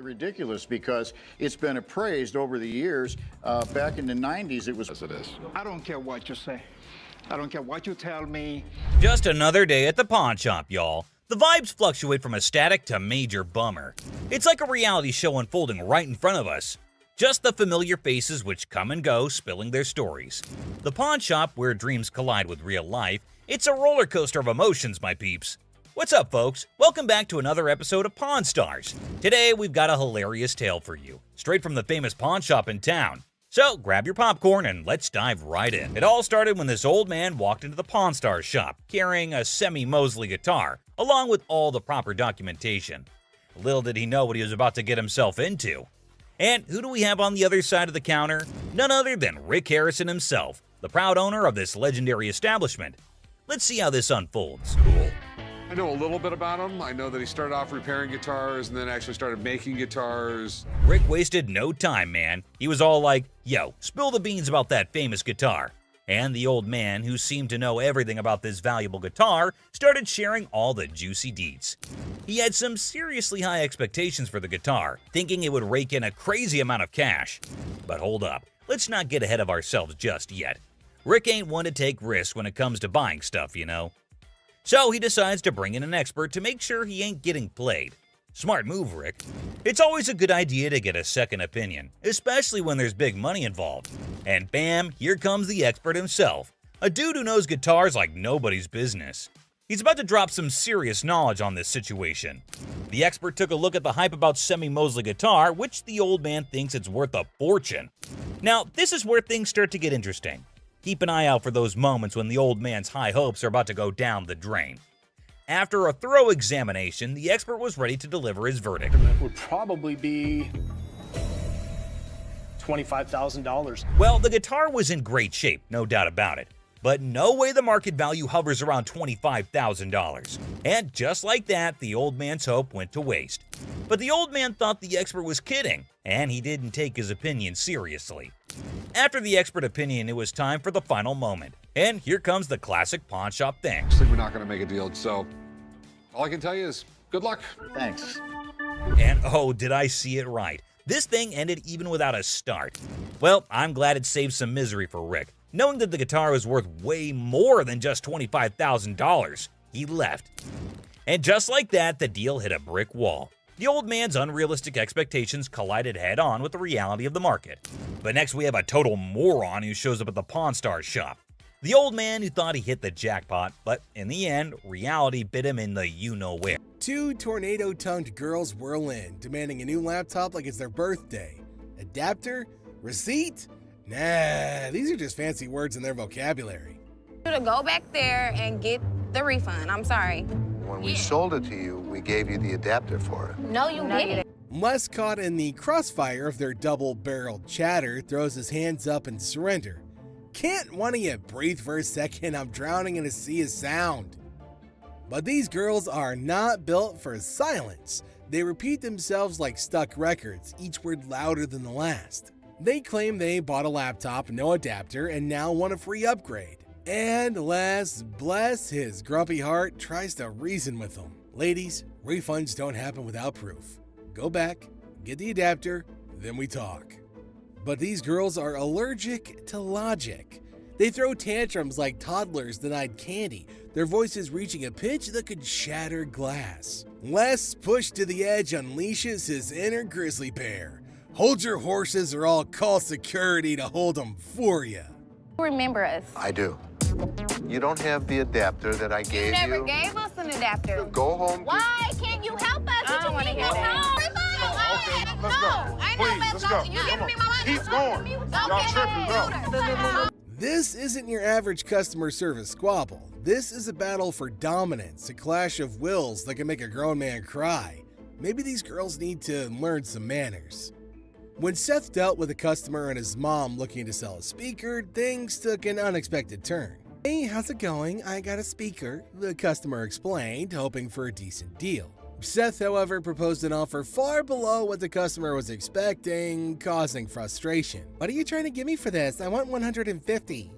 Ridiculous because it's been appraised over the years. Back in the 90s, it was as it is. I don't care what you say. I don't care what you tell me. Just another day at the pawn shop, y'all. The vibes fluctuate from ecstatic to major bummer. It's like a reality show unfolding right in front of us. Just the familiar faces which come and go, spilling their stories. The pawn shop, where dreams collide with real life, it's a roller coaster of emotions, my peeps. What's up, folks? Welcome back to another episode of Pawn Stars. Today, we've got a hilarious tale for you, straight from the famous pawn shop in town. So, grab your popcorn and let's dive right in. It all started when this old man walked into the Pawn Stars shop, carrying a semi-Mosley guitar, along with all the proper documentation. Little did he know what he was about to get himself into. And who do we have on the other side of the counter? None other than Rick Harrison himself, the proud owner of this legendary establishment. Let's see how this unfolds. Cool. I know a little bit about him. I know that he started off repairing guitars and then actually started making guitars. Rick wasted no time, man. He was all like, yo, spill the beans about that famous guitar. And the old man, who seemed to know everything about this valuable guitar, started sharing all the juicy deets. He had some seriously high expectations for the guitar, thinking it would rake in a crazy amount of cash. But hold up, let's not get ahead of ourselves just yet. Rick ain't one to take risks when it comes to buying stuff, you know. So he decides to bring in an expert to make sure he ain't getting played. Smart move, Rick. It's always a good idea to get a second opinion, especially when there's big money involved. And bam, here comes the expert himself, a dude who knows guitars like nobody's business. He's about to drop some serious knowledge on this situation. The expert took a look at the hype about semi-Mosley guitar, which the old man thinks it's worth a fortune. Now, this is where things start to get interesting. Keep an eye out for those moments when the old man's high hopes are about to go down the drain. After a thorough examination, the expert was ready to deliver his verdict. That would probably be $25,000. Well, the guitar was in great shape, no doubt about it. But no way the market value hovers around $25,000. And just like that, the old man's hope went to waste. But the old man thought the expert was kidding, and he didn't take his opinion seriously. After the expert opinion, it was time for the final moment. And here comes the classic pawn shop thing. Looks like we're not going to make a deal, so all I can tell you is good luck. thanks. And oh, did I see it right. This thing ended even without a start. Well, I'm glad it saved some misery for Rick. Knowing that the guitar was worth way more than just $25,000, he left. And just like that, the deal hit a brick wall. The old man's unrealistic expectations collided head-on with the reality of the market. But next we have a total moron who shows up at the Pawn Stars shop. The old man who thought he hit the jackpot, but in the end, reality bit him in the you-know-where. Two tornado-tongued girls whirl in, demanding a new laptop like it's their birthday. Adapter? Receipt? Nah, these are just fancy words in their vocabulary. To go back there and get the refund. I'm sorry. When we sold it to you, we gave you the adapter for it. No, you didn't. Les, caught in the crossfire of their double-barreled chatter, throws his hands up in surrender. Can't one of you breathe for a second? I'm drowning in a sea of sound. But these girls are not built for silence. They repeat themselves like stuck records, each word louder than the last. They claim they bought a laptop, no adapter, and now want a free upgrade. And Les, bless his grumpy heart, tries to reason with them. Ladies, refunds don't happen without proof. Go back, get the adapter, then we talk. But these girls are allergic to logic. They throw tantrums like toddlers denied candy, their voices reaching a pitch that could shatter glass. Les, pushed to the edge, unleashes his inner grizzly bear. Hold your horses or I'll call security to hold them for you. Remember us. I do. You don't have the adapter that I gave you. You never gave us an adapter. Go home. Why can't you help us? I don't want to hear that. Okay, let's go. I know. Please, let's go. You giving me my money? Keep going. Y'all tripping, go. This isn't your average customer service squabble. This is a battle for dominance, a clash of wills that can make a grown man cry. Maybe these girls need to learn some manners. When Seth dealt with a customer and his mom looking to sell a speaker, things took an unexpected turn. Hey, how's it going? I got a speaker, the customer explained, hoping for a decent deal. Seth, however, proposed an offer far below what the customer was expecting, causing frustration. What are you trying to give me for this? I want $150.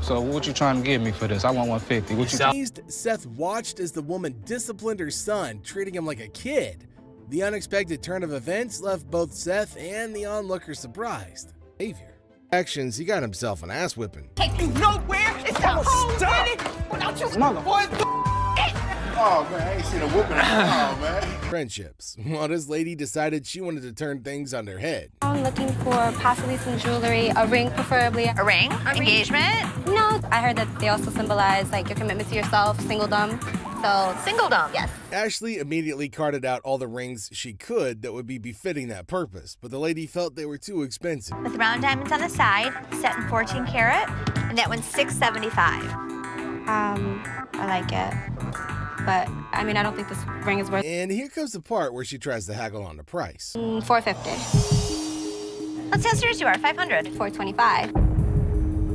So what you trying to give me for this? I want $150. Seth watched as the woman disciplined her son, treating him like a kid. The unexpected turn of events left both Seth and the onlooker surprised. Behavior. Actions, he got himself an ass whipping. Take you nowhere. It's the whole minute without you. Oh, man, I ain't seen a whooping in a while, man. Friendships. Well, this lady decided she wanted to turn things on their head. I'm looking for possibly some jewelry, a ring preferably. A ring? Engagement? No, I heard that they also symbolize like your commitment to yourself, singledom. So, Singledom. yes. Ashley immediately carted out all the rings she could that would be befitting that purpose, but the lady felt they were too expensive. With round diamonds on the side, set in 14 karat, and that one's $675. I like it. But, I mean, I don't think this ring is worth And here comes the part where she tries to haggle on the price. $450. Let's see how serious you are. 500. $425.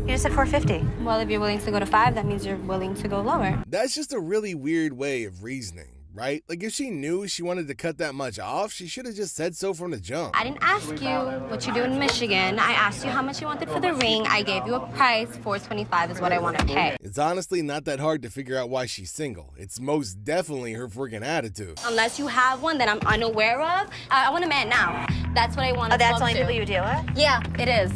You just said 450. Well, if you're willing to go to 5, that means you're willing to go lower. That's just a really weird way of reasoning, right? Like, if she knew she wanted to cut that much off, she should have just said so from the jump. I didn't ask you what you do in Michigan. I asked you how much you wanted for the ring. I gave you a price. $425 is what I want to pay. It's honestly not that hard to figure out why she's single. It's most definitely her freaking attitude. Unless you have one that I'm unaware of, I want a man now. That's what I want to Oh, that's talk the only to. people you deal with? Yeah, it is.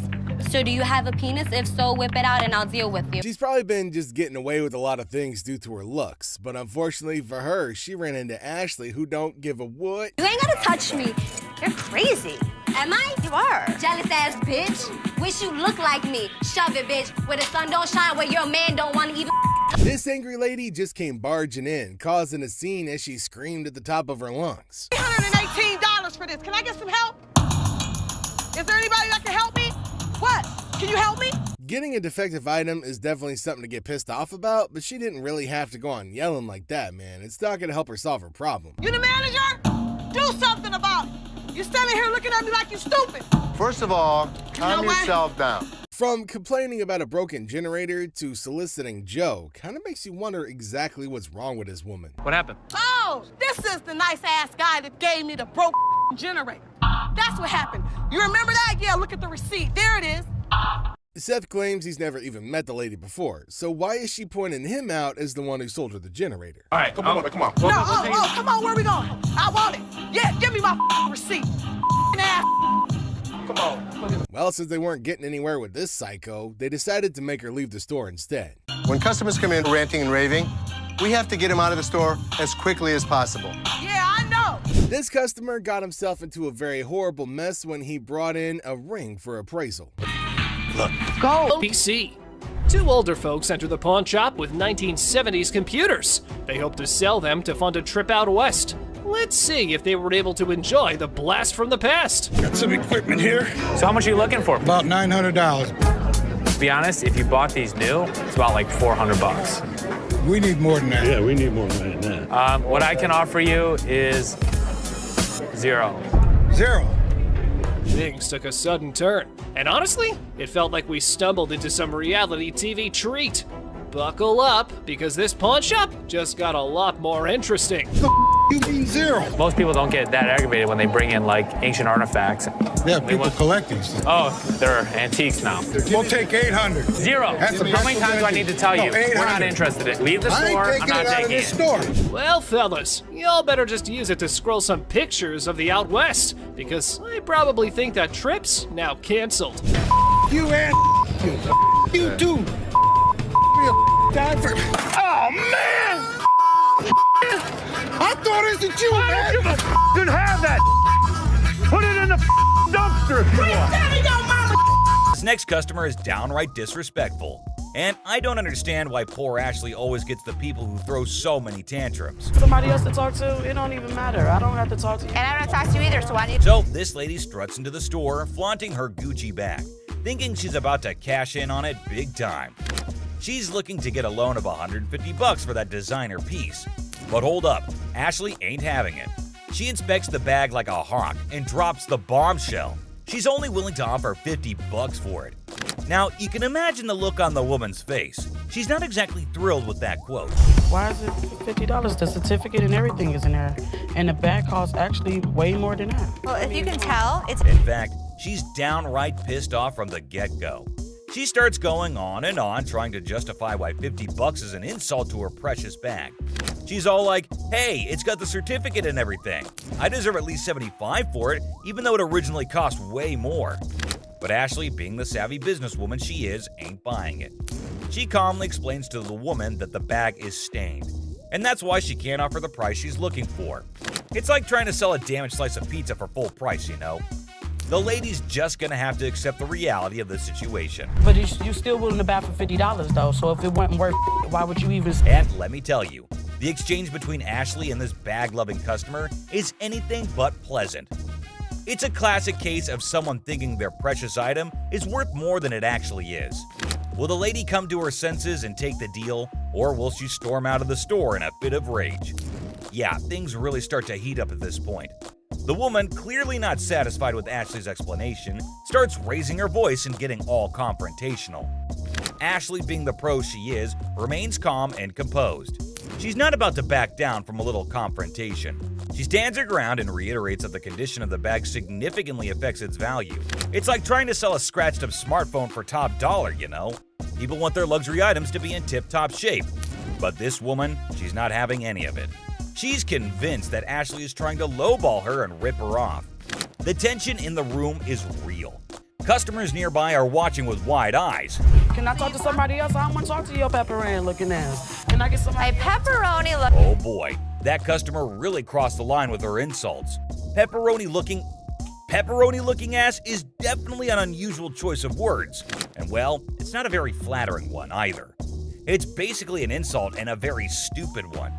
So do you have a penis? If so, whip it out and I'll deal with you. She's probably been just getting away with a lot of things due to her looks, but unfortunately for her, she ran into Ashley, who don't give a what. You ain't gotta touch me. You're crazy. Am I? You are. Jealous ass bitch. Wish you looked like me. Shove it, bitch. Where the sun don't shine, where your man don't want to even. This angry lady just came barging in, causing a scene as she screamed at the top of her lungs. $318 for this. Can I get some help? Is there anybody that can help me? What? Can you help me? Getting a defective item is definitely something to get pissed off about, but she didn't really have to go on yelling like that, man. It's not gonna help her solve her problem. You the manager? Do something about it. You're standing here looking at me like you're stupid. First of all, calm yourself down. From complaining about a broken generator to soliciting Joe, kind of makes you wonder exactly what's wrong with this woman. What happened? Oh, this is the nice ass guy that gave me the broke generator. That's what happened. You remember that? Yeah, look at the receipt. There it is. Seth claims he's never even met the lady before, so why is she pointing him out as the one who sold her the generator? All right, Come on. No, come on, where we going? I want it. Yeah, give me my receipt. Ass. Come on. Well, since they weren't getting anywhere with this psycho, they decided to make her leave the store instead. When customers come in ranting and raving, we have to get them out of the store as quickly as possible. Yeah, I know. This customer got himself into a very horrible mess when he brought in a ring for appraisal. PC. Two older folks enter the pawn shop with 1970s computers. They hope to sell them to fund a trip out west. Let's see if they were able to enjoy the blast from the past. Got some equipment here. So how much are you looking for? About $900. To be honest, if you bought these new, it's about like $400. We need more than that. Yeah, we need more money than that. What I can offer you is $0. Zero. Things took a sudden turn, and honestly, it felt like we stumbled into some reality TV treat. Buckle up, because this pawn shop just got a lot more interesting. You mean zero? Most people don't get that aggravated when they bring in like ancient artifacts. Yeah, people collect these. Oh, they're antiques now. We'll take 800. $0. How many times do I need to tell you? We're not interested in it. Leave the store. I ain't I'm taking not it out of taking this it. store. Well, fellas, y'all better just use it to scroll some pictures of the out west, because I probably think that trip's now canceled. You and you too. Oh man! I thought it was you, man. Could have that. Put it in the dumpster if you want. This next customer is downright disrespectful. And I don't understand why poor Ashley always gets the people who throw so many tantrums. Somebody else to talk to, it don't even matter. I don't have to talk to you. And I don't talk to you either, so why do you... So this lady struts into the store, flaunting her Gucci bag, thinking she's about to cash in on it big time. She's looking to get a loan of $150 for that designer piece. But hold up, Ashley ain't having it. She inspects the bag like a hawk and drops the bombshell. She's only willing to offer $50 for it. Now, you can imagine the look on the woman's face. She's not exactly thrilled with that quote. Why is it $50? The certificate and everything is in there. And the bag costs actually way more than that. Well, if you can tell, it's... In fact, she's downright pissed off from the get-go. She starts going on and on, trying to justify why $50 is an insult to her precious bag. She's all like, hey, it's got the certificate and everything. I deserve at least $75 for it, even though it originally cost way more. But Ashley, being the savvy businesswoman she is, ain't buying it. She calmly explains to the woman that the bag is stained, and that's why she can't offer the price she's looking for. It's like trying to sell a damaged slice of pizza for full price, you know? The lady's just gonna have to accept the reality of the situation. But you still willing to buy for $50 though, so if it wasn't worth it, why would you even... And let me tell you, the exchange between Ashley and this bag-loving customer is anything but pleasant. It's a classic case of someone thinking their precious item is worth more than it actually is. Will the lady come to her senses and take the deal, or will she storm out of the store in a fit of rage? Yeah, things really start to heat up at this point. The woman, clearly not satisfied with Ashley's explanation, starts raising her voice and getting all confrontational. Ashley, being the pro she is, remains calm and composed. She's not about to back down from a little confrontation. She stands her ground and reiterates that the condition of the bag significantly affects its value. It's like trying to sell a scratched-up smartphone for top dollar, you know? People want their luxury items to be in tip-top shape. But this woman, she's not having any of it. She's convinced that Ashley is trying to lowball her and rip her off. The tension in the room is real. Customers nearby are watching with wide eyes. Can I talk to somebody else? I don't want to talk to your pepperoni looking ass. Can I get somebody... My pepperoni look... Oh boy, that customer really crossed the line with her insults. Pepperoni looking ass is definitely an unusual choice of words. And well, it's not a very flattering one either. It's basically an insult and a very stupid one.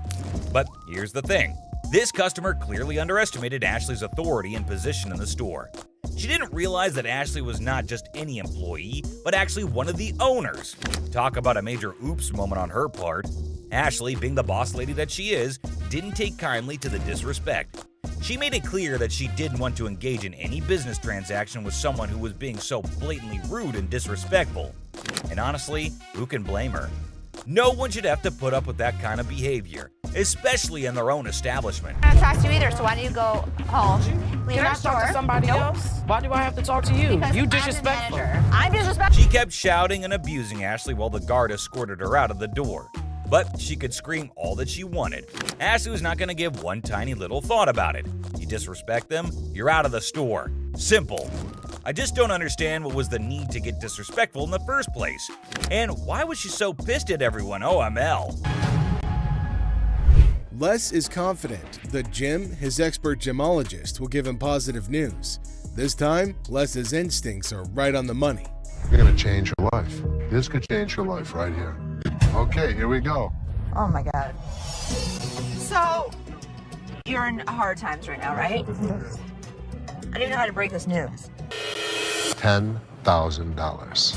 But here's the thing. This customer clearly underestimated Ashley's authority and position in the store. She didn't realize that Ashley was not just any employee, but actually one of the owners. Talk about a major oops moment on her part. Ashley, being the boss lady that she is, didn't take kindly to the disrespect. She made it clear that she didn't want to engage in any business transaction with someone who was being so blatantly rude and disrespectful. And honestly, who can blame her? No one should have to put up with that kind of behavior, especially in their own establishment. I don't trust you either, so why don't you go home? Leave Can our I store? talk to somebody else? Why do I have to talk to you? Because You I'm the disrespectful. manager. I'm disrespectful. She kept shouting and abusing Ashley while the guard escorted her out of the door. But she could scream all that she wanted. Ashley was not going to give one tiny little thought about it. You disrespect them, you're out of the store. Simple. I just don't understand what was the need to get disrespectful in the first place. And why was she so pissed at everyone? OML. Les is confident that Jim, his expert gemologist, will give him positive news. This time, Les's instincts are right on the money. You're gonna change your life. This could change your life right here. Okay, here we go. Oh my God. So, you're in hard times right now, right? I don't even know how to break this news. $10,000.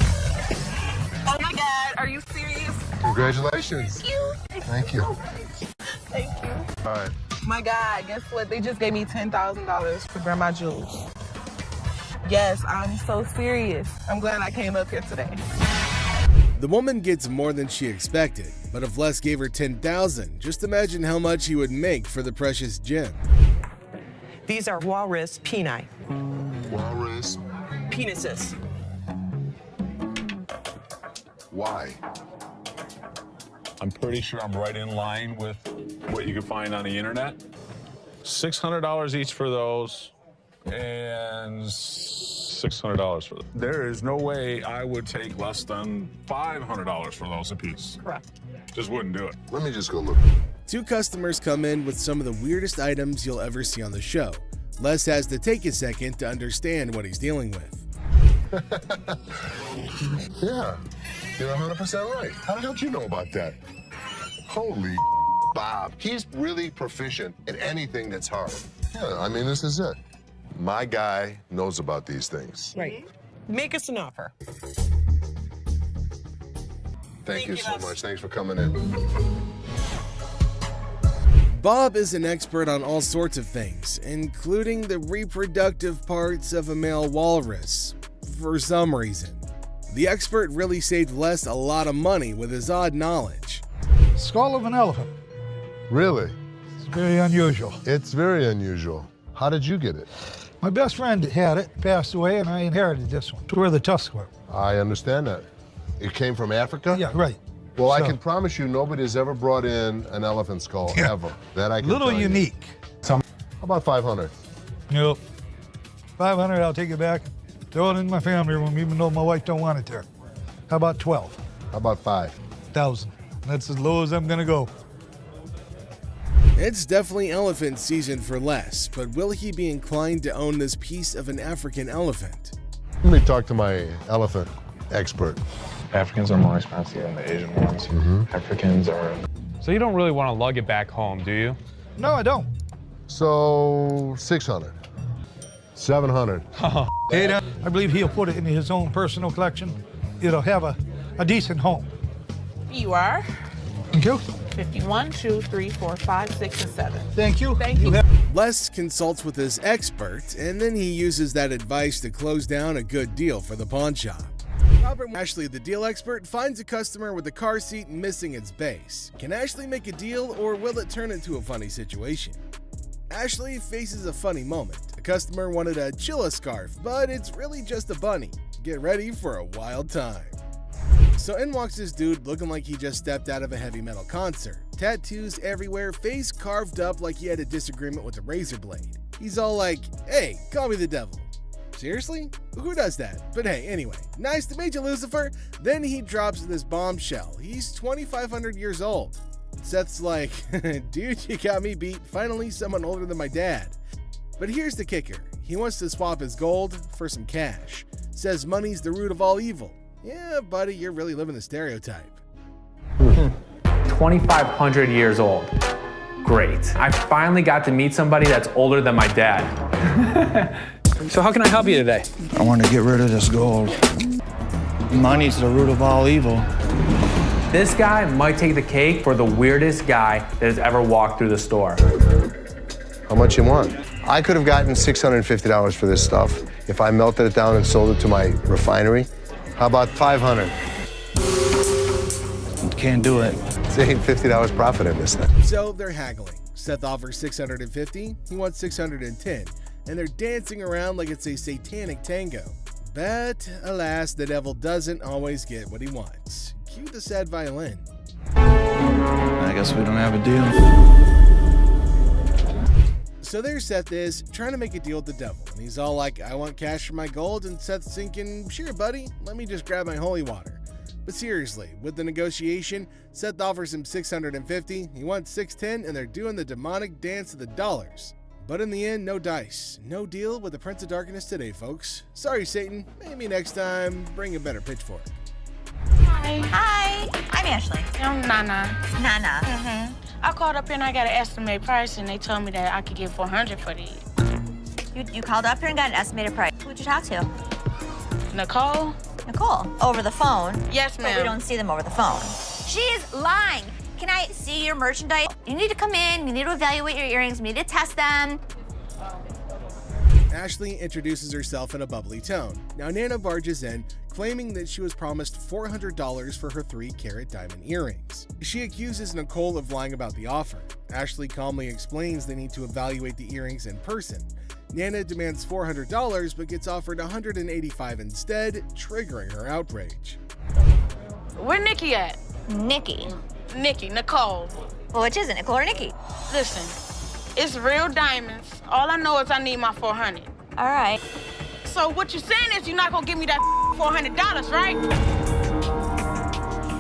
Oh my God, are you serious? Congratulations. Thank you. Thank you. Thank you. All right. My God, guess what? They just gave me $10,000 for Grandma Jules. Yes, I'm so serious. I'm glad I came up here today. The woman gets more than she expected, but if Les gave her $10,000, just imagine how much he would make for the precious gem. These are walrus peni. Walrus. Penises. Why? I'm pretty sure I'm right in line with what you can find on the internet. $600 each for those, and $600 for them. There is no way I would take less than $500 for those apiece. Correct. Just wouldn't do it. Let me just go look. Two customers come in with some of the weirdest items you'll ever see on the show. Les has to take a second to understand what he's dealing with. Yeah, you're 100% right. How the hell did you know about that? Holy Bob. He's really proficient in anything that's hard. Yeah, I mean, this is it. My guy knows about these things. Right. Make us an offer. Thank you so much. Thanks for coming in. Bob is an expert on all sorts of things, including the reproductive parts of a male walrus, for some reason. The expert really saved Les a lot of money with his odd knowledge. Skull of an elephant. Really? It's very unusual. It's very unusual. How did you get it? My best friend had it, passed away, and I inherited this one. It's where the tusks were. I understand that. It came from Africa? Yeah, right. Well, I So- can promise you nobody's ever brought in an elephant skull, ever. That I can Little tell you. unique. How about 500? Nope. 500, I'll take it back. Throw it in my family room, even though my wife don't want it there. How about 12? How about 5,000. That's as low as I'm gonna go. It's definitely elephant season for Les, but will he be inclined to own this piece of an African elephant? Let me talk to my elephant expert. Africans are more expensive than the Asian ones. Africans are. So you don't really want to lug it back home, do you? No, I don't. So 600, 700. I believe he'll put it in his own personal collection. It'll have a decent home. You are Thank you. 51, 2, 3, 4, 5, 6, and 7. Thank you. Thank you. Les consults with his expert, and then he uses that advice to close down a good deal for the pawn shop. Robert Ashley, the deal expert, finds a customer with a car seat missing its base. Can Ashley make a deal, or will it turn into a funny situation? Ashley faces a funny moment. A customer wanted a Chilla scarf, but it's really just a bunny. Get ready for a wild time. So in walks this dude looking like he just stepped out of a heavy metal concert. Tattoos everywhere, face carved up like he had a disagreement with a razor blade. He's all like, hey, call me the devil. Seriously? Who does that? But hey, anyway, nice to meet you, Lucifer. Then he drops this bombshell. He's 2,500 years old. Seth's like, dude, you got me beat. Finally, someone older than my dad. But here's the kicker. He wants to swap his gold for some cash. Says money's the root of all evil. Yeah, buddy, you're really living the stereotype. 2,500 years old. Great. I finally got to meet somebody that's older than my dad. So how can I help you today? I want to get rid of this gold. Money's the root of all evil. This guy might take the cake for the weirdest guy that has ever walked through the store. How much you want? I could have gotten $650 for this stuff if I melted it down and sold it to my refinery. How about 500? Can't do it. It's $50 profit in this thing. So they're haggling. Seth offers 650, he wants 610, and they're dancing around like it's a satanic tango. But alas, the devil doesn't always get what he wants. Cue the sad violin. I guess we don't have a deal. So there Seth is, trying to make a deal with the devil, and he's all like, I want cash for my gold, and Seth's thinking, sure buddy, let me just grab my holy water. But seriously, with the negotiation, Seth offers him 650, he wants 610, and they're doing the demonic dance of the dollars. But in the end, no dice. No deal with the Prince of Darkness today, folks. Sorry, Satan. Maybe next time, bring a better pitchfork. Hi. Hi. I'm Ashley. I'm Nana. Nana. I called up here and I got an estimate price, and they told me that I could get $400 for these. You called up here and got an estimated price. Who'd you talk to? Nicole? Nicole. Over the phone? Yes, But ma'am. we don't see them over the phone. She's lying. Can I see your merchandise? You need to come in, you need to evaluate your earrings, we need to test them. Ashley introduces herself in a bubbly tone. Now Nana barges in, claiming that she was promised $400 for her 3-carat diamond earrings. She accuses Nicole of lying about the offer. Ashley calmly explains they need to evaluate the earrings in person. Nana demands $400 but gets offered $185 instead, triggering her outrage. Where Nikki at? Nikki. Nicole. Well, which is it, Nicole or Nikki? Listen, it's real diamonds. All I know is I need my $400. All right. So what you're saying is you're not gonna give me that $400, right?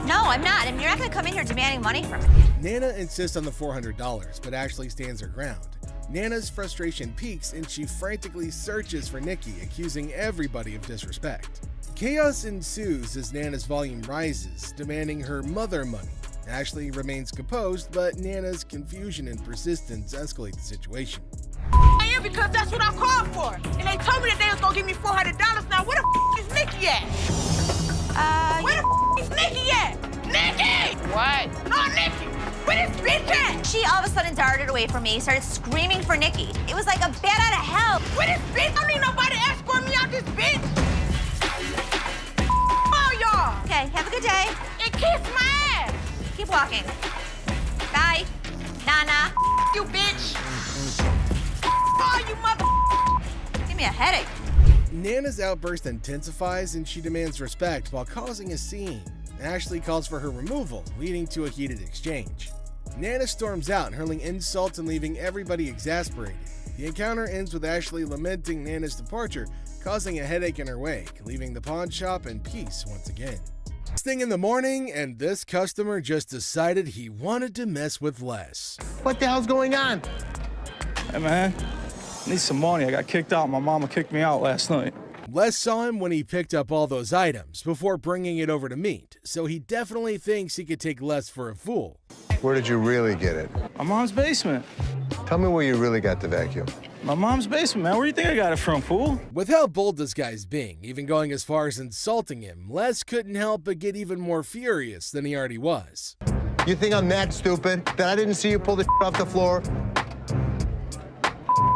No, I'm not. And you're not gonna come in here demanding money from me. Nana insists on the $400, but Ashley stands her ground. Nana's frustration peaks and she frantically searches for Nikki, accusing everybody of disrespect. Chaos ensues as Nana's volume rises, demanding her mother money. Ashley remains composed, but Nana's confusion and persistence escalate the situation. I am, because that's what I called for. And they told me that they was gonna give me $400. Now where the is Nikki at? Where the is Nikki at? Nikki! What? No, Nikki! Where this bitch at? She all of a sudden darted away from me, started screaming for Nikki. It was like a bat out of hell. Where this bitch? I don't need nobody to escort me out this bitch. Oh, y'all. Okay, have a good day. And kiss my ass. Keep walking. Bye. Nana. You bitch. Oh, you mother. Give me a headache. Nana's outburst intensifies and she demands respect while causing a scene. Ashley calls for her removal, leading to a heated exchange. Nana storms out, hurling insults and leaving everybody exasperated. The encounter ends with Ashley lamenting Nana's departure, causing a headache in her wake, leaving the pawn shop in peace once again. First thing in the morning, and this customer just decided he wanted to mess with Les. What the hell's going on? Hey, man. I need some money. I got kicked out. My mama kicked me out last night. Les saw him when he picked up all those items before bringing it over to meet, so he definitely thinks he could take Les for a fool. Where did you really get it? My mom's basement. Tell me where you really got the vacuum. My mom's basement, man. Where do you think I got it from, fool? With how bold this guy's being, even going as far as insulting him, Les couldn't help but get even more furious than he already was. You think I'm that stupid that I didn't see you pull the off the floor?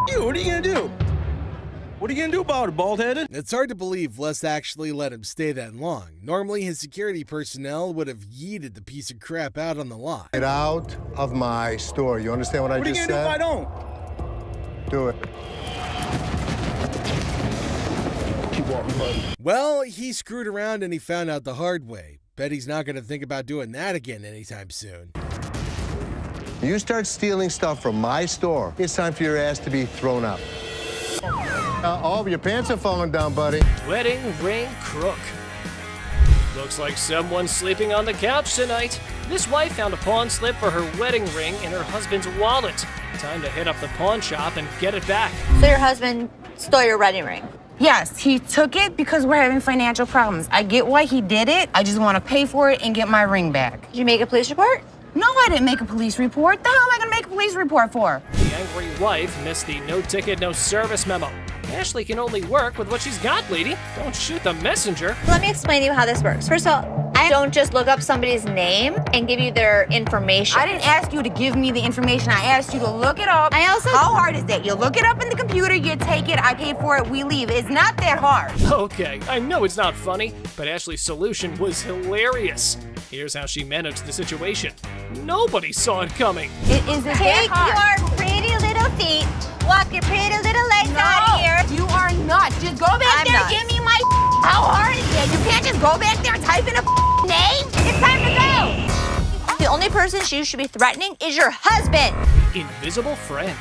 You, what are you gonna do? What are you gonna do about it, bald-headed? It's hard to believe Les actually let him stay that long. Normally, his security personnel would have yeeted the piece of crap out on the lot. Get out of my store. You understand what I just said? What are you gonna do if I don't? Do it. Keep walking, buddy. Well, he screwed around and he found out the hard way. Bet he's not gonna think about doing that again anytime soon. You start stealing stuff from my store, it's time for your ass to be thrown out. Oh, your pants are falling down, buddy. Wedding ring crook. Looks like someone's sleeping on the couch tonight. This wife found a pawn slip for her wedding ring in her husband's wallet. Time to hit up the pawn shop and get it back. So your husband stole your wedding ring? Yes, he took it because we're having financial problems. I get why he did it. I just want to pay for it and get my ring back. Did you make a police report? No, I didn't make a police report. The hell am I going to make a police report for? The angry wife missed the no ticket, no service memo. Ashley can only work with what she's got, lady. Don't shoot the messenger. Let me explain to you how this works. First of all, I don't just look up somebody's name and give you their information. I didn't ask you to give me the information. I asked you to look it up. How hard is that? You look it up in the computer, you take it, I pay for it, we leave. It's not that hard. Okay, I know it's not funny, but Ashley's solution was hilarious. Here's how she managed the situation. Nobody saw it coming. It isn't that hard. Take your pretty little feet, walk your pretty little legs out of here. You are nuts. Just go back there and give me my How hard is that? You can't just go back there and type in a name? It's time to go. The only person you should be threatening is your husband. Invisible friend.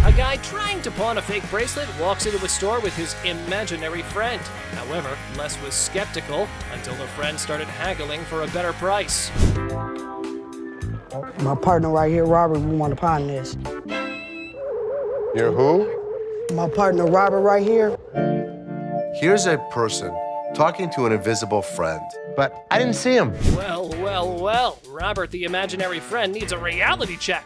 A guy trying to pawn a fake bracelet walks into a store with his imaginary friend. However, Les was skeptical until the friend started haggling for a better price. My partner right here, Robert, we want to pawn this. You're who? My partner, Robert, right here. Here's a person talking to an invisible friend, but I didn't see him. Well, well, well. Robert, the imaginary friend, needs a reality check.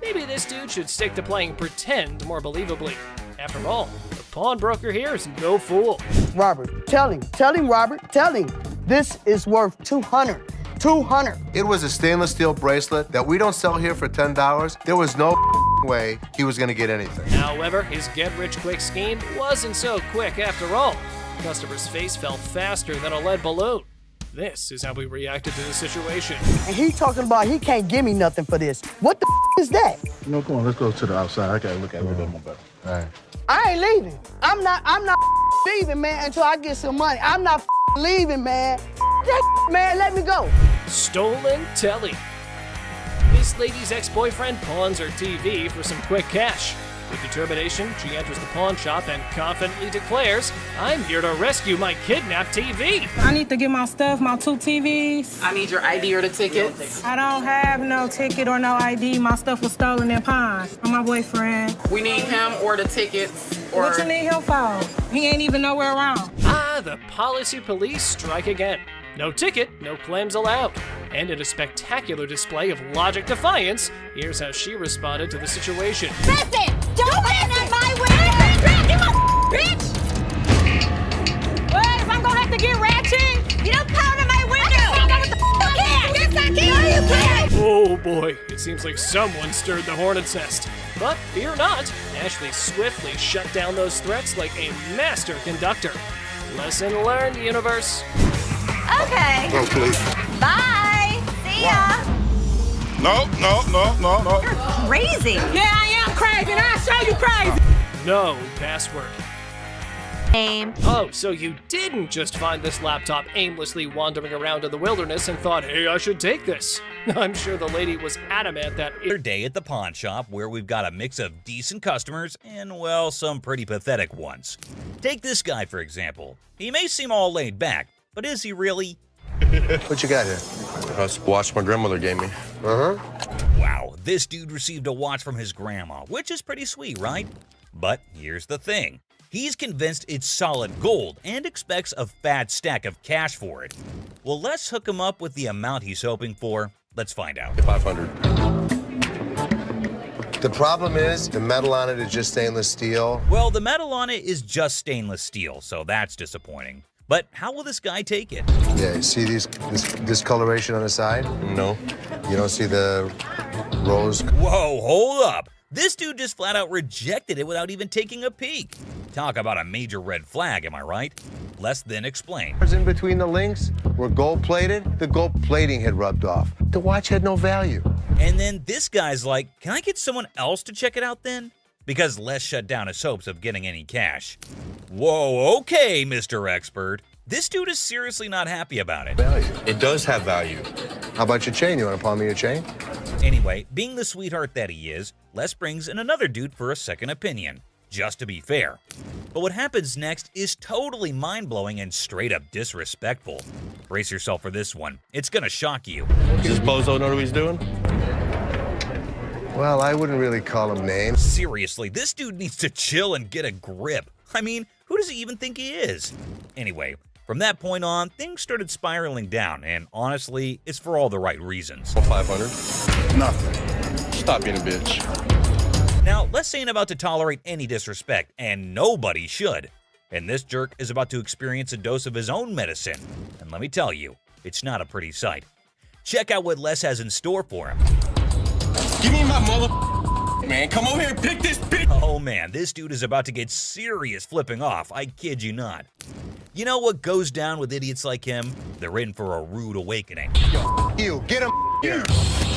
Maybe this dude should stick to playing pretend more believably. After all, the pawnbroker here is no fool. Robert, tell him, Robert, tell him. This is worth $200. It was a stainless steel bracelet that we don't sell here for $10. There was no way he was gonna get anything. However, his get-rich-quick scheme wasn't so quick after all. The customer's face fell faster than a lead balloon. This is how we reacted to the situation. And he talking about he can't give me nothing for this. What the is that? No, come on, let's go to the outside. I gotta look at it a little bit more better. All right. I ain't leaving. I'm not leaving, man, until I get some money. I'm not leaving, man. That man, let me go. Stolen telly. This lady's ex-boyfriend pawns her TV for some quick cash. With determination, she enters the pawn shop and confidently declares, "I'm here to rescue my kidnapped TV." I need to get my stuff, my 2 TVs. I need your ID or the tickets. I don't have no ticket or no ID. My stuff was stolen and pawned from my boyfriend. We need him or the tickets. Or... What you need him for? He ain't even nowhere around. Ah, the policy police strike again. No ticket, no claims allowed. And in a spectacular display of logic defiance, here's how she responded to the situation. Listen, don't land on my window! Bitch! What, if I'm gonna have to get ratchet? You don't pound on my window! Yes, I can! No, you can't! Oh boy, it seems like someone stirred the hornet's nest. But fear not, Ashley swiftly shut down those threats like a master conductor. Lesson learned, universe. Okay. Oh, please. Bye. See ya. No. You're crazy. Yeah, I am crazy, and I'll show you crazy. No password. name. Oh, so you didn't just find this laptop aimlessly wandering around in the wilderness and thought, hey, I should take this. I'm sure the lady was adamant that Another day at the pawn shop where we've got a mix of decent customers and, well, some pretty pathetic ones. Take this guy, for example. He may seem all laid back, but is he really? What you got here? That's a watch my grandmother gave me. Wow, this dude received a watch from his grandma, which is pretty sweet, right? But here's the thing. He's convinced it's solid gold and expects a fat stack of cash for it. Well, let's hook him up with the amount he's hoping for. Let's find out. 500. The problem is the metal on it is just stainless steel. Well, the metal on it is just stainless steel, so that's disappointing. But how will this guy take it? Yeah, you see this discoloration on the side? No. You don't see the rose? Whoa, hold up. This dude just flat out rejected it without even taking a peek. Talk about a major red flag, am I right? Less than explain. In between the links were gold plated. The gold plating had rubbed off. The watch had no value. And then this guy's like, can I get someone else to check it out then? Because Les shut down his hopes of getting any cash. Whoa, okay, Mr. Expert. This dude is seriously not happy about it. Value. It does have value. How about your chain? You want to pawn me your chain? Anyway, being the sweetheart that he is, Les brings in another dude for a second opinion, just to be fair. But what happens next is totally mind-blowing and straight up disrespectful. Brace yourself for this one. It's gonna shock you. Does this bozo know what he's doing? Well, I wouldn't really call him names. Seriously, this dude needs to chill and get a grip. I mean, who does he even think he is? Anyway, from that point on, things started spiraling down, and honestly, it's for all the right reasons. 500. Nothing. Stop being a bitch. Now, Les ain't about to tolerate any disrespect, and nobody should. And this jerk is about to experience a dose of his own medicine. And let me tell you, it's not a pretty sight. Check out what Les has in store for him. Give me my mother, man. Come over here and pick this bitch. Oh man, this dude is about to get serious flipping off. I kid you not. You know what goes down with idiots like him? They're in for a rude awakening. You, get him here.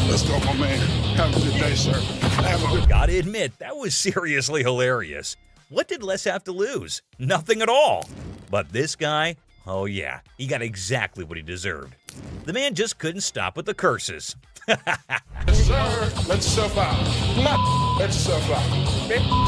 Let's go, my man. Have a good day, sir. Have a good... Gotta admit, that was seriously hilarious. What did Les have to lose? Nothing at all. But this guy, oh yeah, he got exactly what he deserved. The man just couldn't stop with the curses. Sir, let yourself out. Let yourself out.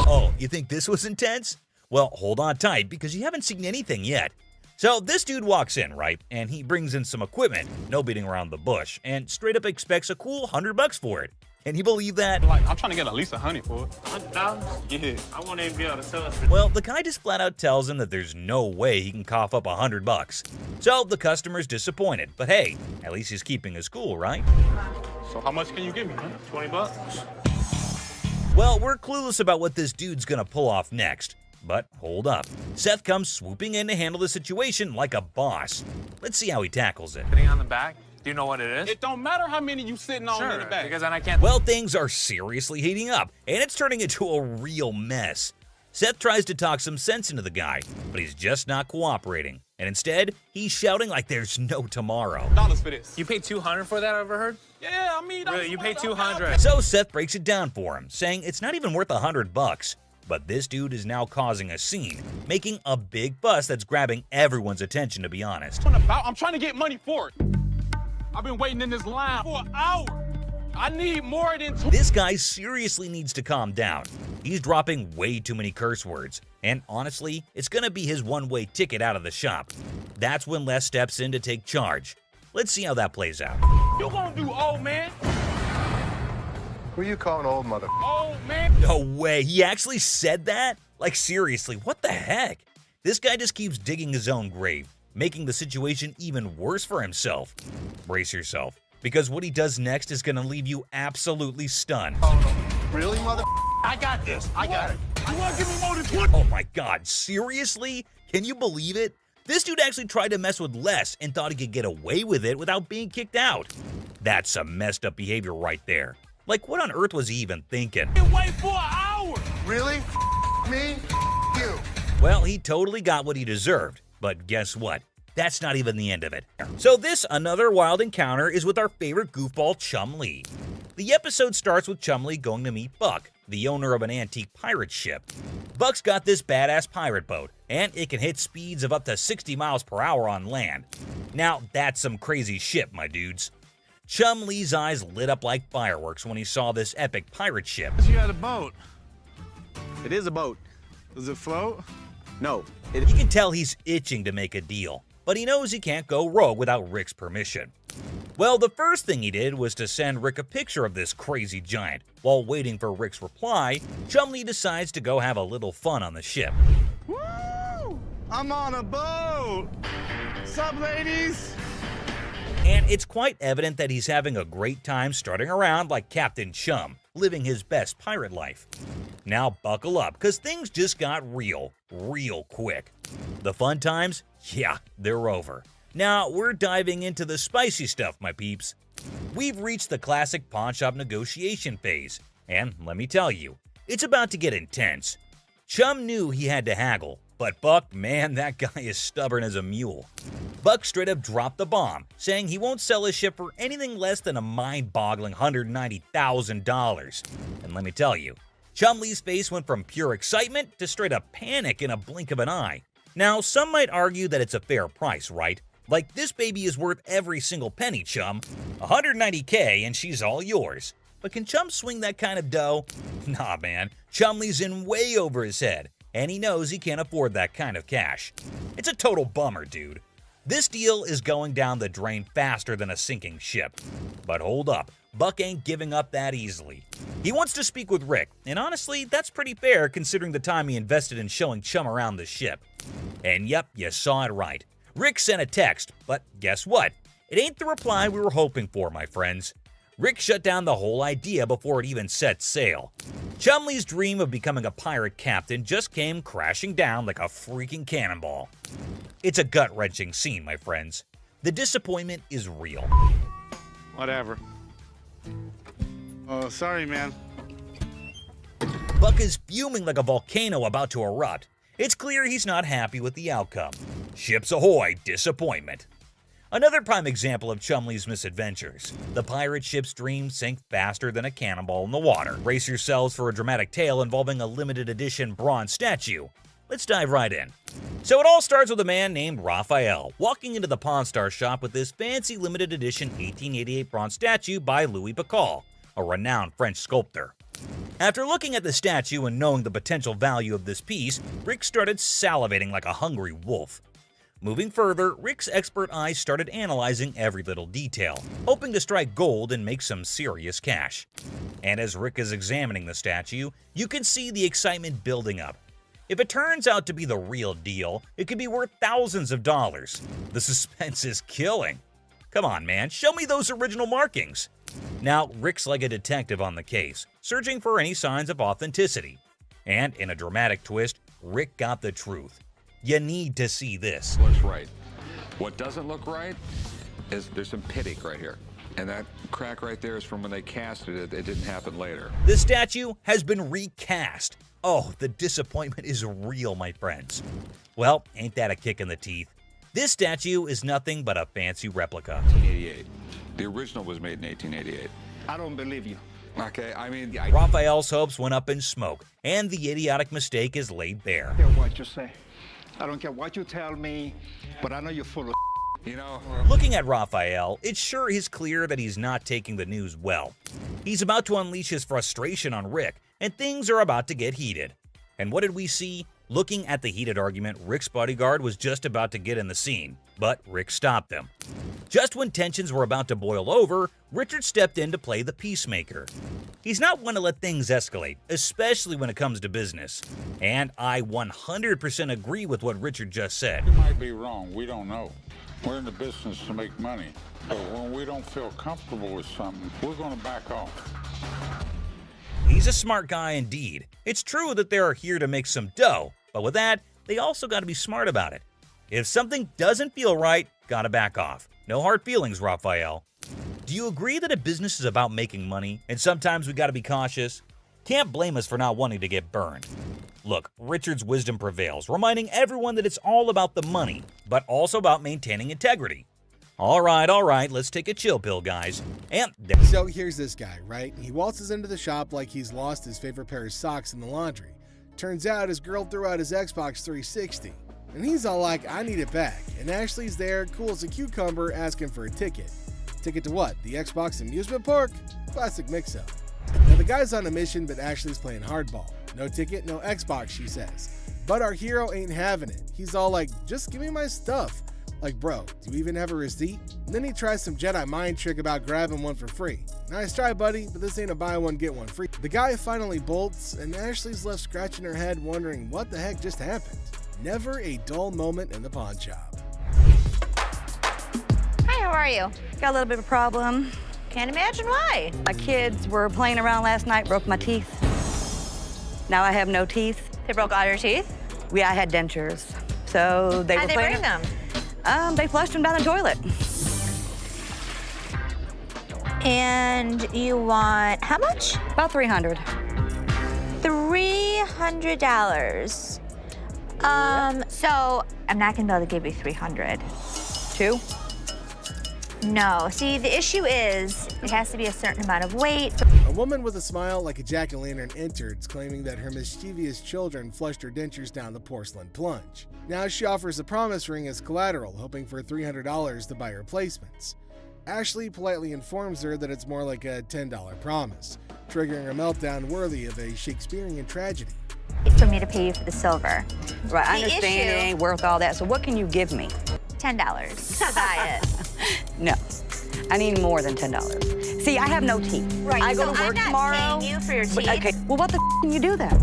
Oh, you think this was intense? Well, hold on tight because you haven't seen anything yet. So this dude walks in, right? And he brings in some equipment, no beating around the bush, and straight up expects a cool $100 for it. Can you believe that? Like, I'm trying to get at least $100 for it. $100? Yeah. I won't even be able to sell it. Well, the guy just flat out tells him that there's no way he can cough up $100. So the customer's disappointed, but hey, at least he's keeping his cool, right? So how much can you give me, man? $20? Well, we're clueless about what this dude's gonna pull off next. But hold up. Seth comes swooping in to handle the situation like a boss. Let's see how he tackles it. Sitting on the back? Do you know what it is? It don't matter how many you sitting on in the back. Because then I can't... Well, things are seriously heating up, and it's turning into a real mess. Seth tries to talk some sense into the guy, but he's just not cooperating. And instead, he's shouting like there's no tomorrow. Dollars for this. You paid $200 for that, I overheard? Yeah, I mean... Really, you paid $200. So Seth breaks it down for him, saying it's not even worth $100. But this dude is now causing a scene, making a big fuss that's grabbing everyone's attention, to be honest. I'm trying to get money for it. I've been waiting in this line for an hour. I need more than two. This guy seriously needs to calm down. He's dropping way too many curse words. And honestly, it's gonna be his one-way ticket out of the shop. That's when Les steps in to take charge. Let's see how that plays out. You gonna do old man? Who are you calling old mother? Old man? No way, he actually said that? Like seriously, what the heck? This guy just keeps digging his own grave, making the situation even worse for himself. Brace yourself, because what he does next is gonna leave you absolutely stunned. Really, mother? I got this. I got it. You wanna give me more than 20? Oh my god, seriously? Can you believe it? This dude actually tried to mess with Les and thought he could get away with it without being kicked out. That's some messed up behavior right there. Like, what on earth was he even thinking? Wait for an hour! Really? Me? You? Well, he totally got what he deserved. But guess what? That's not even the end of it. So this another wild encounter is with our favorite goofball Chum Lee. The episode starts with Chumlee going to meet Buck, the owner of an antique pirate ship. Buck's got this badass pirate boat, and it can hit speeds of up to 60 miles per hour on land. Now, that's some crazy shit, my dudes. Chumlee's eyes lit up like fireworks when he saw this epic pirate ship. You got a boat. It is a boat. Does it float? No. You can tell he's itching to make a deal, but he knows he can't go rogue without Rick's permission. Well, the first thing he did was to send Rick a picture of this crazy giant. While waiting for Rick's reply, Chumlee decides to go have a little fun on the ship. Woo! I'm on a boat! Sup, ladies? And it's quite evident that he's having a great time strutting around like Captain Chum, living his best pirate life. Now buckle up, because things just got real quick. The fun times? Yeah, they're over. Now we're diving into the spicy stuff, my peeps. We've reached the classic pawnshop negotiation phase, and let me tell you, it's about to get intense. Chum knew he had to haggle, but Buck, man, that guy is stubborn as a mule. Buck straight up dropped the bomb, saying he won't sell his ship for anything less than a mind-boggling $190,000. And let me tell you, Chumlee's face went from pure excitement to straight up panic in a blink of an eye. Now, some might argue that it's a fair price, right? Like, this baby is worth every single penny, Chum. $190K and she's all yours. But can Chum swing that kind of dough? Nah, man. Chumlee's in way over his head, and he knows he can't afford that kind of cash. It's a total bummer, dude. This deal is going down the drain faster than a sinking ship. But hold up, Buck ain't giving up that easily. He wants to speak with Rick, and honestly, that's pretty fair considering the time he invested in showing Chum around the ship. And yep, you saw it right. Rick sent a text, but guess what? It ain't the reply we were hoping for, my friends. Rick shut down the whole idea before it even set sail. Chumlee's dream of becoming a pirate captain just came crashing down like a freaking cannonball. It's a gut-wrenching scene, my friends. The disappointment is real. Whatever. Oh, sorry, man. Buck is fuming like a volcano about to erupt. It's clear he's not happy with the outcome. Ships ahoy, disappointment. Another prime example of Chumlee's misadventures. The pirate ship's dreams sink faster than a cannonball in the water. Brace yourselves for a dramatic tale involving a limited edition bronze statue. Let's dive right in. So it all starts with a man named Raphael walking into the Pawn Star shop with this fancy limited edition 1888 bronze statue by Louis Bacall, a renowned French sculptor. After looking at the statue and knowing the potential value of this piece, Rick started salivating like a hungry wolf. Moving further, Rick's expert eyes started analyzing every little detail, hoping to strike gold and make some serious cash. And as Rick is examining the statue, you can see the excitement building up. If it turns out to be the real deal, it could be worth thousands of dollars. The suspense is killing. Come on, man, show me those original markings. Now, Rick's like a detective on the case, searching for any signs of authenticity. And in a dramatic twist, Rick got the truth. You need to see this. Looks right. What doesn't look right is there's some pitting right here. And that crack right there is from when they casted it. It didn't happen later. The statue has been recast. Oh, the disappointment is real, my friends. Well, ain't that a kick in the teeth? This statue is nothing but a fancy replica. 1888. The original was made in 1888. I don't believe you. Okay, I mean... Raphael's hopes went up in smoke, and the idiotic mistake is laid bare. I don't care what you say. I don't care what you tell me, but I know you're full of You know... Looking at Raphael, it sure is clear that he's not taking the news well. He's about to unleash his frustration on Rick, and things are about to get heated. And what did we see? Looking at the heated argument, Rick's bodyguard was just about to get in the scene, but Rick stopped them. Just when tensions were about to boil over, Richard stepped in to play the peacemaker. He's not one to let things escalate, especially when it comes to business. And I 100% agree with what Richard just said. You might be wrong, we don't know. We're in the business to make money. But when we don't feel comfortable with something, we're going to back off. He's a smart guy indeed. It's true that they're here to make some dough, but with that, they also got to be smart about it. If something doesn't feel right, gotta back off. No hard feelings, Raphael. Do you agree that a business is about making money, and sometimes we gotta be cautious? Can't blame us for not wanting to get burned. Look, Richard's wisdom prevails, reminding everyone that it's all about the money, but also about maintaining integrity. All right, let's take a chill pill, guys. And so here's this guy, right? He waltzes into the shop like he's lost his favorite pair of socks in the laundry. Turns out his girl threw out his Xbox 360. And he's all like, I need it back. And Ashley's there, cool as a cucumber, asking for a ticket. Ticket to what? The Xbox amusement park? Classic mix-up. Now the guy's on a mission, but Ashley's playing hardball. No ticket, no Xbox, she says. But our hero ain't having it. He's all like, just give me my stuff. Like, bro, do you even have a receipt? And then he tries some Jedi mind trick about grabbing one for free. Nice try, buddy, but this ain't a buy one, get one free. The guy finally bolts, and Ashley's left scratching her head wondering what the heck just happened. Never a dull moment in the pawn shop. Hi, how are you? Got a little bit of a problem. Can't imagine why. My kids were playing around last night, broke my teeth. Now I have no teeth. They broke all your teeth? I had dentures. So they How'd were they playing bring them? They flushed them down the toilet. And you want how much? About $300. $300. So I'm not gonna be able to give you 300. Two? No. See, the issue is it has to be a certain amount of weight. A woman with a smile like a jack-o'-lantern enters, claiming that her mischievous children flushed her dentures down the porcelain plunge. Now she offers a promise ring as collateral, hoping for $300 to buy replacements. Ashley politely informs her that it's more like a $10 promise, triggering a meltdown worthy of a Shakespearean tragedy. For me to pay you for the silver. Right, I understand it ain't worth all that, so what can you give me? $10 to buy it. No, I need more than $10. See, I have no teeth. Right, I go so to work I'm not tomorrow. paying you for your teeth. Okay, well, what the can you do then?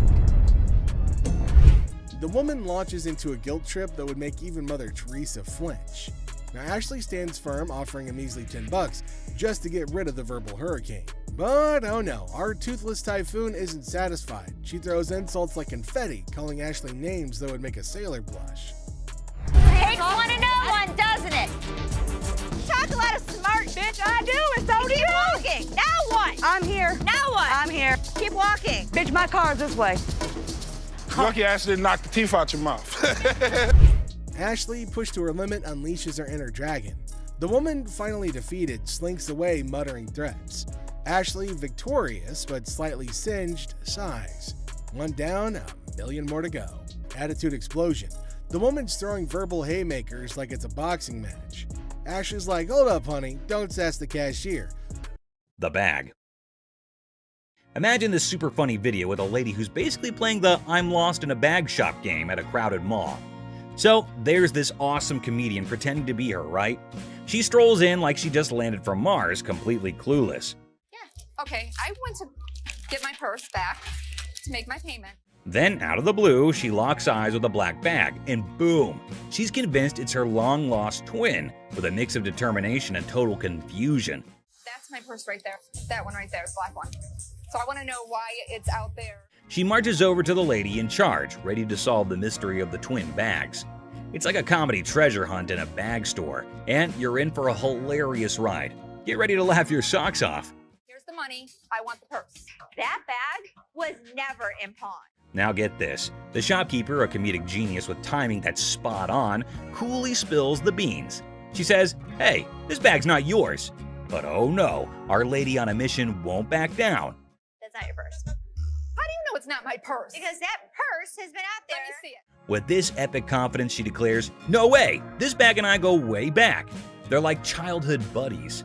The woman launches into a guilt trip that would make even Mother Teresa flinch. Now Ashley stands firm, offering a measly $10 just to get rid of the verbal hurricane. But oh no, our toothless typhoon isn't satisfied. She throws insults like confetti, calling Ashley names that would make a sailor blush. Takes one to know one, doesn't it? Talk a lot of smart. Bitch, I do, and so do you. Keep walking. Now what? I'm here. Now what? I'm here. Keep walking. Bitch, my car's this way. Lucky Ashley didn't knock the teeth out your mouth. Ashley, pushed to her limit, unleashes her inner dragon. The woman, finally defeated, slinks away muttering threats. Ashley, victorious but slightly singed, sighs. One down, a million more to go. Attitude explosion. The woman's throwing verbal haymakers like it's a boxing match. Ashley's like, hold up, honey, don't sass the cashier. The bag. Imagine this super funny video with a lady who's basically playing the I'm lost in a bag shop game at a crowded mall. So there's this awesome comedian pretending to be her, right? She strolls in like she just landed from Mars, completely clueless. Okay, I went to get my purse back to make my payment. Then, out of the blue, she locks eyes with a black bag, and boom! She's convinced it's her long-lost twin, with a mix of determination and total confusion. That's my purse right there. That one right there, the black one. So I want to know why it's out there. She marches over to the lady in charge, ready to solve the mystery of the twin bags. It's like a comedy treasure hunt in a bag store, and you're in for a hilarious ride. Get ready to laugh your socks off. Here's the money. I want the purse. That bag was never in pawn. Now get this, the shopkeeper, a comedic genius with timing that's spot on, coolly spills the beans. She says, hey, this bag's not yours. But oh no, our lady on a mission won't back down. That's not your purse. How do you know it's not my purse? Because that purse has been out there. Let me see it. With this epic confidence, she declares, no way, this bag and I go way back. They're like childhood buddies.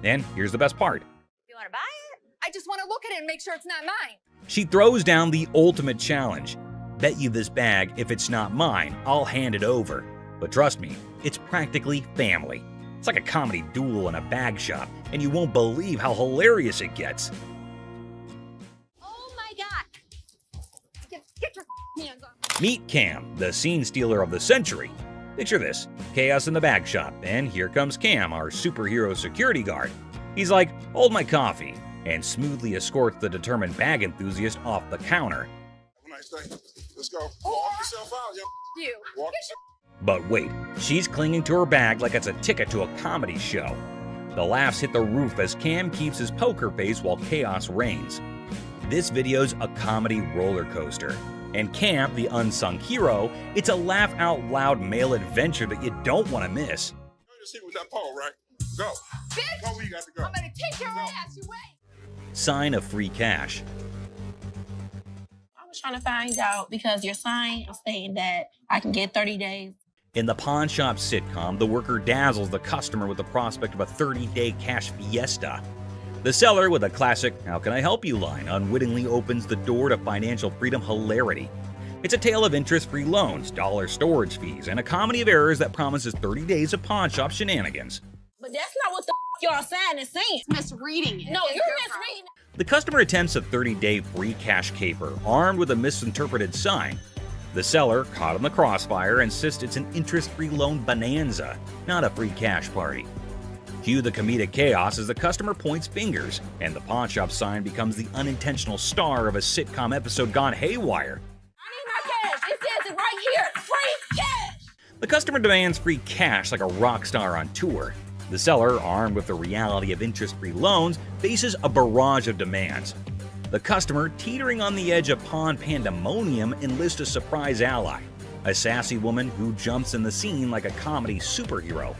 And here's the best part. You want to buy it? I just want to look at it and make sure it's not mine. She throws down the ultimate challenge. Bet you this bag, if it's not mine, I'll hand it over. But trust me, it's practically family. It's like a comedy duel in a bag shop, and you won't believe how hilarious it gets. Oh my God. Get your hands on me. Meet Cam, the scene stealer of the century. Picture this, chaos in the bag shop, and here comes Cam, our superhero security guard. He's like, hold my coffee, and smoothly escorts the determined bag enthusiast off the counter. Have a nice day. Let's go. Walk yourself out, yo. You. Walk But wait, she's clinging to her bag like it's a ticket to a comedy show. The laughs hit the roof as Cam keeps his poker face while chaos reigns. This video's a comedy roller coaster. And Cam, the unsung hero, it's a laugh-out-loud male adventure that you don't want to miss. Just hit with that pole, right? Go. Bitch! Go where you got to go. I'm gonna kick your ass. You wait. Sign of free cash. I was trying to find out because your sign is saying that I can get 30 days. In the pawn shop sitcom, the worker dazzles the customer with the prospect of a 30-day cash fiesta. The seller, with a classic "How can I help you" line, unwittingly opens the door to financial freedom hilarity. It's a tale of interest-free loans, dollar storage fees, and a comedy of errors that promises 30 days of pawn shop shenanigans. But that's not what the y'all sign is saying. Misreading it. No, you're misreading it. The customer attempts a 30-day free cash caper, armed with a misinterpreted sign. The seller, caught in the crossfire, insists it's an interest-free loan bonanza, not a free cash party. Cue the comedic chaos as the customer points fingers, and the pawn shop sign becomes the unintentional star of a sitcom episode gone haywire. I need my cash. It says it right here. Free cash. The customer demands free cash like a rock star on tour. The seller, armed with the reality of interest-free loans, faces a barrage of demands. The customer, teetering on the edge of pawn pandemonium, enlists a surprise ally, a sassy woman who jumps in the scene like a comedy superhero.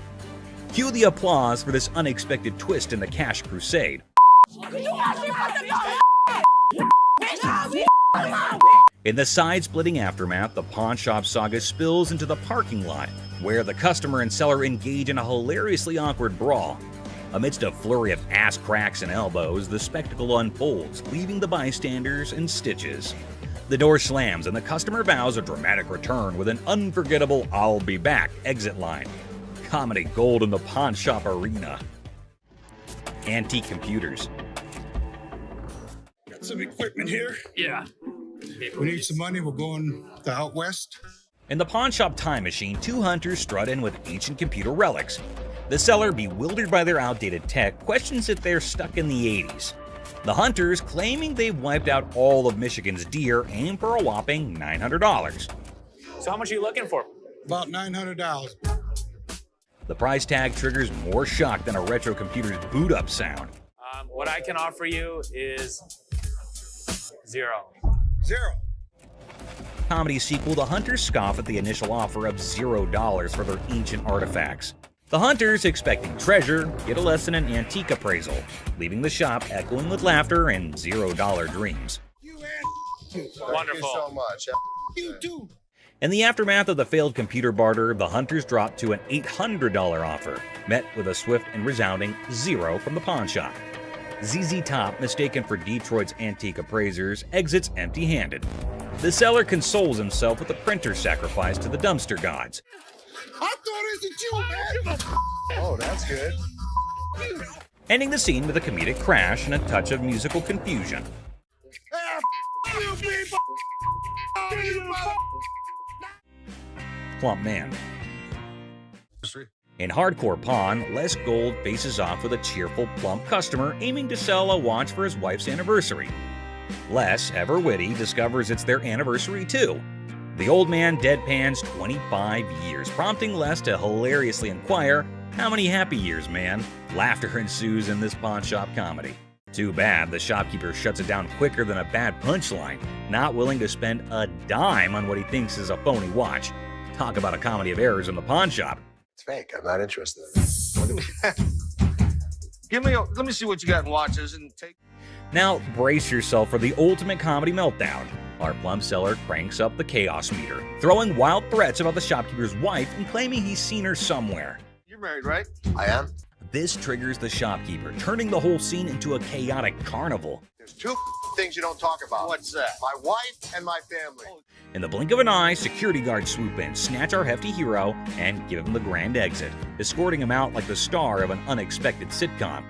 Cue the applause for this unexpected twist in the cash crusade. In the side-splitting aftermath, the pawn shop saga spills into the parking lot, where the customer and seller engage in a hilariously awkward brawl. Amidst a flurry of ass cracks and elbows, the spectacle unfolds, leaving the bystanders in stitches. The door slams and the customer vows a dramatic return with an unforgettable "I'll be back" exit line. Comedy gold in the pawn shop arena. Antique computers. Got some equipment here. Yeah. We need some money. We're going to out west. In the pawn shop time machine, two hunters strut in with ancient computer relics. The seller, bewildered by their outdated tech, questions if they're stuck in the 80s. The hunters, claiming they've wiped out all of Michigan's deer, aim for a whopping $900. So how much are you looking for? About $900. The price tag triggers more shock than a retro computer's boot-up sound. What I can offer you is zero. Zero. Comedy sequel, the hunters scoff at the initial offer of $0 for their ancient artifacts. The hunters, expecting treasure, get a lesson in antique appraisal, leaving the shop echoing with laughter and $0 dreams. Wonderful. Thank you so much. You too. In the aftermath of the failed computer barter, the hunters drop to an $800 offer, met with a swift and resounding zero from the pawn shop. ZZ Top, mistaken for Detroit's antique appraisers, exits empty-handed. The seller consoles himself with a printer sacrifice to the dumpster gods. I thought it was you, man. Oh, that's good. Ending the scene with a comedic crash and a touch of musical confusion. You people. Plump man. In Hardcore Pawn, Les Gold faces off with a cheerful, plump customer aiming to sell a watch for his wife's anniversary. Les, ever witty, discovers it's their anniversary too. The old man deadpans 25 years, prompting Les to hilariously inquire, "How many happy years, man?" Laughter ensues in this pawn shop comedy. Too bad the shopkeeper shuts it down quicker than a bad punchline, not willing to spend a dime on what he thinks is a phony watch. Talk about a comedy of errors in the pawn shop. It's fake. I'm not interested. Let me see what you got in watches and take. Now brace yourself for the ultimate comedy meltdown. Our plum seller cranks up the chaos meter, throwing wild threats about the shopkeeper's wife and claiming he's seen her somewhere. You're married, right? I am. This triggers the shopkeeper, turning the whole scene into a chaotic carnival. There's two things you don't talk about. What's that? My wife and my family. In the blink of an eye, security guards swoop in, snatch our hefty hero, and give him the grand exit, escorting him out like the star of an unexpected sitcom.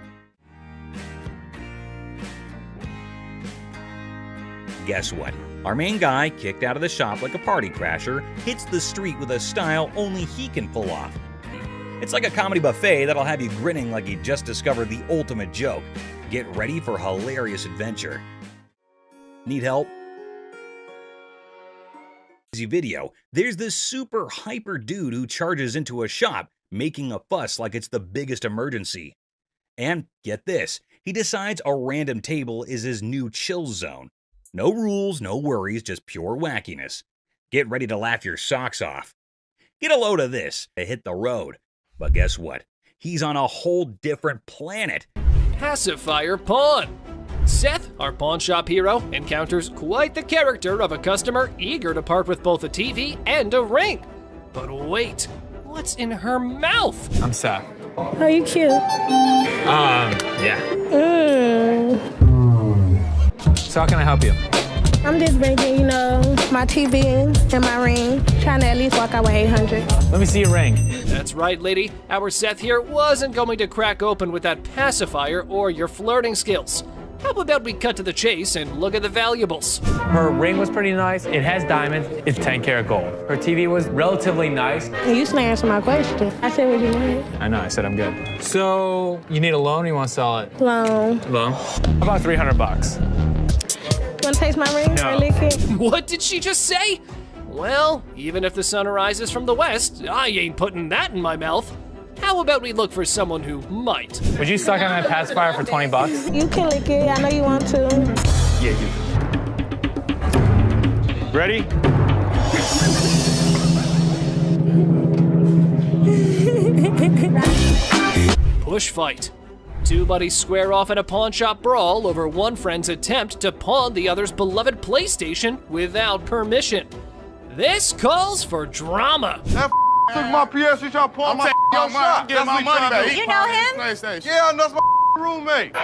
Guess what? Our main guy, kicked out of the shop like a party crasher, hits the street with a style only he can pull off. It's like a comedy buffet that'll have you grinning like you just discovered the ultimate joke. Get ready for hilarious adventure. Need help? Video, there's this super hyper dude who charges into a shop, making a fuss like it's the biggest emergency. And get this, he decides a random table is his new chill zone. No rules, no worries, just pure wackiness. Get ready to laugh your socks off. Get a load of this to hit the road. But guess what? He's on a whole different planet. Pacifier pawn. Seth, our pawn shop hero, encounters quite the character of a customer eager to part with both a TV and a ring. But wait, what's in her mouth? I'm Seth. Oh, you cute. Yeah. So how can I help you? I'm just bringing, my TV and my ring. Trying to at least walk out with 800. Let me see your ring. That's right, lady. Our Seth here wasn't going to crack open with that pacifier or your flirting skills. How about we cut to the chase and look at the valuables? Her ring was pretty nice. It has diamonds. It's 10 karat gold. Her TV was relatively nice. And you still answer my question. I said what you wanted. I know, I said I'm good. So, you need a loan or you want to sell it? Loan. Loan? About $300. Want to taste my ring? No. Or lick it? What did she just say? Well, even if the sun rises from the west, I ain't putting that in my mouth. How about we look for someone who might? Would you suck on that pacifier for $20? You can lick it. I know you want to. Yeah, you. Ready? Push fight. Two buddies square off in a pawn shop brawl over one friend's attempt to pawn the other's beloved PlayStation without permission. This calls for drama. That took my PS, he trying to pawn my shop. Get my money back. You know him? Yeah, that's my roommate.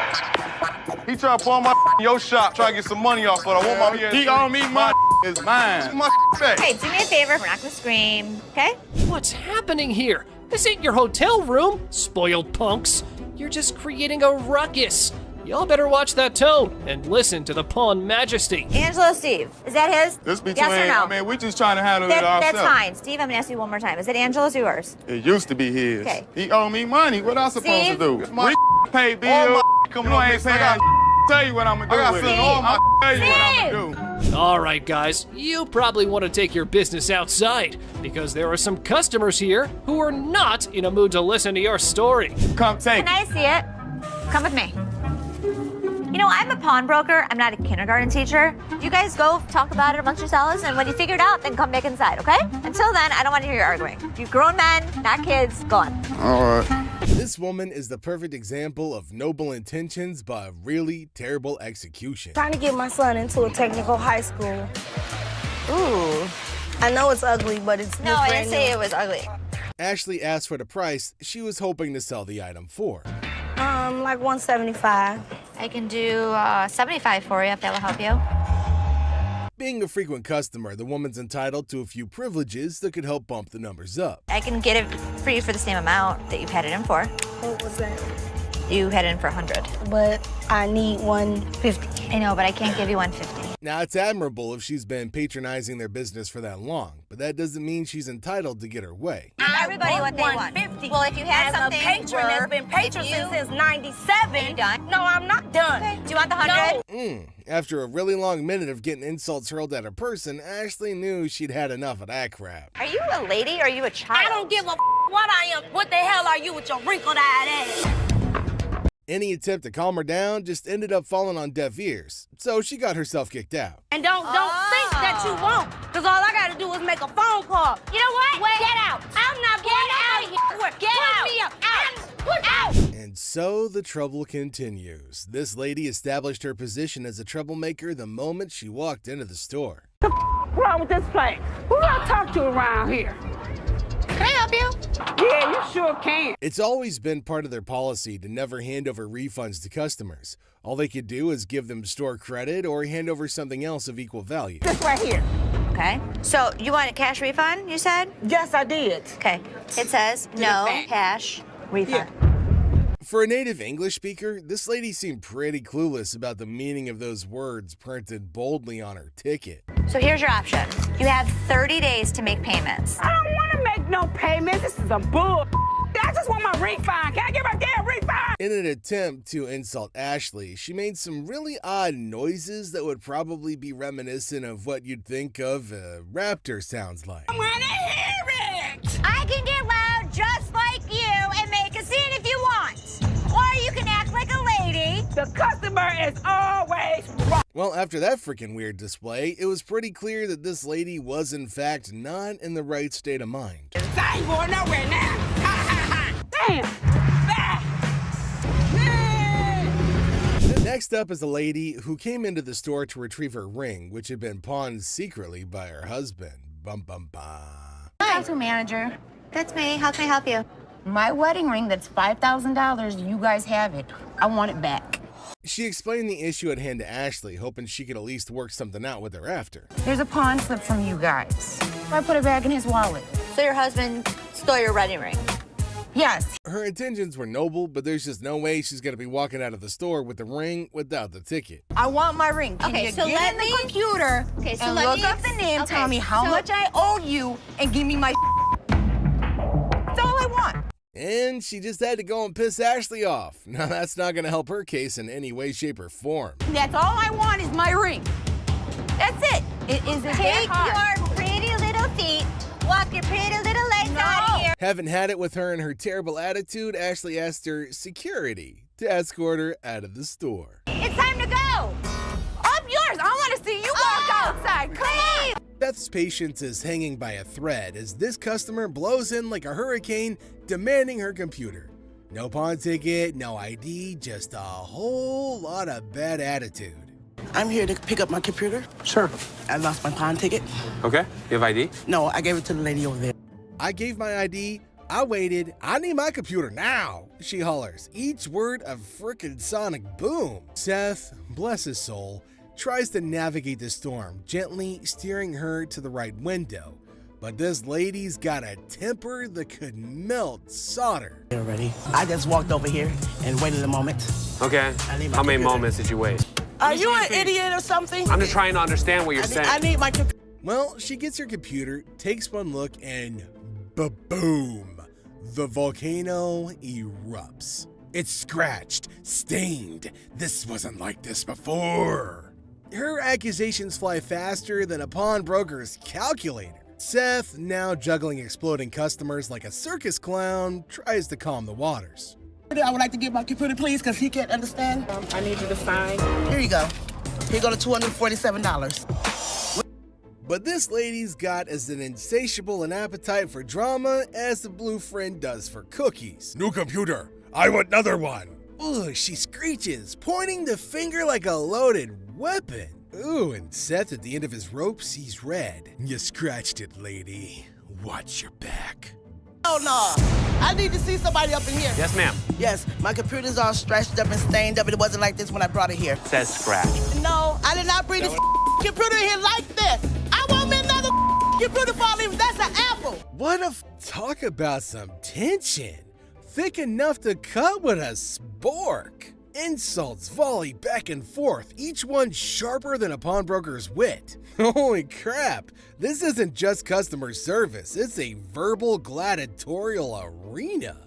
He trying to pawn my your shop, try to get some money off, but I want my PS. He owe me my is mine. My back. Hey, do me a favor. We're not gonna scream, okay? What's happening here? This ain't your hotel room, spoiled punks. You're just creating a ruckus. Y'all better watch that tone and listen to the pawn majesty. Angelo, Steve, is that his? This between, yes or no? I mean, we just trying to handle it ourselves. That's fine. Steve, I'm gonna ask you one more time. Is it Angelo's or yours? It used to be his. Okay. He owe me money. What else supposed Steve? to do? It's my pay bill. Coming on this, I gotta tell you what I'm gonna do with it. I'll tell you what I'm gonna do. All right, guys, you probably want to take your business outside because there are some customers here who are not in a mood to listen to your story. Come take Can I see it? Come with me. You know, I'm a pawnbroker. I'm not a kindergarten teacher. You guys go talk about it amongst yourselves, and when you figure it out, then come back inside, okay? Until then, I don't want to hear you arguing. You grown men, not kids, go on. All right. This woman is the perfect example of noble intentions but really terrible execution. Trying to get my son into a technical high school. Ooh. I know it's ugly, but it's No, I didn't say it was ugly. Ashley asked for the price she was hoping to sell the item for. Like 175. I can do 75 for you if that will help you. Being a frequent customer, the woman's entitled to a few privileges that could help bump the numbers up. I can get it for you for the same amount that you've had it in for. What was that? You had it in for 100. But I need 150. I know, but I can't give you 150. Now, it's admirable if she's been patronizing their business for that long, but that doesn't mean she's entitled to get her way. Everybody what they want. Well, if you had something, a patron that's been patroning since 97. Are you done? No, I'm not done. Okay. Do you want the 100? No. After a really long minute of getting insults hurled at her person, Ashley knew she'd had enough of that crap. Are you a lady or are you a child? I don't give a what I am. What the hell are you with your wrinkled-eyed ass? Any attempt to calm her down just ended up falling on deaf ears, so she got herself kicked out. And don't think that you won't, because all I got to do is make a phone call. You know what? Get out. I'm not going out of here. Get out. Put out. And so the trouble continues. This lady established her position as a troublemaker the moment she walked into the store. What's wrong with this place? Who do I talk to around here? Can I help you? Yeah, you sure can. It's always been part of their policy to never hand over refunds to customers. All they could do is give them store credit or hand over something else of equal value. This right here. Okay. So you want a cash refund, you said? Yes, I did. Okay. It says no cash refund. For a native English speaker, this lady seemed pretty clueless about the meaning of those words printed boldly on her ticket. So here's your option. You have 30 days to make payments. I don't want to make no payments. This is a bull. I just want my refund. Can I get my damn refund? In an attempt to insult Ashley, she made some really odd noises that would probably be reminiscent of what you'd think of a raptor sounds like. I want to hear it. I can get loud just like you and make a scene if you want. Or you can act like a lady. The customer is always wrong. Well, after that freaking weird display, it was pretty clear that this lady was in fact not in the right state of mind. I ain't going nowhere now. Bam! Next up is a lady who came into the store to retrieve her ring, which had been pawned secretly by her husband. Bum bum bum. Hi, manager. That's me. How can I help you? My wedding ring that's $5,000, you guys have it. I want it back. She explained the issue at hand to Ashley, hoping she could at least work something out with her after. There's a pawn slip from you guys. I put it back in his wallet. So your husband stole your wedding ring? Yes. Her intentions were noble, but there's just no way she's gonna be walking out of the store with the ring without the ticket. I want my ring. Can Okay, you so get let in me- the computer Okay, so and let look me up the name, okay, tell me how so- much I owe you, and give me my That's all I want. And she just had to go and piss Ashley off. Now that's not gonna help her case in any way, shape, or form. That's all I want is my ring. That's it. It isn't that Take hard. your pretty little feet, walk your pretty little legs out of here. Having had it with her and her terrible attitude, Ashley asked her security to escort her out of the store. It's time to go. I'm yours. I want to see you walk outside. Come on. Beth's patience is hanging by a thread as this customer blows in like a hurricane, demanding her computer. No pawn ticket, no ID, just a whole lot of bad attitude. I'm here to pick up my computer. Sure. I lost my pawn ticket. Okay. You have ID? No, I gave it to the lady over there. I gave my ID, I waited, I need my computer now, she hollers, each word a frickin' sonic boom. Seth, bless his soul, tries to navigate the storm, gently steering her to the right window. But this lady's got a temper that could melt solder. You're ready. I just walked over here and waited a moment. Okay. How many moments did you wait? Are you an idiot or something? I'm just trying to understand what you're saying. I need my computer. Well, she gets her computer, takes one look, and ba-boom! The volcano erupts. It's scratched, stained. This wasn't like this before. Her accusations fly faster than a pawnbroker's calculator. Seth, now juggling exploding customers like a circus clown, tries to calm the waters. I would like to get my computer, please, because he can't understand. I need you to sign. Here you go. Here you go to $247. But this lady's got as an insatiable an appetite for drama as the blue friend does for cookies. New computer, I want another one. Ugh, she screeches, pointing the finger like a loaded weapon. Ooh, and Seth at the end of his rope sees red. You scratched it, lady. Watch your back. Oh no, I need to see somebody up in here. Yes, ma'am. Yes, my computer's all stretched up and stained up. It wasn't like this when I brought it here. It says scratch. No, I did not bring this computer here like this. I want me another computer for me. That's an apple. What a talk about some tension. Thick enough to cut with a spork. Insults volley back and forth, each one sharper than a pawnbroker's wit. Holy crap, this isn't just customer service, it's a verbal gladiatorial arena.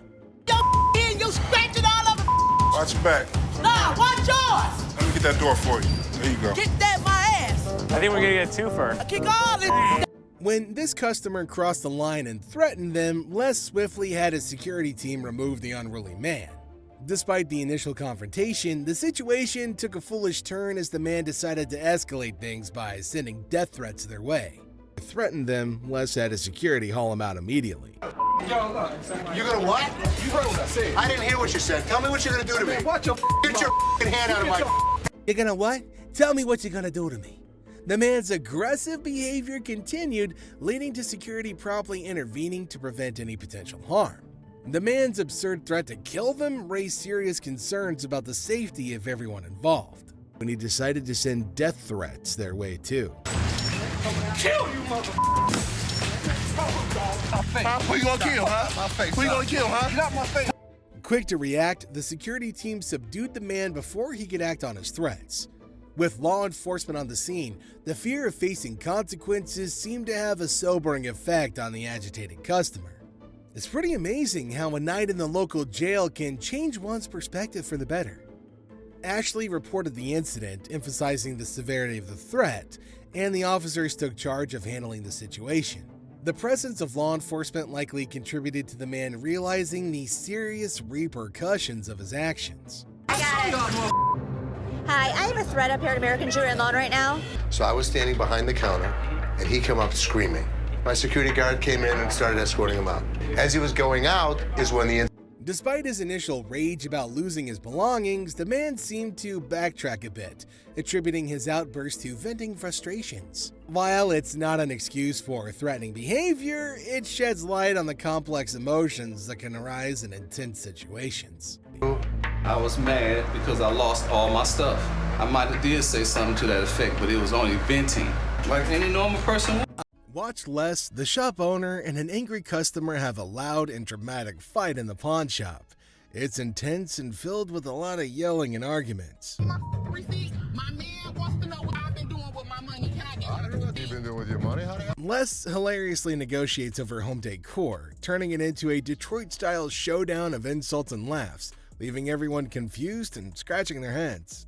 You scratching all over. Watch your back. Nah, watch yours. Let me get that door for you. There you go. Get that my ass. I think we're gonna get a twofer. Kick all this. When this customer crossed the line and threatened them, Les swiftly had his security team remove the unruly man. Despite the initial confrontation, the situation took a foolish turn as the man decided to escalate things by sending death threats their way. To threaten them, Les had his security haul him out immediately. You gonna what? You heard what I said. I didn't hear what you said. Tell me what you're gonna do to me. Watch your Get your hand out of my. You're gonna what? Tell me what you're gonna do to me. The man's aggressive behavior continued, leading to security promptly intervening to prevent any potential harm. The man's absurd threat to kill them raised serious concerns about the safety of everyone involved, when he decided to send death threats their way too. Kill you, mother. Who you gonna kill, huh? My face. Who you gonna kill, huh? Get out my face. Quick to react, the security team subdued the man before he could act on his threats. With law enforcement on the scene, the fear of facing consequences seemed to have a sobering effect on the agitated customer. It's pretty amazing how a night in the local jail can change one's perspective for the better. Ashley reported the incident, emphasizing the severity of the threat, and the officers took charge of handling the situation. The presence of law enforcement likely contributed to the man realizing the serious repercussions of his actions. Hi, I have a threat up here at American Jewelry and Lawn right now. So I was standing behind the counter, and he came up screaming. My security guard came in and started escorting him out. As he was going out is when the Despite his initial rage about losing his belongings, the man seemed to backtrack a bit, attributing his outburst to venting frustrations. While it's not an excuse for threatening behavior, it sheds light on the complex emotions that can arise in intense situations. I was mad because I lost all my stuff. I might have did say something to that effect, but it was only venting, like any normal person would. Watch Les, the shop owner, and an angry customer have a loud and dramatic fight in the pawn shop. It's intense and filled with a lot of yelling and arguments. Receipt. My man wants to know what I've been doing with my money. Can I get I don't know what you've been doing with your money. Les hilariously negotiates over home decor, turning it into a Detroit-style showdown of insults and laughs, leaving everyone confused and scratching their heads.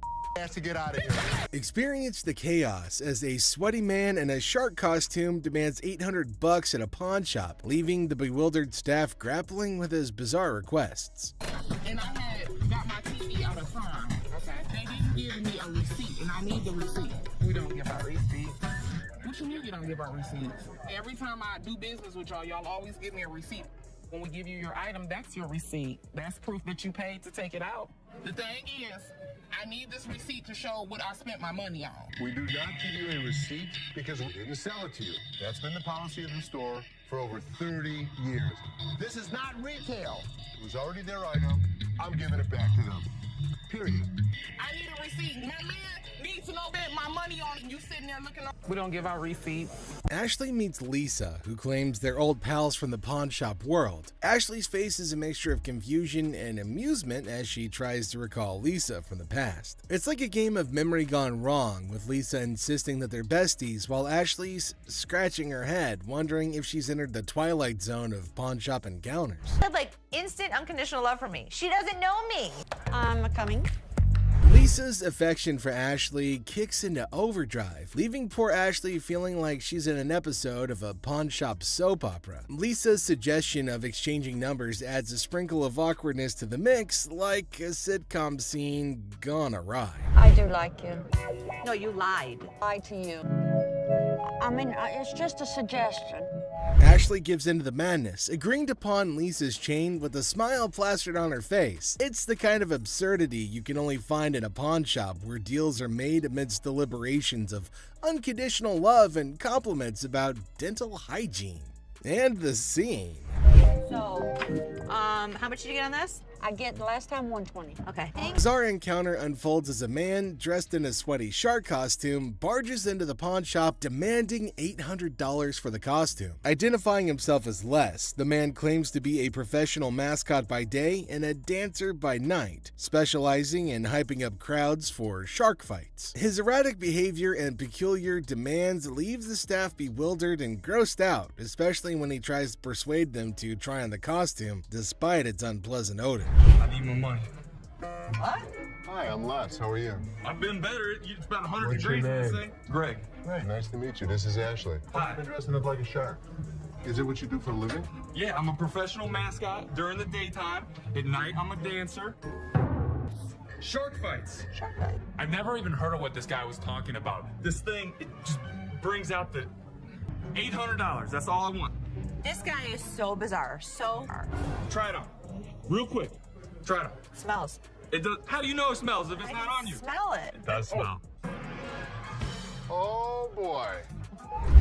To get out of here. Experience the chaos as a sweaty man in a shark costume demands $800 at a pawn shop, leaving the bewildered staff grappling with his bizarre requests. And I had got my TV out of farm. Okay. They didn't give me a receipt, and I need the receipt. We don't give out receipts. What you mean you don't give out receipts? Every time I do business with y'all always give me a receipt. When we give you your item, that's your receipt. That's proof that you paid to take it out. The thing is, I need this receipt to show what I spent my money on. We do not give you a receipt because we didn't sell it to you. That's been the policy of the store for over 30 years. This is not retail. It was already their item. I'm giving it back to them. Period. I need a receipt. My man needs to know that my money on it. You sitting there looking on. We don't give out receipts. Ashley meets Lisa, who claims they're old pals from the pawn shop world. Ashley's face is a mixture of confusion and amusement as she tries to recall Lisa from the past. It's like a game of memory gone wrong, with Lisa insisting that they're besties while Ashley's scratching her head, wondering if she's entered the twilight zone of pawn shop encounters. Had like instant unconditional love for me. She doesn't know me. I'm coming. Lisa's affection for Ashley kicks into overdrive, leaving poor Ashley feeling like she's in an episode of a pawn shop soap opera. Lisa's suggestion of exchanging numbers adds a sprinkle of awkwardness to the mix, like a sitcom scene gone awry. I do like you. No, you lied. Lied to you. I mean, it's just a suggestion. Ashley gives into the madness, agreeing to pawn Lisa's chain with a smile plastered on her face. It's the kind of absurdity you can only find in a pawn shop where deals are made amidst deliberations of unconditional love and compliments about dental hygiene. And the scene. So, how much did you get on this? I get the last time 120. Okay. Bizarre encounter unfolds as a man dressed in a sweaty shark costume barges into the pawn shop demanding $800 for the costume. Identifying himself as Les, the man claims to be a professional mascot by day and a dancer by night, specializing in hyping up crowds for shark fights. His erratic behavior and peculiar demands leaves the staff bewildered and grossed out, especially when he tries to persuade them to try on the costume despite its unpleasant odor. I need my money. What? Hi, I'm Les. How are you? I've been better. It's about 100 What's your degrees in this name? thing. Greg. Great. Nice to meet you. This is Ashley. Hi. You're dressing up like a shark. Is it what you do for a living? Yeah, I'm a professional mascot during the daytime. At night, I'm a dancer. Shark fights. Shark fight. I've never even heard of what this guy was talking about. This thing, it just brings out the $800. That's all I want. This guy is so bizarre. So. Try it on. Real quick. Try it on. Smells. It does. How do you know it smells if it's not on you? Smell it. It does smell. Oh boy.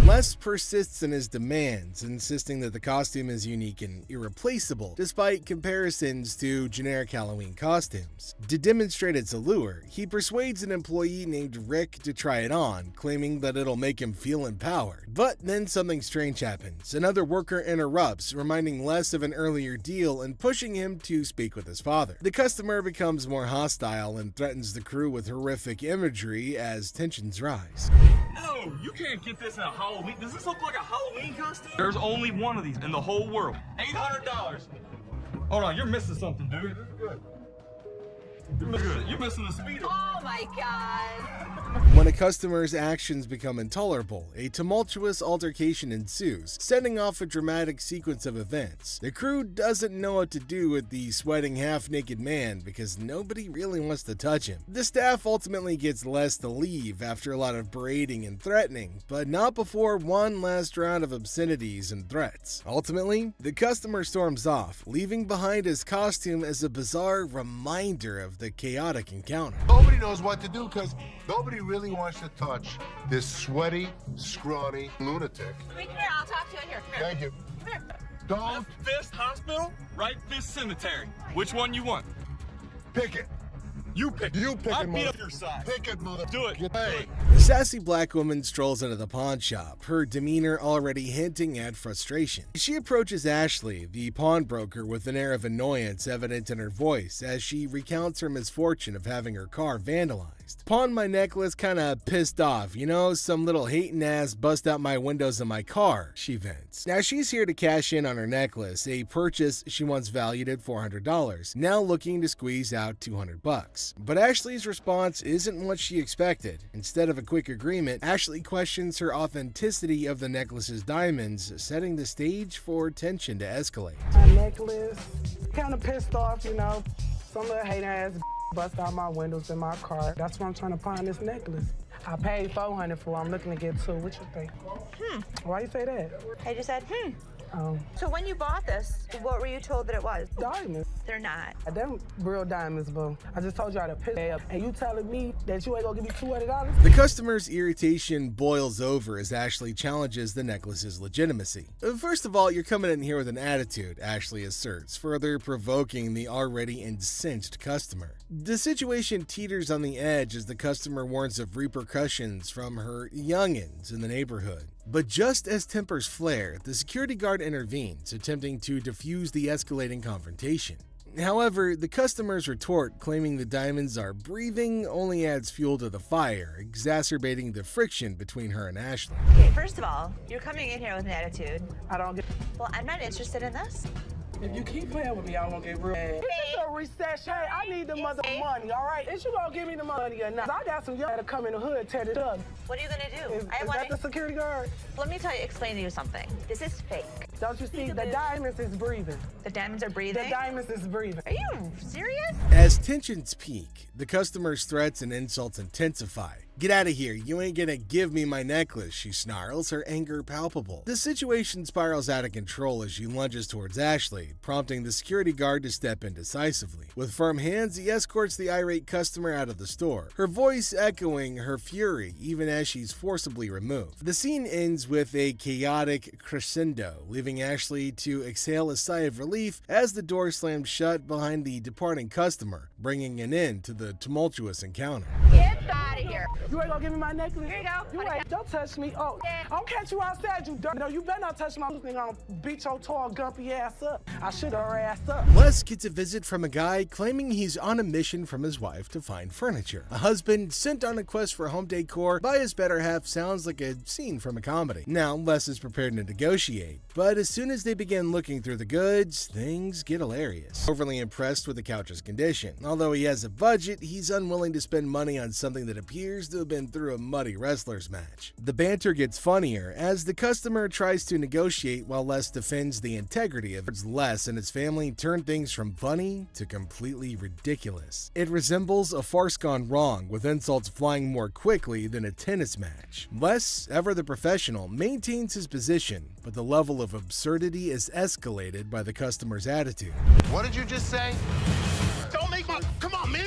Les persists in his demands, insisting that the costume is unique and irreplaceable, despite comparisons to generic Halloween costumes. To demonstrate its allure, he persuades an employee named Rick to try it on, claiming that it'll make him feel empowered. But then something strange happens. Another worker interrupts, reminding Les of an earlier deal and pushing him to speak with his father. The customer becomes more hostile and threatens the crew with horrific imagery as tensions rise. No, you can't get this in a Halloween. Does this look like a Halloween costume? There's only one of these in the whole world. $800. Hold on, you're missing something, dude. This is good. You're missing the speed. Oh my God. When a customer's actions become intolerable, a tumultuous altercation ensues, setting off a dramatic sequence of events. The crew doesn't know what to do with the sweating half-naked man because nobody really wants to touch him. The staff ultimately gets Les to leave after a lot of berating and threatening, but not before one last round of obscenities and threats. Ultimately, the customer storms off, leaving behind his costume as a bizarre reminder of the chaotic encounter. Nobody knows what to do because nobody really wants to touch this sweaty, scrawny lunatic. Come here, I'll talk to you in here. Come here. Thank you. Come here. Don't Left fist hospital, right fist cemetery. Which one you want? pick it. You pick. You pick I'll it, be mother. up your side. Pick it, mother. Do it. Hey. The sassy black woman strolls into the pawn shop, her demeanor already hinting at frustration. She approaches Ashley, the pawnbroker, with an air of annoyance evident in her voice as she recounts her misfortune of having her car vandalized. Pawned my necklace, kinda pissed off, you know, some little hating ass bust out my windows of my car, she vents. Now she's here to cash in on her necklace, a purchase she once valued at $400, now looking to squeeze out $200. But Ashley's response isn't what she expected. Instead of a quick agreement, Ashley questions her authenticity of the necklace's diamonds, setting the stage for tension to escalate. My necklace, kind of pissed off, you know. Some little hater ass bust out my windows in my car. That's why I'm trying to pawn this necklace. I paid $400 for it. I'm looking to get $2. What you think? Why you say that? I just said, Oh, So when you bought this, what were you told that it was? diamonds. They're not. Them real diamonds, boo. I just told y'all to piss me up. And you telling me that you ain't gonna give me $200? The customer's irritation boils over as Ashley challenges the necklace's legitimacy. First of all, you're coming in here with an attitude, Ashley asserts, further provoking the already incensed customer. The situation teeters on the edge as the customer warns of repercussions from her youngins in the neighborhood. But just as tempers flare, the security guard intervenes, attempting to defuse the escalating confrontation. However, the customer's retort, claiming the diamonds are breathing, only adds fuel to the fire, exacerbating the friction between her and Ashley. Okay, first of all, you're coming in here with an attitude. I don't get. Well, I'm not interested in this. If you keep playing with me, I'm gonna get real mad. This is a recession. Hey, I need the mother money, all right? Is you gonna give me the money or not? I got some young to come in the hood, tear it up. What are you gonna do? Is that the security guard? Let me explain to you something. This is fake. Don't you see? The diamonds is breathing. The diamonds are breathing? The diamonds is breathing. Are you serious? As tensions peak, the customer's threats and insults intensify. Get out of here, you ain't gonna give me my necklace, she snarls, her anger palpable. The situation spirals out of control as she lunges towards Ashley, prompting the security guard to step in decisively. With firm hands, he escorts the irate customer out of the store, her voice echoing her fury even as she's forcibly removed. The scene ends with a chaotic crescendo, leaving Ashley to exhale a sigh of relief as the door slams shut behind the departing customer, bringing an end to the tumultuous encounter. Get out of here. You ain't gonna give me my necklace? Here you go. You ain't. Don't touch me. Oh, I'll catch you outside, you dirt. No, you better not touch my nigga. I'll beat your tall, gumpy ass up. I shoot her ass up. Les gets a visit from a guy claiming he's on a mission from his wife to find furniture. A husband sent on a quest for home decor by his better half sounds like a scene from a comedy. Now, Les is prepared to negotiate, but as soon as they begin looking through the goods, things get hilarious. Overly impressed with the couch's condition. Although he has a budget, he's unwilling to spend money on something that appears to have been through a muddy wrestler's match. The banter gets funnier as the customer tries to negotiate while Les defends the integrity of it. Les and his family turn things from funny to completely ridiculous. It resembles a farce gone wrong, with insults flying more quickly than a tennis match. Les, ever the professional, maintains his position, but the level of absurdity is escalated by the customer's attitude. What did you just say? Don't make my. Come on, man.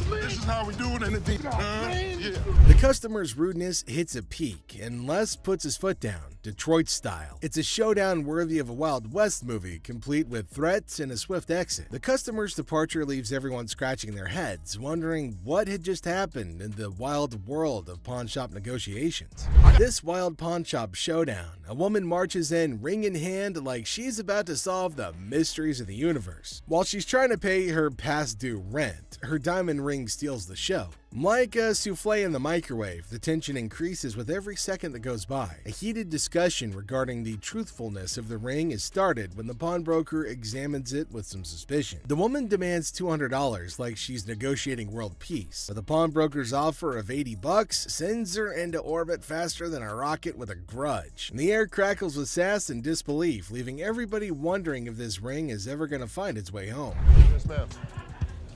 This is how we do it in the deep. Yeah. The customer's rudeness hits a peak, and Les puts his foot down, Detroit style. It's a showdown worthy of a Wild West movie, complete with threats and a swift exit. The customer's departure leaves everyone scratching their heads, wondering what had just happened in the wild world of pawn shop negotiations. This wild pawn shop showdown, a woman marches in ring in hand like she's about to solve the mysteries of the universe. While she's trying to pay her past due rent, her diamond ring steals steals the show. Like a souffle in the microwave, the tension increases with every second that goes by. A heated discussion regarding the truthfulness of the ring is started when the pawnbroker examines it with some suspicion. The woman demands $200 like she's negotiating world peace, but the pawnbroker's offer of $80 sends her into orbit faster than a rocket with a grudge. And the air crackles with sass and disbelief, leaving everybody wondering if this ring is ever going to find its way home. Yes, ma'am.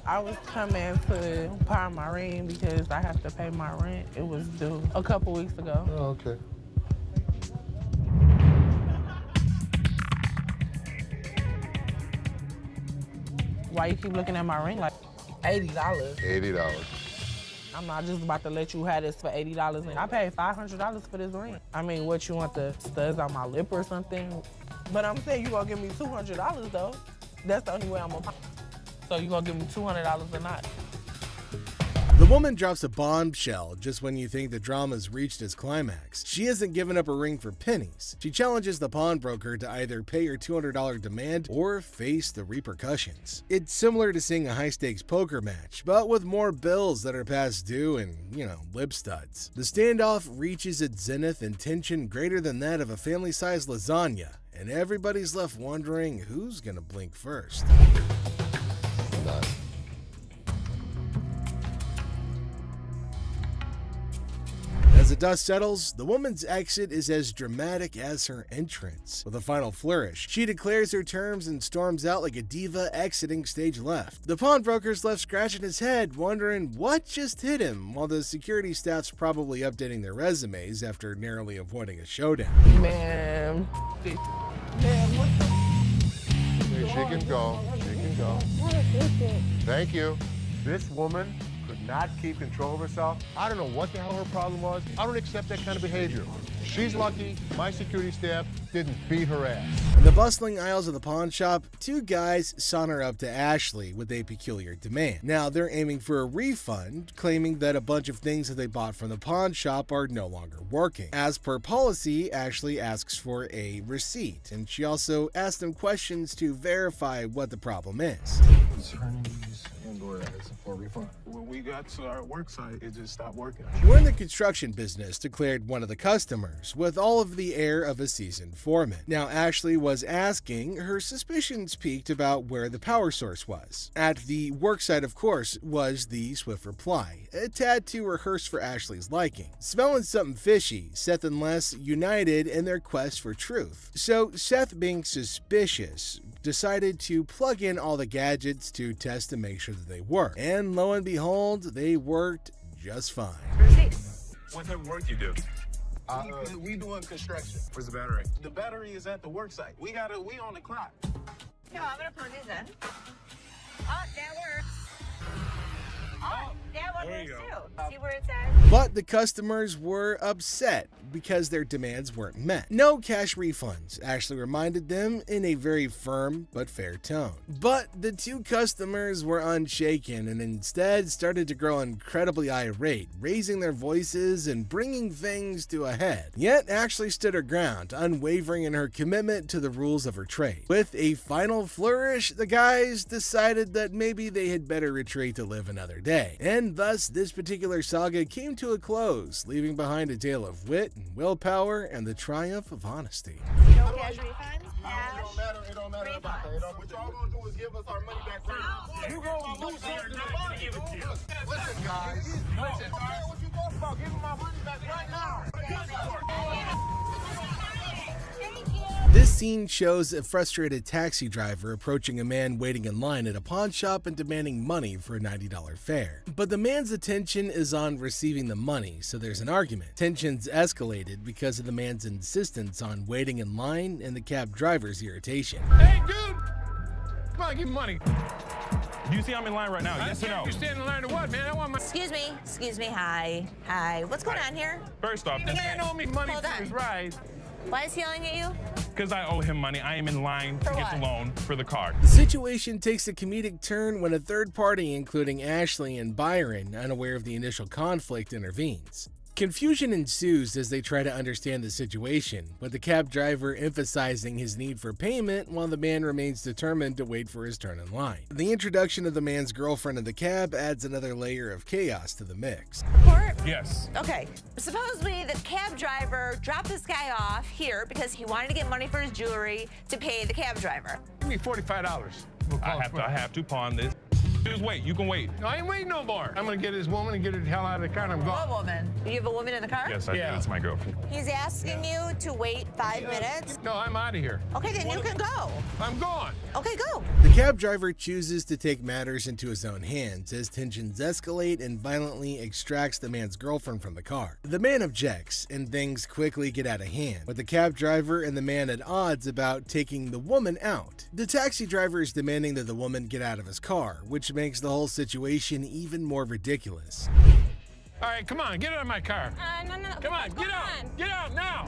I was coming to pawn my ring because I have to pay my rent. It was due a couple weeks ago. Oh, okay. Why you keep looking at my ring like $80? $80. I'm not just about to let you have this for $80. I paid $500 for this ring. I mean, what, you want the studs on my lip or something? But I'm saying you gonna give me $200 though. That's the only way I'm gonna. So you gonna give me $200 or not? The woman drops a bombshell just when you think the drama's reached its climax. She hasn't given up her ring for pennies. She challenges the pawnbroker to either pay her $200 demand or face the repercussions. It's similar to seeing a high-stakes poker match, but with more bills that are past due and, lip studs. The standoff reaches its zenith in tension greater than that of a family-sized lasagna, and everybody's left wondering who's gonna blink first. As the dust settles, the woman's exit is as dramatic as her entrance. With a final flourish, she declares her terms and storms out like a diva exiting stage left. The pawnbroker's left scratching his head, wondering what just hit him, while the security staff's probably updating their resumes after narrowly avoiding a showdown. Man, what the? She can go. She can go. Thank you. This woman could not keep control of herself. I don't know what the hell her problem was. I don't accept that kind of behavior. She's lucky my security staff didn't beat her ass. In the bustling aisles of the pawn shop, two guys saunter up to Ashley with a peculiar demand. Now they're aiming for a refund, claiming that a bunch of things that they bought from the pawn shop are no longer working. As per policy, Ashley asks for a receipt, and she also asks them questions to verify what the problem is. For a refund. When we got to our work site, it just stopped working. We're in the construction business, declared one of the customers, with all of the air of a seasoned foreman. Now, Ashley was asking, her suspicions peaked about where the power source was. At the work site, of course, was the swift reply, a tad too rehearsed for Ashley's liking. Smelling something fishy, Seth and Les united in their quest for truth. So, Seth, being suspicious, decided to plug in all the gadgets to test to make sure that they work. And lo and behold, they worked just fine. What type of work you do? We doing construction. Where's the battery? The battery is at the work site. We on the clock. Yeah, I'm gonna plug these in. Oh, that works. Oh, that one works too. See where it says? But the customers were upset because their demands weren't met. No cash refunds, Ashley reminded them in a very firm but fair tone. But the two customers were unshaken and instead started to grow incredibly irate, raising their voices and bringing things to a head. Yet Ashley stood her ground, unwavering in her commitment to the rules of her trade. With a final flourish, the guys decided that maybe they had better retreat to live another day. And thus, this particular saga came to a close, leaving behind a tale of wit and willpower and the triumph of honesty. No cash refunds? It don't matter about that. What y'all gonna do is give us our money back right. You gonna do something about it. Listen, guys. Listen, what you talking about? Give me my money back right now. This scene shows a frustrated taxi driver approaching a man waiting in line at a pawn shop and demanding money for a $90 fare. But the man's attention is on receiving the money, so there's an argument. Tensions escalated because of the man's insistence on waiting in line and the cab driver's irritation. Hey, dude! Come on, give me money. Do you see I'm in line right now? Yes or no? You stand in line to what, man? I want my... Excuse me, hi. What's going on here? First off, the man owe me money for his ride. Why is he yelling at you? Because I owe him money. I am in line to get the loan for the car. The situation takes a comedic turn when a third party, including Ashley and Byron, unaware of the initial conflict, intervenes. Confusion ensues as they try to understand the situation, with the cab driver emphasizing his need for payment while the man remains determined to wait for his turn in line. The introduction of the man's girlfriend in the cab adds another layer of chaos to the mix. Yes. Okay, supposedly the cab driver dropped this guy off here because he wanted to get money for his jewelry to pay the cab driver. Give me $45. I have to pawn this. Just wait. You can wait. No, I ain't waiting no more. I'm gonna get this woman and get her the hell out of the car and I'm gone. What woman? You have a woman in the car? Yes, I do. That's my girlfriend. He's asking you to wait 5 minutes. No, I'm out of here. Okay, then you can go. I'm gone. Okay, go. The cab driver chooses to take matters into his own hands as tensions escalate and violently extracts the man's girlfriend from the car. The man objects, and things quickly get out of hand, with the cab driver and the man at odds about taking the woman out. The taxi driver is demanding that the woman get out of his car, which makes the whole situation even more ridiculous. All right, come on, get out of my car. No. Come on, get out. Get out now.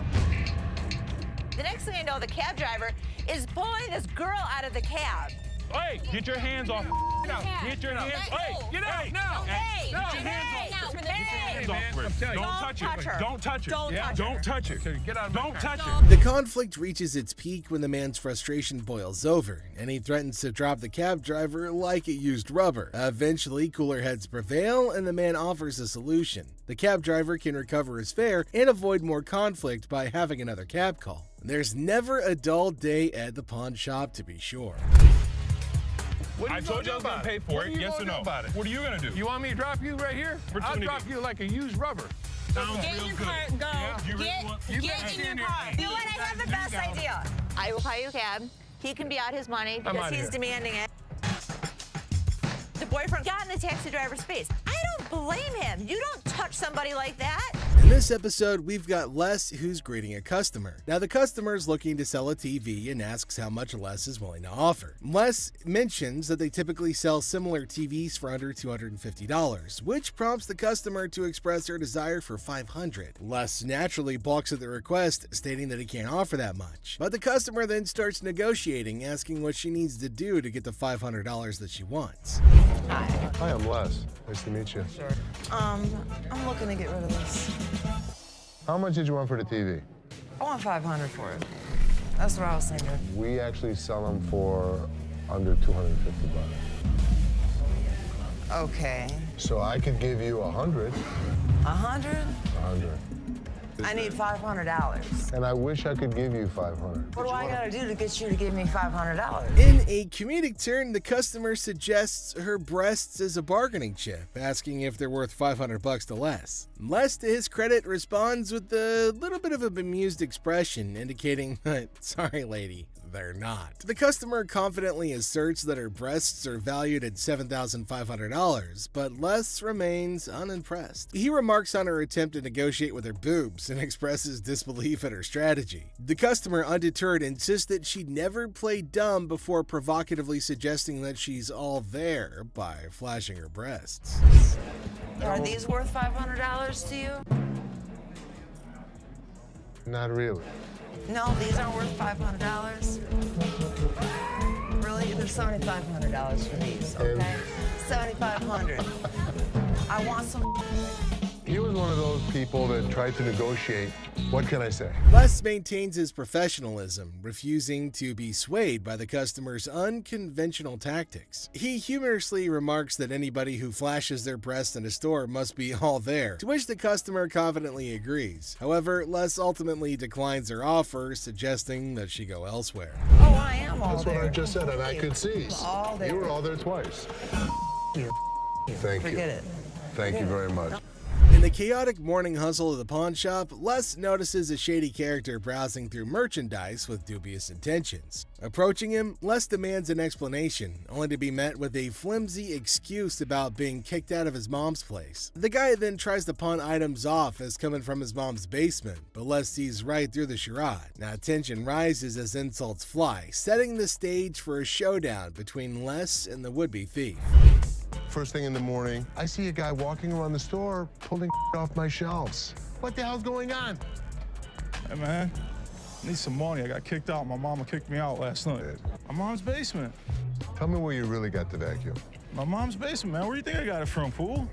The next thing I know, the cab driver is pulling this girl out of the cab. Hey, get your hands off. Get out. Get your hands. Hey, get out now. Hey, get your hands off. Get your hands off first. Don't touch her. Don't touch her. Don't touch her. Get out of my car. Don't touch her. The conflict reaches its peak when the man's frustration boils over, and he threatens to drop the cab driver like it used rubber. Eventually, cooler heads prevail, and the man offers a solution. The cab driver can recover his fare and avoid more conflict by having another cab call. There's never a dull day at the pawn shop, to be sure. I told you I was going to pay for it. Yes or no? What are you going to do? You want me to drop you right here? I'll drop you like a used rubber. Sounds Get in your car, go. Get in your car. You know what? I have the best idea. I will buy you a cab. He can be out his money because he's demanding it. The boyfriend got in the taxi driver's face. I don't blame him. You don't touch somebody like that. In this episode, we've got Les who's greeting a customer. Now, the customer is looking to sell a TV and asks how much Les is willing to offer. Les mentions that they typically sell similar TVs for under $250, which prompts the customer to express her desire for $500. Les naturally balks at the request, stating that he can't offer that much. But the customer then starts negotiating, asking what she needs to do to get the $500 that she wants. Hi, I'm Les. Nice to meet you. Sure. I'm looking to get rid of this. How much did you want for the TV? I want $500 for it. That's what I was thinking. We actually sell them for under $250. Okay. So I could give you 100. 100? 100. I need $500. And I wish I could give you 500. What do I gotta do to get you to give me $500? In a comedic turn, the customer suggests her breasts as a bargaining chip, asking if they're worth $500 to Les. Les, to his credit, responds with a little bit of a bemused expression, indicating that, sorry lady, they're not. The customer confidently asserts that her breasts are valued at $7,500, but Les remains unimpressed. He remarks on her attempt to negotiate with her boobs and expresses disbelief at her strategy. The customer, undeterred, insists that she never played dumb before provocatively suggesting that she's all there by flashing her breasts. Are these worth $500 to you? Not really. No, these aren't worth $500. Really? They're $7,500 for these, okay? $7,500. I want some. He was one of those people that tried to negotiate. What can I say? Les maintains his professionalism, refusing to be swayed by the customer's unconventional tactics. He humorously remarks that anybody who flashes their breast in a store must be all there, to which the customer confidently agrees. However, Les ultimately declines her offer, suggesting that she go elsewhere. Oh, I am all That's there. what I just said, and I could see. All there. You were all there twice. Thank you. Forget it. Thank you very much. In the chaotic morning hustle of the pawn shop, Les notices a shady character browsing through merchandise with dubious intentions. Approaching him, Les demands an explanation, only to be met with a flimsy excuse about being kicked out of his mom's place. The guy then tries to pawn items off as coming from his mom's basement, but Les sees right through the charade. Now tension rises as insults fly, setting the stage for a showdown between Les and the would-be thief. First thing in the morning, I see a guy walking around the store pulling off my shelves. What the hell's going on? Hey, man, I need some money. I got kicked out. My mama kicked me out last night. My mom's basement. Tell me where you really got the vacuum. My mom's basement, man. Where do you think I got it from, fool?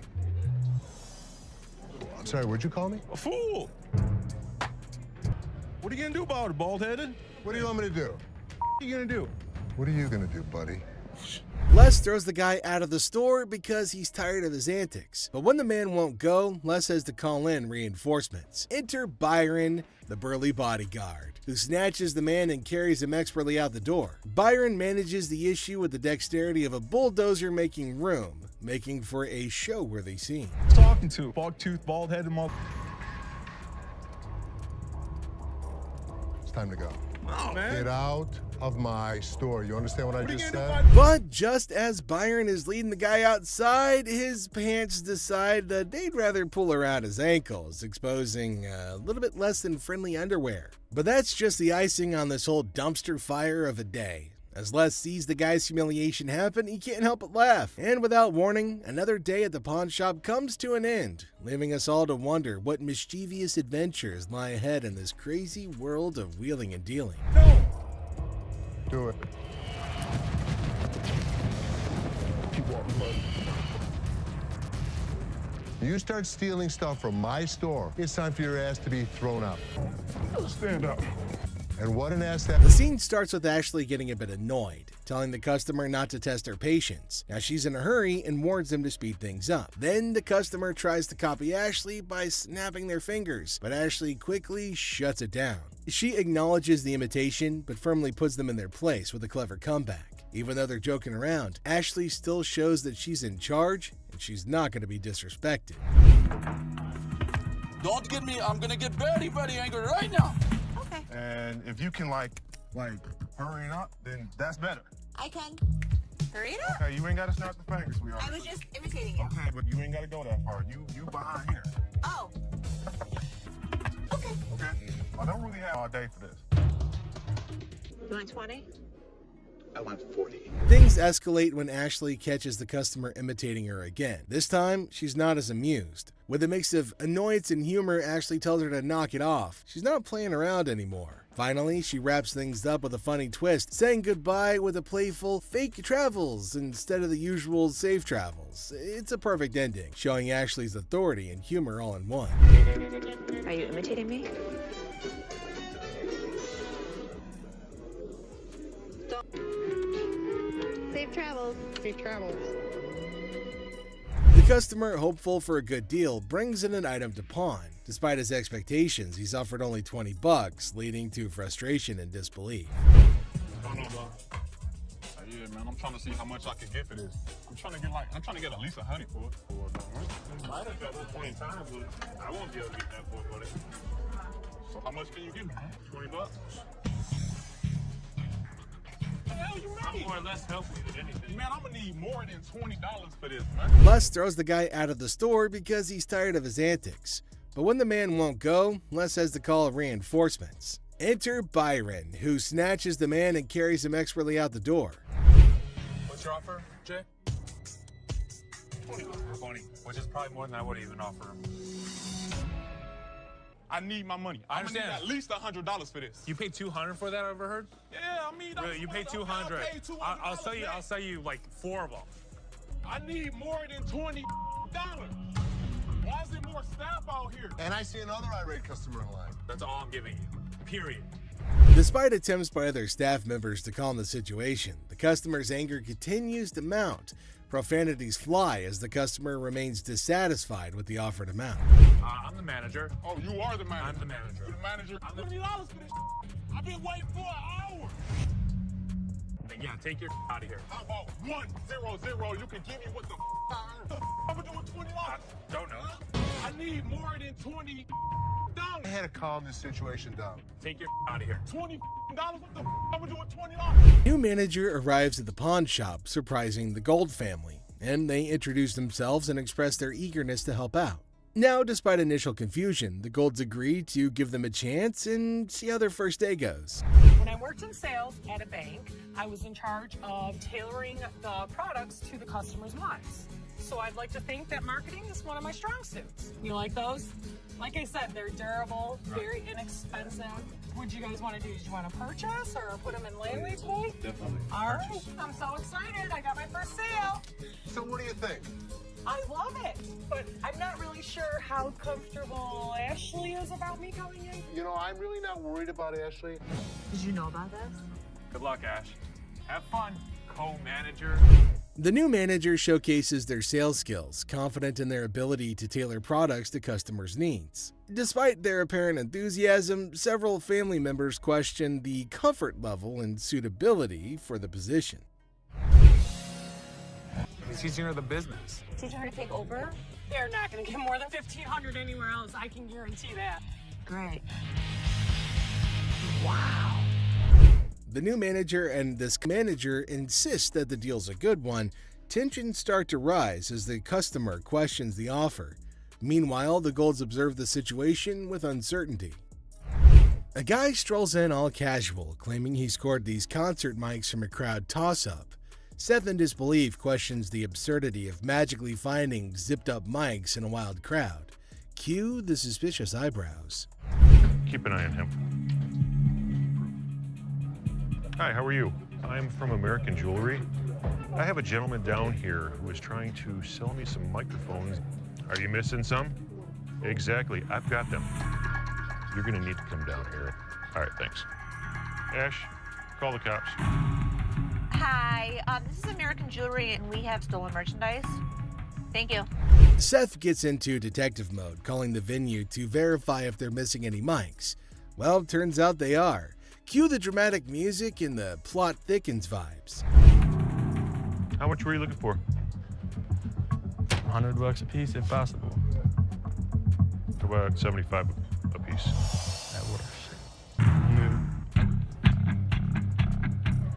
Sorry, what'd you call me? A fool. What are you gonna do about it, bald-headed? What do you want me to do? What are you gonna do? What are you gonna do, buddy? Les throws the guy out of the store because he's tired of his antics. But when the man won't go, Les has to call in reinforcements. Enter Byron, the burly bodyguard, who snatches the man and carries him expertly out the door. Byron manages the issue with the dexterity of a bulldozer making room, making for a show-worthy scene. Talking to bog-toothed, bald-headed mother. It's time to go. No, man. Get out of my store. You understand what I just said? But just as Byron is leading the guy outside, his pants decide that they'd rather pull around his ankles, exposing a little bit less than friendly underwear. But that's just the icing on this whole dumpster fire of a day. As Les sees the guy's humiliation happen, he can't help but laugh. And without warning, another day at the pawn shop comes to an end, leaving us all to wonder what mischievous adventures lie ahead in this crazy world of wheeling and dealing. Do it. Keep walking, bud. You start stealing stuff from my store, it's time for your ass to be thrown out. Stand up. And what an ass that... The scene starts with Ashley getting a bit annoyed, telling the customer not to test her patience. Now she's in a hurry and warns them to speed things up. Then the customer tries to copy Ashley by snapping their fingers, but Ashley quickly shuts it down. She acknowledges the imitation, but firmly puts them in their place with a clever comeback. Even though they're joking around, Ashley still shows that she's in charge, and she's not going to be disrespected. Don't get me, I'm gonna get very, very angry right now. Okay. And if you can, like hurry up, then that's better. I can. Hurry it up. Okay, you ain't got to snap the fingers, sweetheart. I was just imitating you. Okay, but you ain't got to go that far. You behind here. Oh. Okay. I don't really have all day for this. You want 20? I want 40. Things escalate when Ashley catches the customer imitating her again. This time, she's not as amused. With a mix of annoyance and humor, Ashley tells her to knock it off. She's not playing around anymore. Finally, she wraps things up with a funny twist, saying goodbye with a playful fake travels instead of the usual safe travels. It's a perfect ending, showing Ashley's authority and humor all in one. Are you imitating me? Safe travels. Safe travels. The customer, hopeful for a good deal, brings in an item to pawn. Despite his expectations, he's offered only $20, leading to frustration and disbelief. Yeah, man, I'm trying to see how much I can get for this. I'm trying to get at least 100 for it. I might have got it 20 times, but I won't be able to get that for it, buddy. So how much can you give me? $20? I'm more or less helping you than anything. Man, I'm gonna need more than $20 for this, man. Les throws the guy out of the store because he's tired of his antics. But when the man won't go, Les has to call reinforcements. Enter Byron, who snatches the man and carries him expertly out the door. What's your offer, Jay? 20, which is probably more than I would even offer him. I need my money. I understand. I need at least $100 for this. You paid $200 for that, I overheard? Yeah, I mean, Really, you paid $200. I'll sell you like 4 of them. I need more than $20. Why is there more staff out here? And I see another irate customer in line. That's all I'm giving you. Period. Despite attempts by other staff members to calm the situation, the customer's anger continues to mount. Profanities fly as the customer remains dissatisfied with the offered amount. I'm the manager. Oh, you are the manager. I'm the manager. You're the manager. $20 for this. I've been waiting for an hour. Then yeah, take your out of here. How about 100? You can give me what the I'm gonna do with $20. Don't know. I need more than $20. I had to calm this situation down. Take your out of here. $20? What the I'm gonna do with $20? New manager arrives at the pawn shop, surprising the Gold family, and they introduce themselves and express their eagerness to help out. Now, despite initial confusion, the Golds agree to give them a chance and see how their first day goes. When I worked in sales at a bank, I was in charge of tailoring the products to the customers' wants. So I'd like to think that marketing is one of my strong suits. You like those? Like I said, they're durable, very inexpensive. What do you guys want to do? Did you want to purchase or put them in layaway today? Definitely. All right, I'm so excited. I got my first sale. So what do you think? I love it, but I'm not really sure how comfortable Ashley is about me coming in. You know, I'm really not worried about Ashley. Did you know about this? Good luck, Ash. Have fun, co-manager. The new manager showcases their sales skills, confident in their ability to tailor products to customers' needs. Despite their apparent enthusiasm, several family members question the comfort level and suitability for the position. He's teaching her the business. Teaching her to take over? They're not going to get more than $1,500 anywhere else. I can guarantee that. Great. Wow. The new manager and this manager insist that the deal's a good one. Tensions start to rise as the customer questions the offer. Meanwhile, the Golds observe the situation with uncertainty. A guy strolls in all casual, claiming he scored these concert mics from a crowd toss-up. Seth, in disbelief, questions the absurdity of magically finding zipped-up mics in a wild crowd. Cue the suspicious eyebrows. Keep an eye on him. Hi, how are you? I'm from American Jewelry. I have a gentleman down here who is trying to sell me some microphones. Are you missing some? Exactly, I've got them. You're gonna need to come down here. All right, thanks. Ash, call the cops. Hi, this is American Jewelry and we have stolen merchandise. Thank you. Seth gets into detective mode, calling the venue to verify if they're missing any mics. Well, turns out they are. Cue the dramatic music and the plot thickens vibes. How much were you looking for? $100 a piece if possible. How about 75 a piece? That works.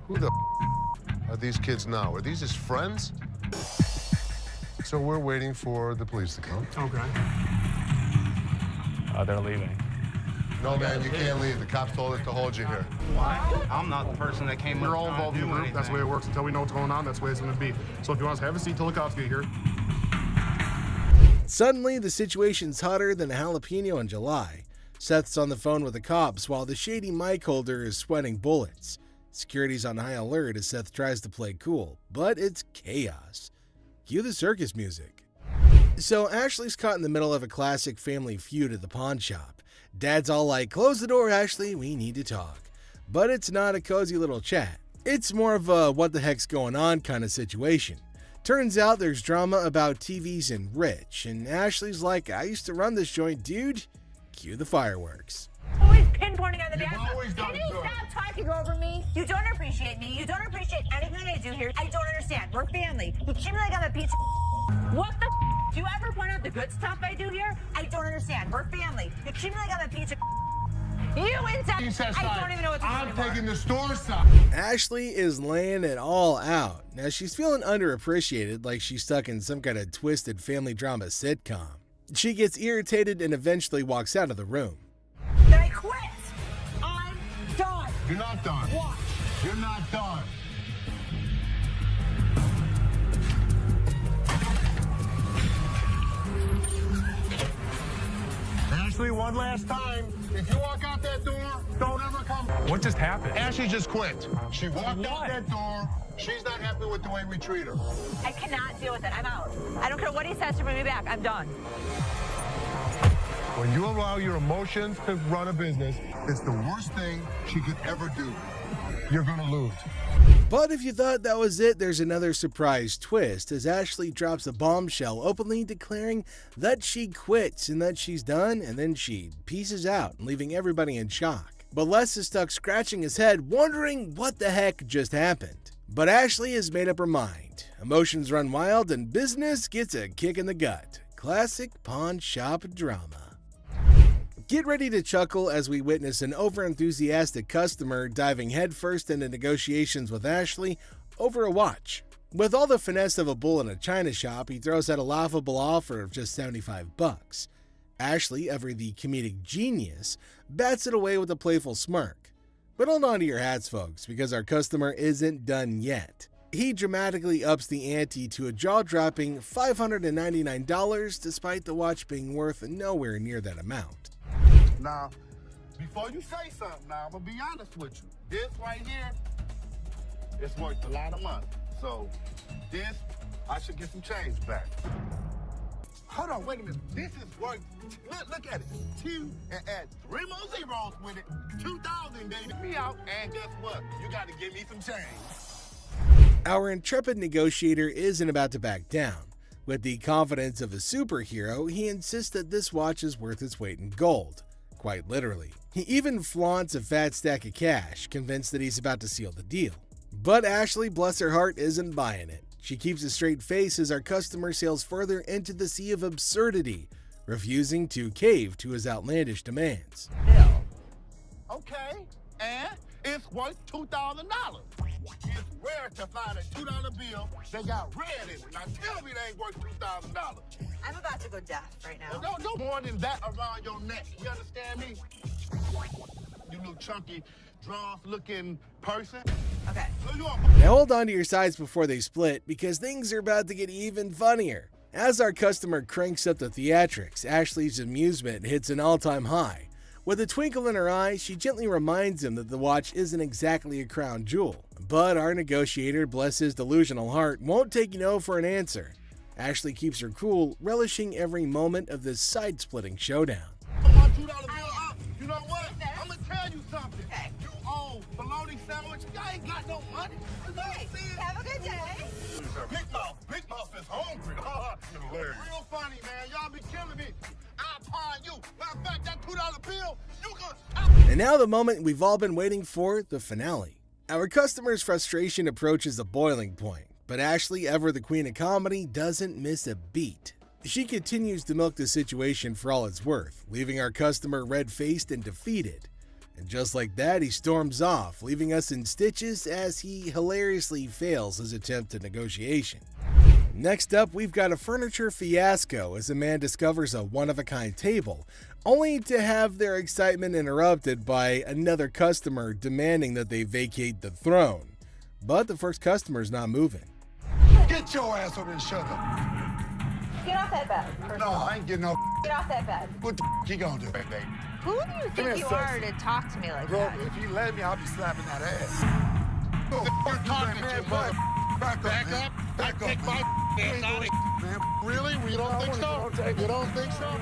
Who the are these kids now? Are these his friends? So we're waiting for the police to come. Okay. They're leaving. No, man, you can't leave. The cops told us to hold you here. Why? I'm not the person that came. We're all involved in the group. That's the way it works. Until we know what's going on, that's the way it's going to be. So if you want us to have a seat till the cops get here. Suddenly, the situation's hotter than a jalapeno in July. Seth's on the phone with the cops while the shady mic holder is sweating bullets. Security's on high alert as Seth tries to play cool, but it's chaos. Cue the circus music. So Ashley's caught in the middle of a classic family feud at the pawn shop. Dad's all like, "Close the door, Ashley, we need to talk." But it's not a cozy little chat. It's more of a what the heck's going on kind of situation. Turns out there's drama about TVs and Rich, and Ashley's like, "I used to run this joint, dude." Cue the fireworks. Always pinpointing on the bad always stuff. done Can you good. stop talking over me? You don't appreciate me. You don't appreciate anything I do here. I don't understand. We're family. You treat me like I'm a piece of what the do you ever point out the good stuff I do here? I don't understand. We're family. You treat me like I'm a piece of you inside. I don't even know what to do I'm anymore. taking the store side. Ashley is laying it all out. Now she's feeling underappreciated, like she's stuck in some kind of twisted family drama sitcom. She gets irritated and eventually walks out of the room. Then I quit. I'm done. You're not done. Watch. You're not done. Ashley, one last time. If you walk out that door, don't ever come. What just happened? Ashley just quit. She walked out that door. She's not happy with the way we treat her. I cannot deal with it. I'm out. I don't care what he says to bring me back. I'm done. When you allow your emotions to run a business, it's the worst thing she could ever do. You're gonna lose. But if you thought that was it, there's another surprise twist as Ashley drops a bombshell openly declaring that she quits and that she's done, and then she pieces out, leaving everybody in shock. But Les is stuck scratching his head, wondering what the heck just happened. But Ashley has made up her mind. Emotions run wild and business gets a kick in the gut. Classic pawn shop drama. Get ready to chuckle as we witness an overenthusiastic customer diving headfirst into negotiations with Ashley over a watch. With all the finesse of a bull in a china shop, he throws out a laughable offer of just $75. Ashley, ever the comedic genius, bats it away with a playful smirk. But hold on to your hats, folks, because our customer isn't done yet. He dramatically ups the ante to a jaw-dropping $599 despite the watch being worth nowhere near that amount. Now, before you say something, now I'm gonna be honest with you. This right here, it's worth a lot of money. So this, I should get some change back. Hold on, wait a minute. This is worth, look at it. 2 and add 3 more zeros with it. 2,000, baby. Me out, and guess what? You got to give me some change. Our intrepid negotiator isn't about to back down. With the confidence of a superhero, he insists that this watch is worth its weight in gold. Quite literally. He even flaunts a fat stack of cash, convinced that he's about to seal the deal. But Ashley, bless her heart, isn't buying it. She keeps a straight face as our customer sails further into the sea of absurdity, refusing to cave to his outlandish demands. Okay, and it's worth $2,000. It's rare to find a $2 bill that got red in it. Now tell me they ain't worth $2,000. I'm about to go deaf right now. Well, no more than that around your neck. You understand me? You little chunky, draw-looking person. Okay. Now hold on to your sides before they split, because things are about to get even funnier. As our customer cranks up the theatrics, Ashley's amusement hits an all-time high. With a twinkle in her eye, she gently reminds him that the watch isn't exactly a crown jewel. But our negotiator, bless his delusional heart, won't take no for an answer. Ashley keeps her cool, relishing every moment of this side-splitting showdown. You know what? I'm gonna tell you something. Okay. You owe bologna sandwich. Y'all ain't got no money. Have a good day. Big Mouth is hungry. Real funny, man. Y'all be killing me. I'll pawn you. Matter of fact, that $2 bill, you gonna... And now the moment we've all been waiting for, the finale. Our customer's frustration approaches a boiling point, but Ashley, ever the queen of comedy, doesn't miss a beat. She continues to milk the situation for all it's worth, leaving our customer red-faced and defeated. And just like that, he storms off, leaving us in stitches as he hilariously fails his attempt at negotiation. Next up, we've got a furniture fiasco as a man discovers a one-of-a-kind table, only to have their excitement interrupted by another customer demanding that they vacate the throne. But the first customer's not moving. Get your ass over and shut up. Get off that bed. No, I ain't getting no. Get off that bed. What the you gonna do, baby? Who do you think you are to talk to me like Bro, that? if you let me, I'll be slapping that ass. You're talking to you, mother. Back up. Take my ass out of here. Man, really? We don't think so? You don't think so?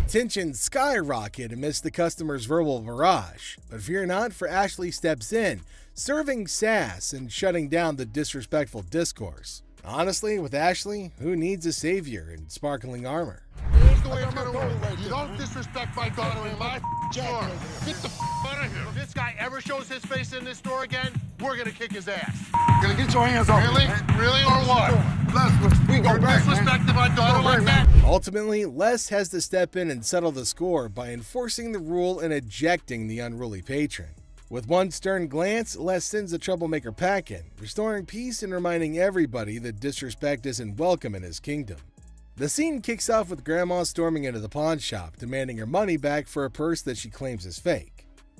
Tension skyrocket amidst the customer's verbal barrage, but fear not, for Ashley steps in, serving sass and shutting down the disrespectful discourse. Honestly, with Ashley, who needs a savior in sparkling armor? Here's the way it's gonna work. You don't disrespect my daughter in my store. Get the out of here. If this guy ever shows his face in this store again, we're gonna kick his ass. Gonna get your hands off me. Really or what? We go back, disrespecting my daughter like that? Ultimately, Les has to step in and settle the score by enforcing the rule and ejecting the unruly patron. With one stern glance, Les sends the troublemaker packing, restoring peace and reminding everybody that disrespect isn't welcome in his kingdom. The scene kicks off with Grandma storming into the pawn shop, demanding her money back for a purse that she claims is fake.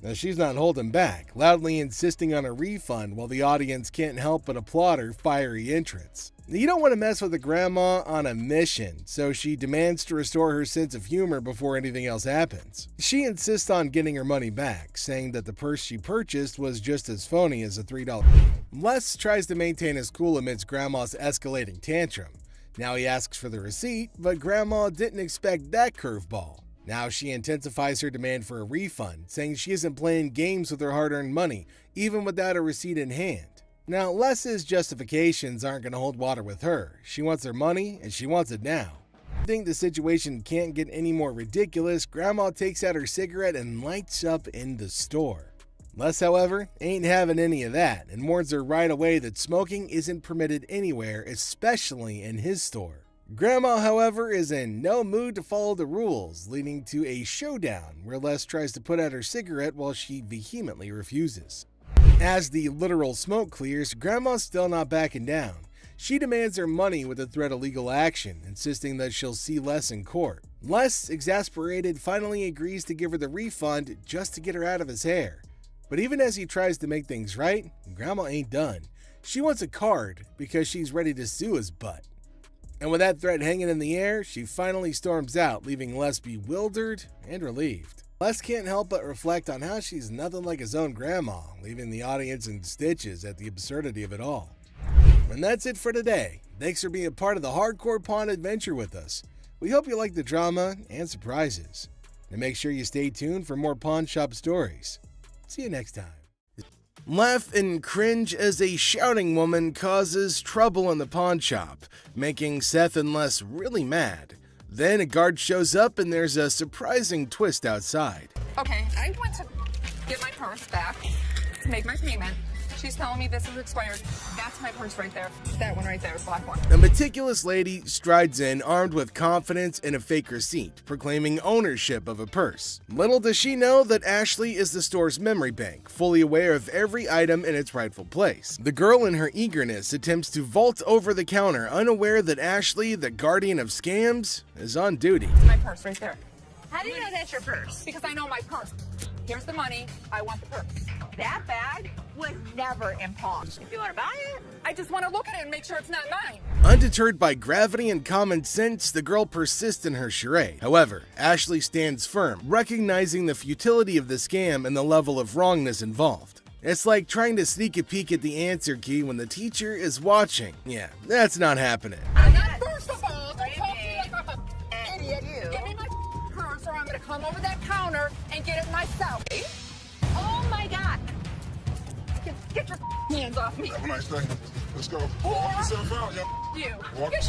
Now she's not holding back, loudly insisting on a refund while the audience can't help but applaud her fiery entrance. You don't want to mess with a grandma on a mission, so she demands to restore her sense of humor before anything else happens. She insists on getting her money back, saying that the purse she purchased was just as phony as a $3. Les tries to maintain his cool amidst Grandma's escalating tantrum. Now he asks for the receipt, but Grandma didn't expect that curveball. Now she intensifies her demand for a refund, saying she isn't playing games with her hard-earned money, even without a receipt in hand. Now, Les's justifications aren't going to hold water with her. She wants her money, and she wants it now. I think the situation can't get any more ridiculous. Grandma takes out her cigarette and lights up in the store. Les, however, ain't having any of that, and warns her right away that smoking isn't permitted anywhere, especially in his store. Grandma, however, is in no mood to follow the rules, leading to a showdown where Les tries to put out her cigarette while she vehemently refuses. As the literal smoke clears, Grandma's still not backing down. She demands her money with a threat of legal action, insisting that she'll see Les in court. Les, exasperated, finally agrees to give her the refund just to get her out of his hair. But even as he tries to make things right, Grandma ain't done. She wants a card because she's ready to sue his butt. And with that threat hanging in the air, she finally storms out, leaving Les bewildered and relieved. Les can't help but reflect on how she's nothing like his own grandma, leaving the audience in stitches at the absurdity of it all. And that's it for today. Thanks for being a part of the Hardcore Pawn adventure with us. We hope you like the drama and surprises. And make sure you stay tuned for more pawn shop stories. See you next time. Laugh and cringe as a shouting woman causes trouble in the pawn shop, making Seth and Les really mad. Then a guard shows up and there's a surprising twist outside. Okay, I went to get my purse back to make my payment. She's telling me this is expired. That's my purse right there. That one right there, the black one. A meticulous lady strides in armed with confidence and a fake receipt, proclaiming ownership of a purse. Little does she know that Ashley is the store's memory bank, fully aware of every item in its rightful place. The girl in her eagerness attempts to vault over the counter, unaware that Ashley, the guardian of scams, is on duty. It's my purse right there. How do you know that's your purse? Because I know my purse. Here's the money. I want the purse. That bag was never in pawn. If you want to buy it, I just want to look at it and make sure it's not mine. Undeterred by gravity and common sense, the girl persists in her charade. However, Ashley stands firm, recognizing the futility of the scam and the level of wrongness involved. It's like trying to sneak a peek at the answer key when the teacher is watching. Yeah, that's not happening. First of all, don't talk to me like I'm an idiot. Give me my purse or I'm going to come over that counter and get it myself. oh my God. Get your hands off me. Have a nice day. Let's go. Walk yourself out, yo. You.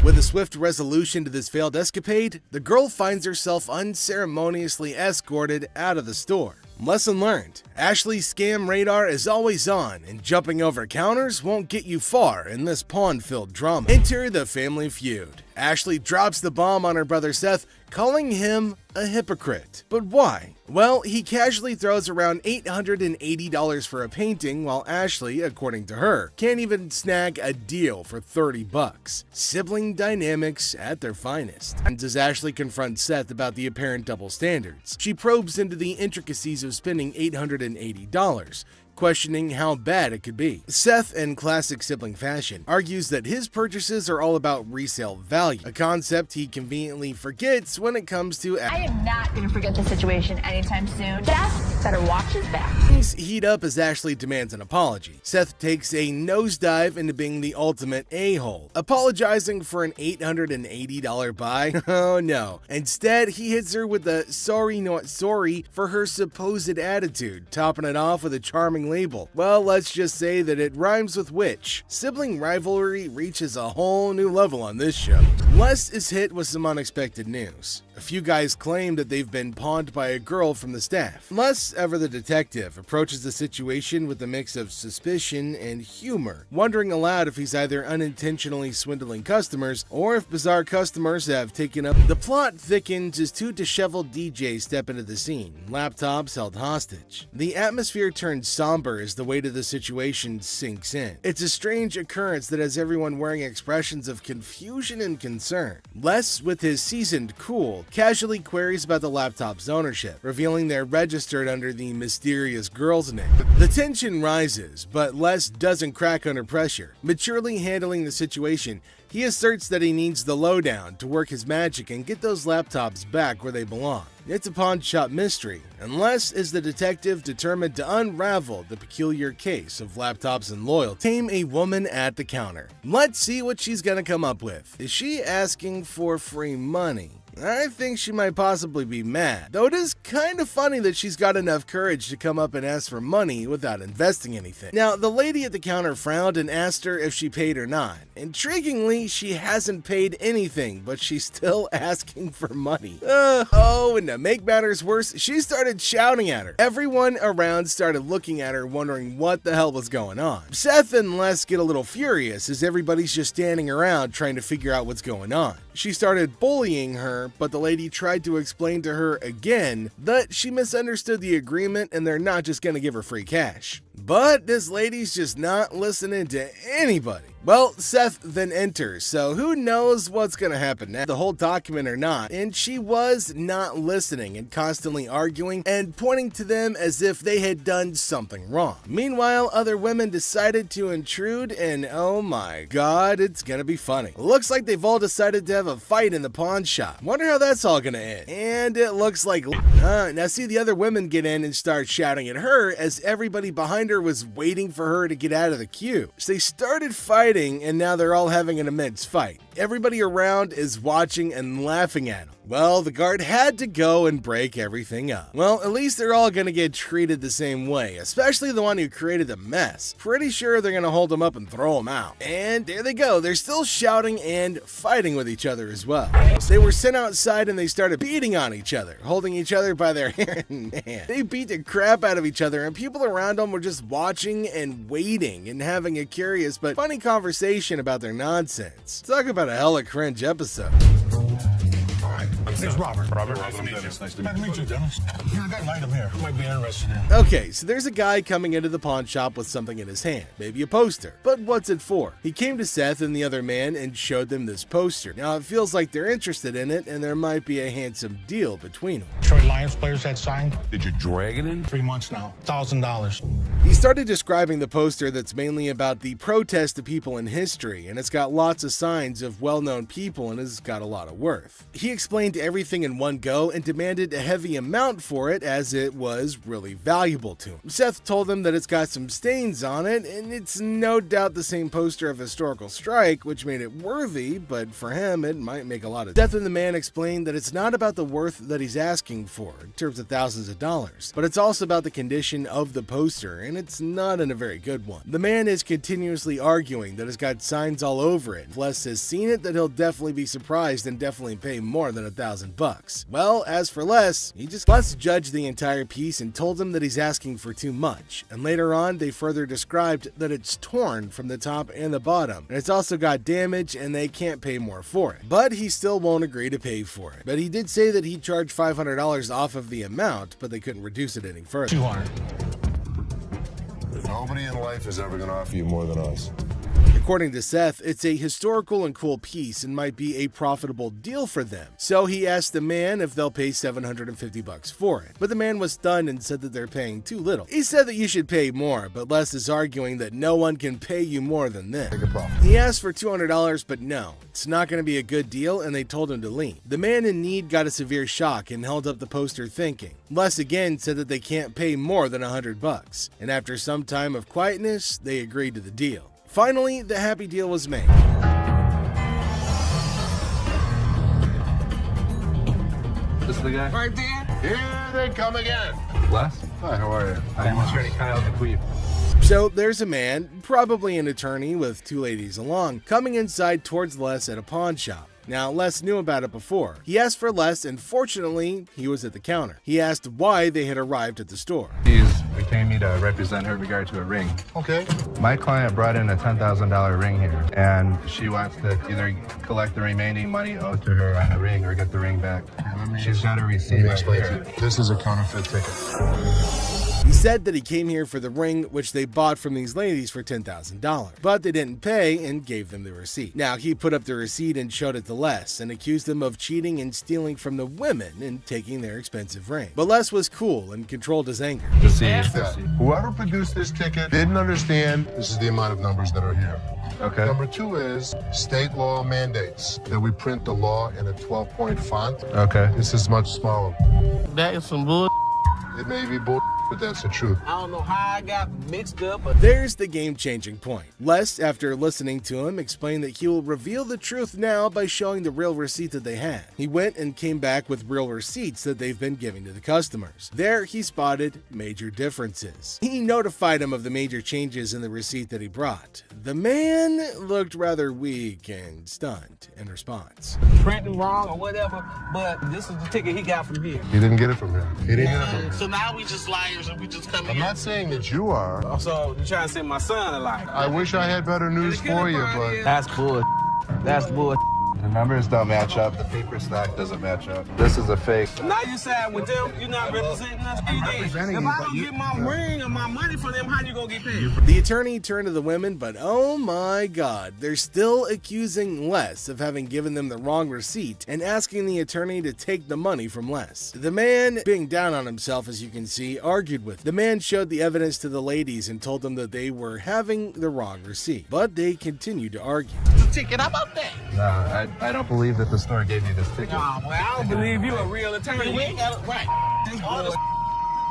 With a swift resolution to this failed escapade, the girl finds herself unceremoniously escorted out of the store. Lesson learned. Ashley's scam radar is always on, and jumping over counters won't get you far in this pawn-filled drama. Enter the family feud. Ashley drops the bomb on her brother Seth, calling him a hypocrite. But why? Well, he casually throws around $880 for a painting, while Ashley, according to her, can't even snag a deal for $30. Sibling dynamics at their finest. And as Ashley confronts Seth about the apparent double standards, she probes into the intricacies of spending $880, questioning how bad it could be. Seth, in classic sibling fashion, argues that his purchases are all about resale value, a concept he conveniently forgets when it comes to I am not going to forget the situation anytime soon. Seth better watch his back. Things heat up as Ashley demands an apology. Seth takes a nosedive into being the ultimate a-hole, apologizing for an $880 buy. Oh no. Instead, he hits her with a sorry not sorry for her supposed attitude, topping it off with a charming label. Well, let's just say that it rhymes with witch. Sibling rivalry reaches a whole new level on this show. Les is hit with some unexpected news. A few guys claim that they've been pawned by a girl from the staff. Les, ever the detective, approaches the situation with a mix of suspicion and humor, wondering aloud if he's either unintentionally swindling customers or if bizarre customers have taken up. The plot thickens as two disheveled DJs step into the scene, laptops held hostage. The atmosphere turns somber as the weight of the situation sinks in. It's a strange occurrence that has everyone wearing expressions of confusion and concern. Les, with his seasoned cool, casually queries about the laptop's ownership, revealing they're registered under the mysterious girl's name. The tension rises, but Les doesn't crack under pressure. Maturely handling the situation, he asserts that he needs the lowdown to work his magic and get those laptops back where they belong. It's a pawn shop mystery, and Les is the detective determined to unravel the peculiar case of laptops and loyalty. Tame a woman at the counter. Let's see what she's gonna come up with. Is she asking for free money? I think she might possibly be mad, though it is kind of funny that she's got enough courage to come up and ask for money without investing anything. Now, the lady at the counter frowned and asked her if she paid or not. Intriguingly, she hasn't paid anything, but she's still asking for money. And to make matters worse, she started shouting at her. Everyone around started looking at her, wondering what the hell was going on. Seth and Les get a little furious as everybody's just standing around trying to figure out what's going on. She started bullying her, but the lady tried to explain to her again that she misunderstood the agreement and they're not just gonna give her free cash. But this lady's just not listening to anybody. Well, Seth then enters, so who knows what's gonna happen now, the whole document or not, and she was not listening and constantly arguing and pointing to them as if they had done something wrong. Meanwhile, other women decided to intrude, and oh my god, it's gonna be funny. Looks like they've all decided to have a fight in the pawn shop. Wonder how that's all gonna end. And it looks like now see the other women get in and start shouting at her as everybody behind her was waiting for her to get out of the queue. So they started fighting fighting, and now they're all having an immense fight. Everybody around is watching and laughing at them. Well, the guard had to go and break everything up. Well, at least they're all gonna get treated the same way, especially the one who created the mess. Pretty sure they're gonna hold him up and throw him out. And there they go, they're still shouting and fighting with each other as well. They were sent outside and they started beating on each other, holding each other by their hair and hand. They beat the crap out of each other, and people around them were just watching and waiting and having a curious but funny conversation about their nonsense. Talk about a hella cringe episode. It's Robert. Nice to meet you. Nice to meet you, Dennis. Yeah, I got an item here. Might be interested in. Okay, so there's a guy coming into the pawn shop with something in his hand, maybe a poster. But what's it for? He came to Seth and the other man and showed them this poster. Now it feels like they're interested in it, and there might be a handsome deal between them. Detroit Lions players had signed. Did you drag it in? 3 months now. $1,000. He started describing the poster that's mainly about the protest of people in history, and it's got lots of signs of well-known people and has got a lot of worth. He explained everything in one go and demanded a heavy amount for it as it was really valuable to him. Seth told him that it's got some stains on it, and it's no doubt the same poster of Historical Strike, which made it worthy, but for him it might make a lot of Seth and the man explained that it's not about the worth that he's asking for in terms of thousands of dollars, but it's also about the condition of the poster, and it's not in a very good one. The man is continuously arguing that it's got signs all over it. If Les has seen it, that he'll definitely be surprised and definitely pay more than $1,000. Well, as for Les judged the entire piece and told him that he's asking for too much. And later on, they further described that it's torn from the top and the bottom, and it's also got damage and they can't pay more for it. But he still won't agree to pay for it. But he did say that he'd charge $500 off of the amount, but they couldn't reduce it any further. 200. Nobody in life is ever going to offer you more than us. According to Seth, it's a historical and cool piece and might be a profitable deal for them. So he asked the man if they'll pay $750 for it. But the man was stunned and said that they're paying too little. He said that you should pay more, but Les is arguing that no one can pay you more than this. He asked for $200, but no, it's not going to be a good deal, and they told him to leave. The man in need got a severe shock and held up the poster thinking. Les again said that they can't pay more than $100, and after some time of quietness, they agreed to the deal. Finally, the happy deal was made. This is the guy? Right there. Here they come again. Les? Hi, how are you? I'm attorney Kyle DeQueeve. So there's a man, probably an attorney with two ladies along, coming inside towards Les at a pawn shop. Now, Les knew about it before. He asked for Les, and fortunately, he was at the counter. He asked why they had arrived at the store. She's retained me to represent her in regard to a ring. Okay. My client brought in a $10,000 ring here, and she wants to either collect the remaining money owed to her on the ring or get the ring back. She's got a receipt. Let me explain to you. This is a counterfeit ticket. He said that he came here for the ring, which they bought from these ladies for $10,000, but they didn't pay and gave them the receipt. Now, he put up the receipt and showed it to Les and accused them of cheating and stealing from the women and taking their expensive ring. But Les was cool and controlled his anger. Whoever produced this ticket didn't understand this is the amount of numbers that are here. Okay. Number 2 is state law mandates that we print the law in a 12-point font. Okay. This is much smaller. That is some bull. It may be bull, but that's the truth. I don't know how I got mixed up. There's the game-changing point. Les, after listening to him, explained that he will reveal the truth now by showing the real receipt that they had. He went and came back with real receipts that they've been giving to the customers. There, he spotted major differences. He notified him of the major changes in the receipt that he brought. The man looked rather weak and stunned in response. Printing wrong or whatever, but this is the ticket he got from here. He didn't get it from him. He didn't get it from him. So now we just liars and we just come I'm here. not saying that you are. So you trying to say my son a liar? I wish I had better news for you, but... That's bull. That's bull. The numbers don't match up. The paper stock doesn't match up. This is a fake. Now you side with them. You're not representing us. If I don't get my ring or my money from them, how you gonna get paid? The attorney turned to the women, but oh my god, they're still accusing Les of having given them the wrong receipt and asking the attorney to take the money from Les. The man, being down on himself as you can see, argued with. The man showed the evidence to the ladies and told them that they were having the wrong receipt, but they continued to argue. The ticket, how about that? No, I don't believe that the store gave you this ticket. Nah, well, I don't believe you a real attorney. We ain't got it right. This bull.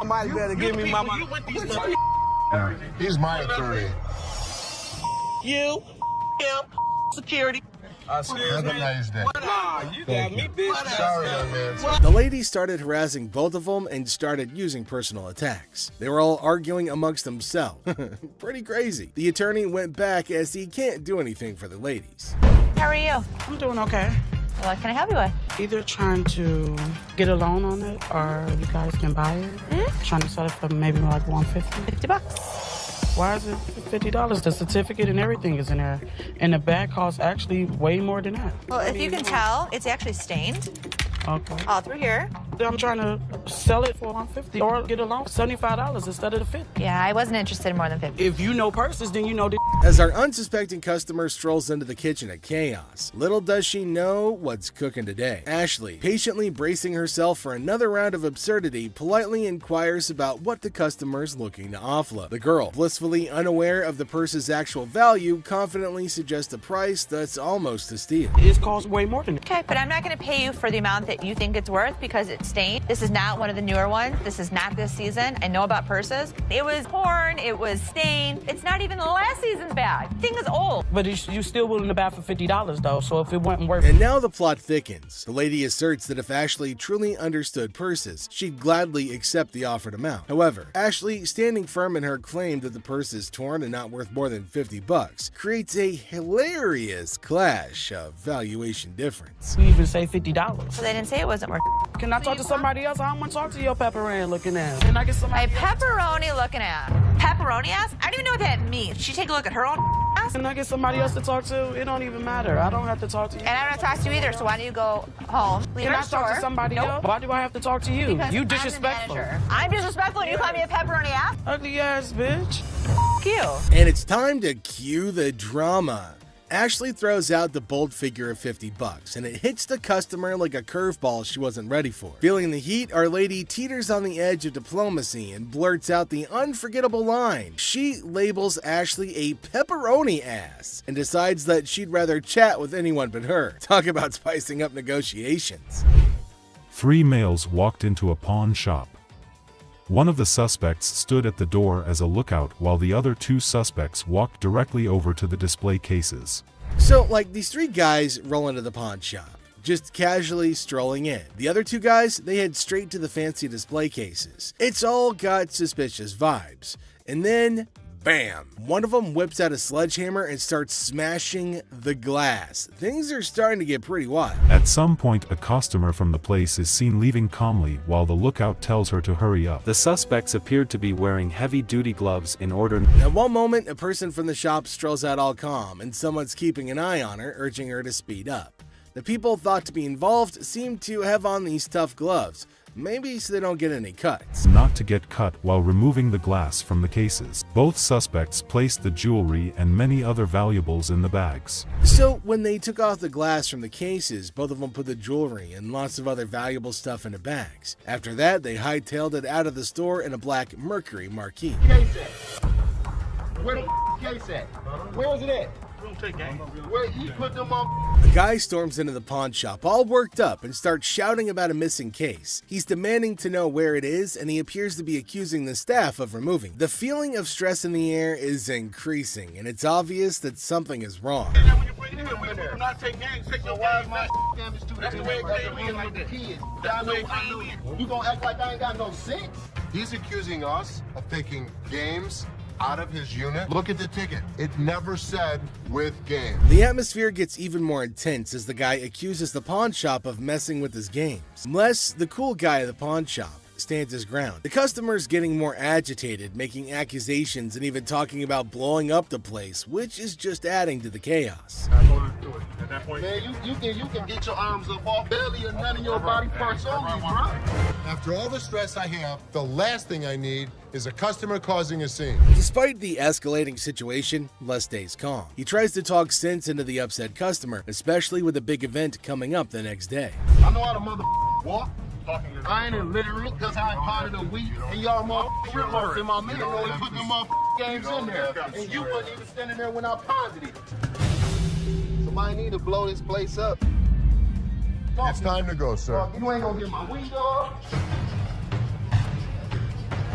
Somebody better give me my money. Yeah. He's my attorney. You security. Have a nice day. Nah, you got me, bitch. Sorry, young man. The lady started harassing both of them and started using personal attacks. They were all arguing amongst themselves. Pretty crazy. The attorney went back as he can't do anything for the ladies. How are you? I'm doing okay. What can I help you with? Either trying to get a loan on it or you guys can buy it. Trying to sell it for maybe like $150. $50. Why is it $50? The certificate and everything is in there. And the bag costs actually way more than that. Well, if you can tell, it's actually stained. Okay. All through here. I'm trying to sell it for $150 or get a loan for $75 instead of the $50. Yeah, I wasn't interested in more than $50. If you know purses, then you know the. As our unsuspecting customer strolls into the kitchen at Chaos, little does she know what's cooking today. Ashley, patiently bracing herself for another round of absurdity, politely inquires about what the customer's looking to offload. The girl, blissfully unaware of the purse's actual value, confidently suggests a price that's almost a steal. It costs way more than that. Okay, but I'm not going to pay you for the amount that you think it's worth because it's stained. This is not one of the newer ones. This is not this season. I know about purses. It was torn. It was stained. It's not even the last season's bag. The thing is old. But you still willing to buy for $50 though, so if it wasn't worth it. And now the plot thickens. The lady asserts that if Ashley truly understood purses, she'd gladly accept the offered amount. However, Ashley, standing firm in her claim that the purse is torn and not worth more than $50, creates a hilarious clash of valuation difference. We even say $50. So they didn't say it wasn't worth it. Can I talk to somebody else? I don't want to talk to your pepperoni looking ass. Can I get somebody? My pepperoni looking at. Pepperoni ass? I don't even know what that means. She take a look at her own ass? Can I get somebody else to talk to? It don't even matter. I don't have to talk to you. And I don't talk to you either, so why don't you go home? Leave Can our I store. talk to somebody else? Why do I have to talk to you? Because You I'm the disrespectful. manager. I'm disrespectful and you call me a pepperoni ass? Ugly ass bitch. You. And it's time to cue the drama. Ashley throws out the bold figure of $50, and it hits the customer like a curveball she wasn't ready for. Feeling the heat, our lady teeters on the edge of diplomacy and blurts out the unforgettable line. She labels Ashley a pepperoni ass and decides that she'd rather chat with anyone but her. Talk about spicing up negotiations. 3 males walked into a pawn shop. One of the suspects stood at the door as a lookout while the other 2 suspects walked directly over to the display cases. So, like, these 3 guys roll into the pawn shop, just casually strolling in. The other 2 guys, they head straight to the fancy display cases. It's all got suspicious vibes. And then, bam! One of them whips out a sledgehammer and starts smashing the glass. Things are starting to get pretty wild. At some point, a customer from the place is seen leaving calmly while the lookout tells her to hurry up. The suspects appeared to be wearing heavy-duty gloves in order. At one moment, a person from the shop strolls out all calm, and someone's keeping an eye on her, urging her to speed up. The people thought to be involved seem to have on these tough gloves, maybe so they don't get any cuts. Not to get cut while removing the glass from the cases. Both suspects placed the jewelry and many other valuables in the bags. So when they took off the glass from the cases, both of them put the jewelry and lots of other valuable stuff into bags. After that, they hightailed it out of the store in a black Mercury marquee. Case at? Where the case at? Where is it at? Where you put them on? A guy storms into the pawn shop all worked up and starts shouting about a missing case. He's demanding to know where it is, and he appears to be accusing the staff of removing. The feeling of stress in the air is increasing, and it's obvious that something is wrong. Not take games, take your wives, my damage too. That's the way it came in with the kids. I know. You gonna act like I ain't got no sense? He's accusing us of taking games out of his unit. Look at the ticket. It never said with game. The atmosphere gets even more intense as the guy accuses the pawn shop of messing with his games. Unless the cool guy at the pawn shop stands his ground. The customer's getting more agitated, making accusations and even talking about blowing up the place, which is just adding to the chaos. At that point, man, you can get your arms up off belly or none of your body parts on me, bro. After all the stress I have, the last thing I need is a customer causing a scene. Despite the escalating situation, Les stays calm. He tries to talk sense into the upset customer, especially with a big event coming up the next day. I know how to mother walk. I ain't illiterate because I ain't part of the week. And y'all motherfuckers in my middle only put them games in there. And you wasn't even standing there when I pondered it. Somebody need to blow this place up. It's time to go, sir. You ain't gonna get my window up.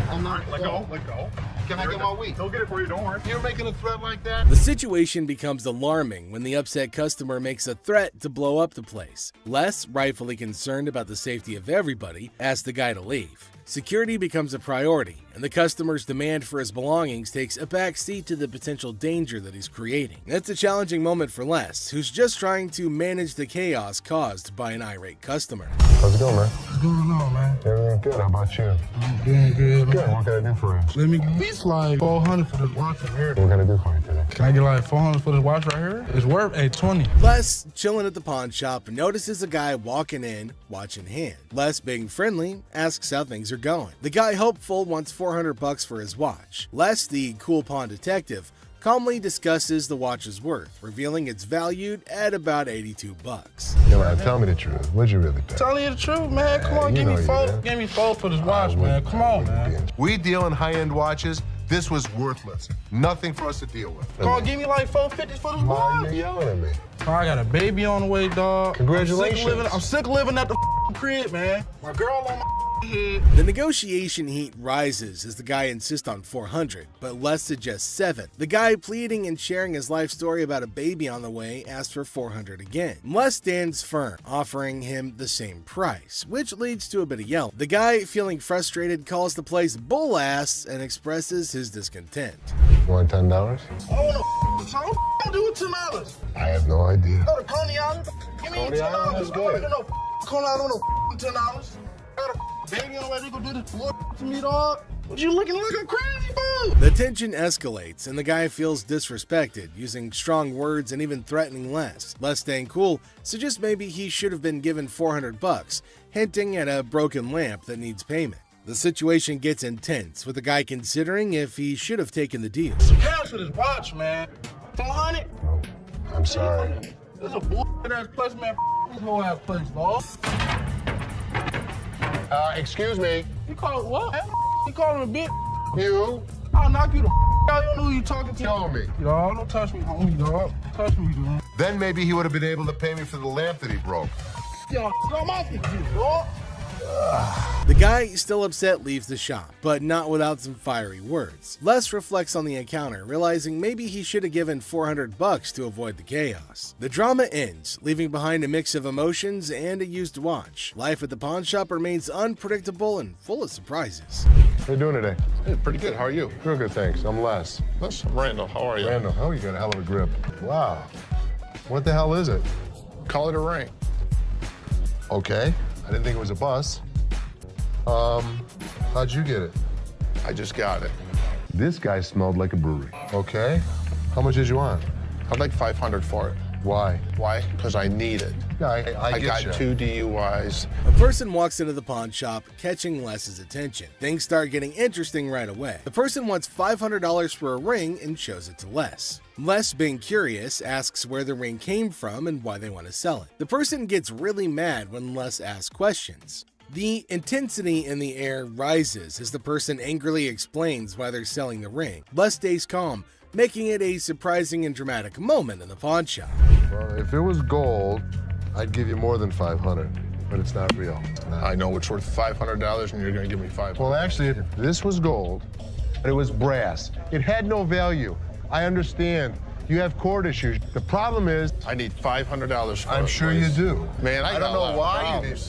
I'm not. Let go. Can I get my weed? He'll get it for you, don't worry. You're making a threat like that? The situation becomes alarming when the upset customer makes a threat to blow up the place. Les, rightfully concerned about the safety of everybody, asks the guy to leave. Security becomes a priority, and the customer's demand for his belongings takes a back seat to the potential danger that he's creating. It's a challenging moment for Les, who's just trying to manage the chaos caused by an irate customer. How's it going, man? What's going on, man? Everything good. How about you? I'm doing good. Good. What can I do for you? Let me get this like 400 for this watch right here. What can I do for you today? Can I get like 400 for this watch right here? It's worth $820. Les, chilling at the pawn shop, notices a guy walking in, watch in hand. Les, being friendly, asks how things are going. The guy, hopeful, wants $400 for his watch. Les, the cool pawn detective, calmly discusses the watch's worth, revealing it's valued at about $82. Come on, tell me the truth. What'd you really pay? Telling you the truth, man. Come on, give me four for this watch, man. Come on, man. We deal in high-end watches. This was worthless. Nothing for us to deal with. Come on, give me like $450 for this watch. Why you yelling at me? Oh, I got a baby on the way, dog. Congratulations. I'm sick of living at the crib, man. My girl on my head. The negotiation heat rises as the guy insists on $400, but Les suggests $7. The guy, pleading and sharing his life story about a baby on the way, asks for $400 again. Les stands firm, offering him the same price, which leads to a bit of yelling. The guy, feeling frustrated, calls the place bull ass and expresses his discontent. You want $10? I want to what do with $10? I have no idea. Go to Coney Island. Give me Coney $10. Island is good. Coney Island, $10. Got a baby on the way. They gonna do this to me, dog. What you looking like a crazy fool? The tension escalates, and the guy feels disrespected, using strong words and even threatening Les. Les, staying cool, suggests maybe he should have been given $400, hinting at a broken lamp that needs payment. The situation gets intense, with the guy considering if he should have taken the deal. Some cash for this watch, man. 400? I'm sorry. This is a ass place, man. This whole ass place, dog. Excuse me. You call it what? You call him a bitch? You? I'll knock you the out. You don't know who you talking to. Show me. Dog, don't touch me, homie, dog. Touch me, dog. Then maybe he would have been able to pay me for the lamp that he broke. Yo, I'm off with you, dog. The guy, still upset, leaves the shop, but not without some fiery words. Les reflects on the encounter, realizing maybe he should have given $400 to avoid the chaos. The drama ends, leaving behind a mix of emotions and a used watch. Life at the pawn shop remains unpredictable and full of surprises. How you doing today? Hey, pretty good. How are you? Real good, thanks. I'm Les. Les, I'm Randall. How are you? Randall, oh, you got a hell of a grip. Wow. What the hell is it? Call it a ring. Okay. I didn't think it was a bus. How'd you get it? I just got it. This guy smelled like a brewery. Okay. How much did you want? I'd like $500 for it. Why? Why? Because I need it. Yeah, I got you. 2 DUIs. A person walks into the pawn shop, catching Les's attention. Things start getting interesting right away. The person wants $500 for a ring and shows it to Les. Les, being curious, asks where the ring came from and why they want to sell it. The person gets really mad when Les asks questions. The intensity in the air rises as the person angrily explains why they're selling the ring. Les stays calm, making it a surprising and dramatic moment in the pawn shop. Well, if it was gold, I'd give you more than $500, but it's not real. I know it's worth $500 and you're gonna give me $500. Well, actually, this was gold, but it was brass. It had no value. I understand. You have court issues. The problem is, I need $500 for it. I'm sure you do. Man, I don't know why you need.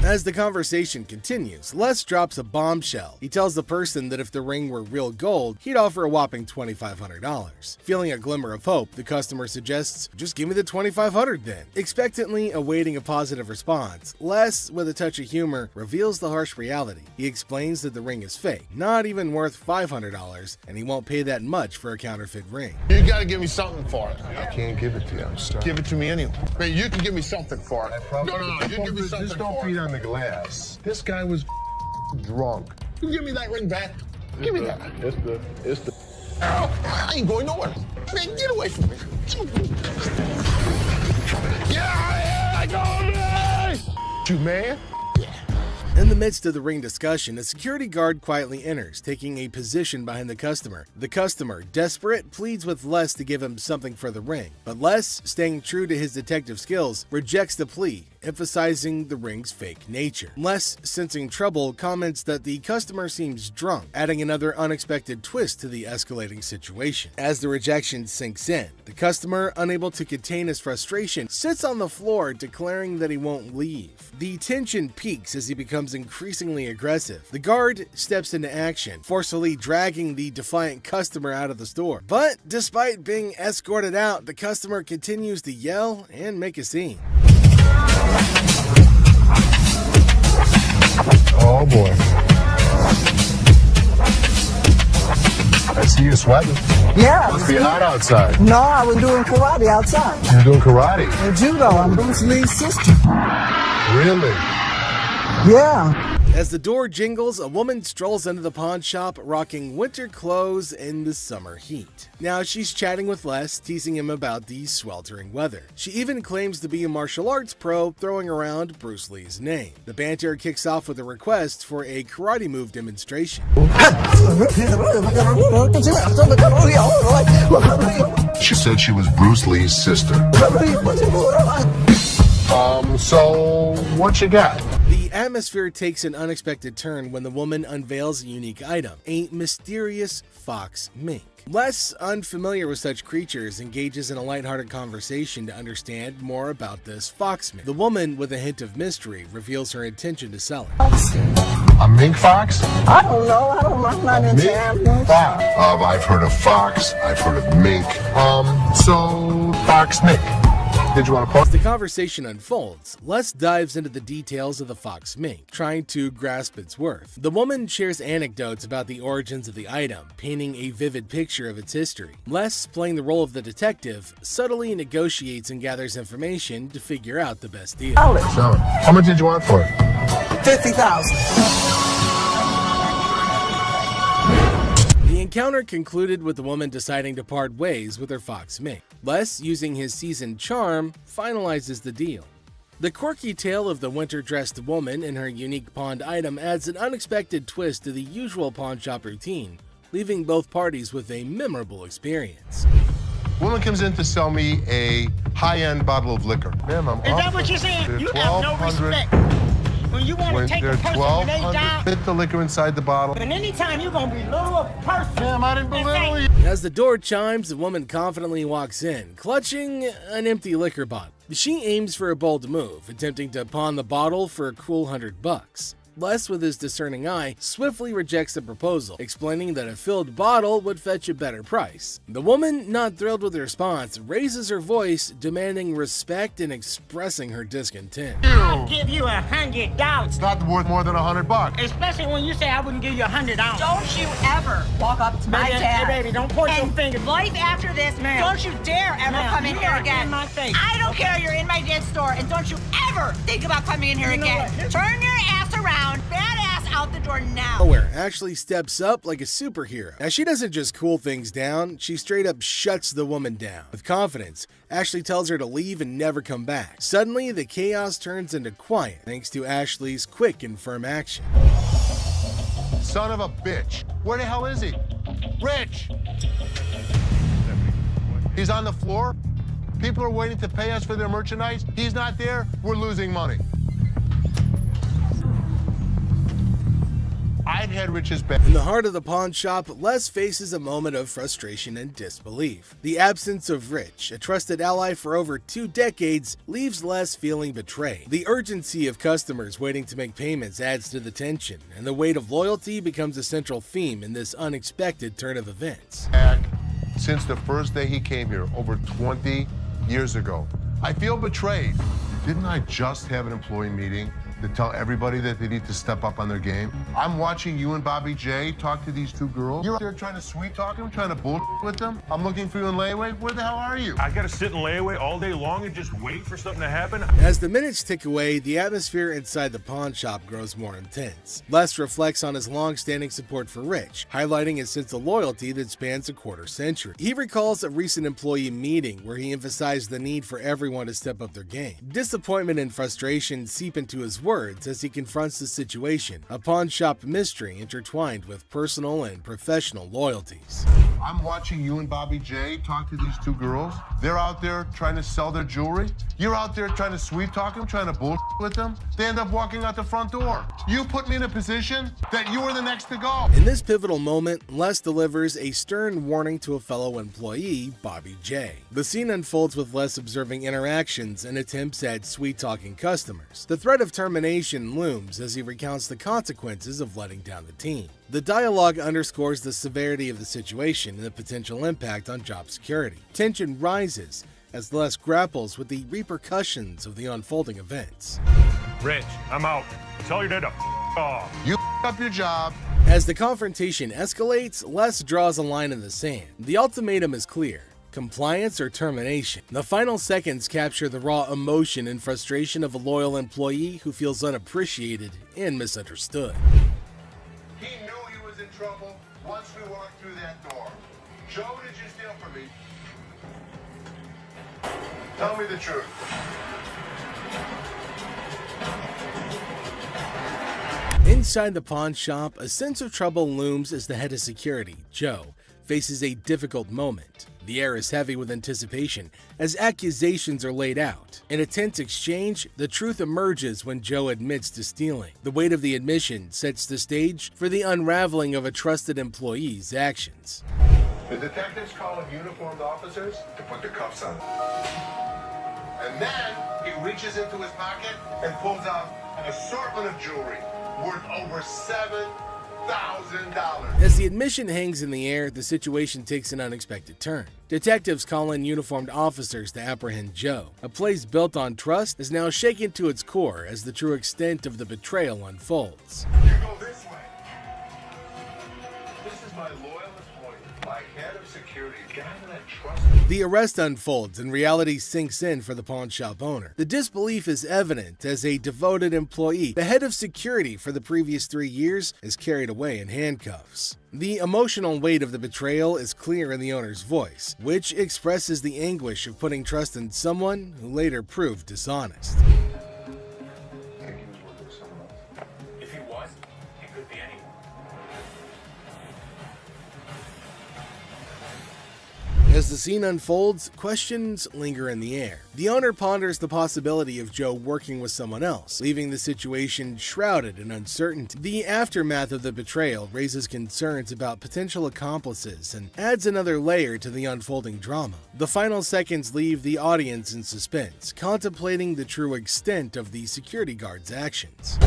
As the conversation continues, Les drops a bombshell. He tells the person that if the ring were real gold, he'd offer a whopping $2,500. Feeling a glimmer of hope, the customer suggests, just give me the $2,500 then. Expectantly awaiting a positive response, Les, with a touch of humor, reveals the harsh reality. He explains that the ring is fake, not even worth $500, and he won't pay that much for a counterfeit ring. You gotta give me something for it. I can't give it to you. I'm sorry. Give it to me anyway. Man, you can give me something for it. No. You give me something just don't for feed it. on the glass. This guy was drunk. You give me that ring back. Give me that. It's the. I ain't going nowhere. Man, get away from me. Get out of here! I go You man? In the midst of the ring discussion, a security guard quietly enters, taking a position behind the customer. The customer, desperate, pleads with Les to give him something for the ring, but Les, staying true to his detective skills, rejects the plea emphasizing the ring's fake nature. Les, sensing trouble, comments that the customer seems drunk, adding another unexpected twist to the escalating situation. As the rejection sinks in, the customer, unable to contain his frustration, sits on the floor declaring that he won't leave. The tension peaks as he becomes increasingly aggressive. The guard steps into action, forcefully dragging the defiant customer out of the store. But despite being escorted out, the customer continues to yell and make a scene. Oh boy. I see you sweating. Yeah. Must be hot outside. No, I was doing karate outside. You're doing karate? And judo. I'm Bruce Lee's sister. Really? Yeah. As the door jingles, a woman strolls into the pawn shop rocking winter clothes in the summer heat. Now she's chatting with Les, teasing him about the sweltering weather. She even claims to be a martial arts pro, throwing around Bruce Lee's name. The banter kicks off with a request for a karate move demonstration. She said she was Bruce Lee's sister. So what you got? The atmosphere takes an unexpected turn when the woman unveils a unique item, a mysterious fox mink. Les, unfamiliar with such creatures, engages in a lighthearted conversation to understand more about this fox mink. The woman, with a hint of mystery, reveals her intention to sell it. A mink fox? I don't know. I'm not into animals. I've heard of fox. I've heard of mink. So fox mink. Did you want to pause? As the conversation unfolds, Les dives into the details of the fox mink, trying to grasp its worth. The woman shares anecdotes about the origins of the item, painting a vivid picture of its history. Les, playing the role of the detective, subtly negotiates and gathers information to figure out the best deal. Sell it. How much did you want for it? $50,000. The encounter concluded with the woman deciding to part ways with her fox mink. Les, using his seasoned charm, finalizes the deal. The quirky tale of the winter-dressed woman and her unique pawned item adds an unexpected twist to the usual pawn shop routine, leaving both parties with a memorable experience. Woman comes in to sell me a high-end bottle of liquor. Ma'am, I'm Is that what you're saying? You have no respect. When you want to take a person when they die, fit the liquor inside the bottle. and anytime you're going to belittle a person. Ma'am, I didn't belittle you. As the door chimes, the woman confidently walks in, clutching an empty liquor bottle. She aims for a bold move, attempting to pawn the bottle for a cool $100. Les, with his discerning eye, swiftly rejects the proposal, explaining that a filled bottle would fetch a better price. The woman, not thrilled with the response, raises her voice, demanding respect and expressing her discontent. I'll give you $100. It's not worth more than $100. Especially when you say I wouldn't give you $100. Don't you ever walk up to my Baby, dad. hey, baby, don't point your finger. Life after this, Ma'am. don't you dare ever Ma'am, come in you here are again. in my face. I don't care. You're in my dad's store, and don't you ever think about coming in here You know again. what? Turn your ass around. Badass out the door now. Nowhere, Ashley steps up like a superhero. Now, she doesn't just cool things down, she straight up shuts the woman down. With confidence, Ashley tells her to leave and never come back. Suddenly, the chaos turns into quiet, thanks to Ashley's quick and firm action. Son of a bitch. Where the hell is he? Rich! He's on the floor. People are waiting to pay us for their merchandise. He's not there. We're losing money. I've had Rich's back. In the heart of the pawn shop, Les faces a moment of frustration and disbelief. The absence of Rich, a trusted ally for over 2 decades, leaves Les feeling betrayed. The urgency of customers waiting to make payments adds to the tension, and the weight of loyalty becomes a central theme in this unexpected turn of events. Since the first day he came here, over 20 years ago. I feel betrayed. Didn't I just have an employee meeting to tell everybody that they need to step up on their game? I'm watching you and Bobby J talk to these 2 girls. You're out there trying to sweet talk them, trying to bull with them. I'm looking for you in layaway. Where the hell are you? I gotta sit in layaway all day long and just wait for something to happen. As the minutes tick away, the atmosphere inside the pawn shop grows more intense. Les reflects on his long-standing support for Rich, highlighting his sense of loyalty that spans a quarter-century. He recalls a recent employee meeting where he emphasized the need for everyone to step up their game. Disappointment and frustration seep into his words as he confronts the situation, a pawn shop mystery intertwined with personal and professional loyalties. I'm watching you and Bobby J talk to these two girls. They're out there trying to sell their jewelry. You're out there trying to sweet talk them, trying to bullshit with them. They end up walking out the front door. You put me in a position that you were the next to go. In this pivotal moment, Les delivers a stern warning to a fellow employee, Bobby J. The scene unfolds with Les observing interactions and attempts at sweet-talking customers. The threat of termination looms as he recounts the consequences of letting down the team. The dialogue underscores the severity of the situation and the potential impact on job security. Tension rises as Les grapples with the repercussions of the unfolding events. Rich, I'm out. Tell your dad to off. You up your job. As the confrontation escalates, Les draws a line in the sand. The ultimatum is clear: compliance or termination. The final seconds capture the raw emotion and frustration of a loyal employee who feels unappreciated and misunderstood. He knew he was in trouble once we walked through that door. Joe, did you steal from me? Tell me the truth. Inside the pawn shop, a sense of trouble looms as the head of security, Joe, faces a difficult moment. The air is heavy with anticipation as accusations are laid out. In a tense exchange, the truth emerges when Joe admits to stealing. The weight of the admission sets the stage for the unraveling of a trusted employee's actions. The detectives call in uniformed officers to put the cuffs on. And then he reaches into his pocket and pulls out an assortment of jewelry worth over $7,000. As the admission hangs in the air, the situation takes an unexpected turn. Detectives call in uniformed officers to apprehend Joe. A place built on trust is now shaken to its core as the true extent of the betrayal unfolds. You go this way. This is my loyal employee, my head of security, guy that trusts me. The arrest unfolds and reality sinks in for the pawn shop owner. The disbelief is evident as a devoted employee, the head of security for the previous 3 years, is carried away in handcuffs. The emotional weight of the betrayal is clear in the owner's voice, which expresses the anguish of putting trust in someone who later proved dishonest. If he was, he could be anyone. As the scene unfolds, questions linger in the air. The owner ponders the possibility of Joe working with someone else, leaving the situation shrouded in uncertainty. The aftermath of the betrayal raises concerns about potential accomplices and adds another layer to the unfolding drama. The final seconds leave the audience in suspense, contemplating the true extent of the security guard's actions.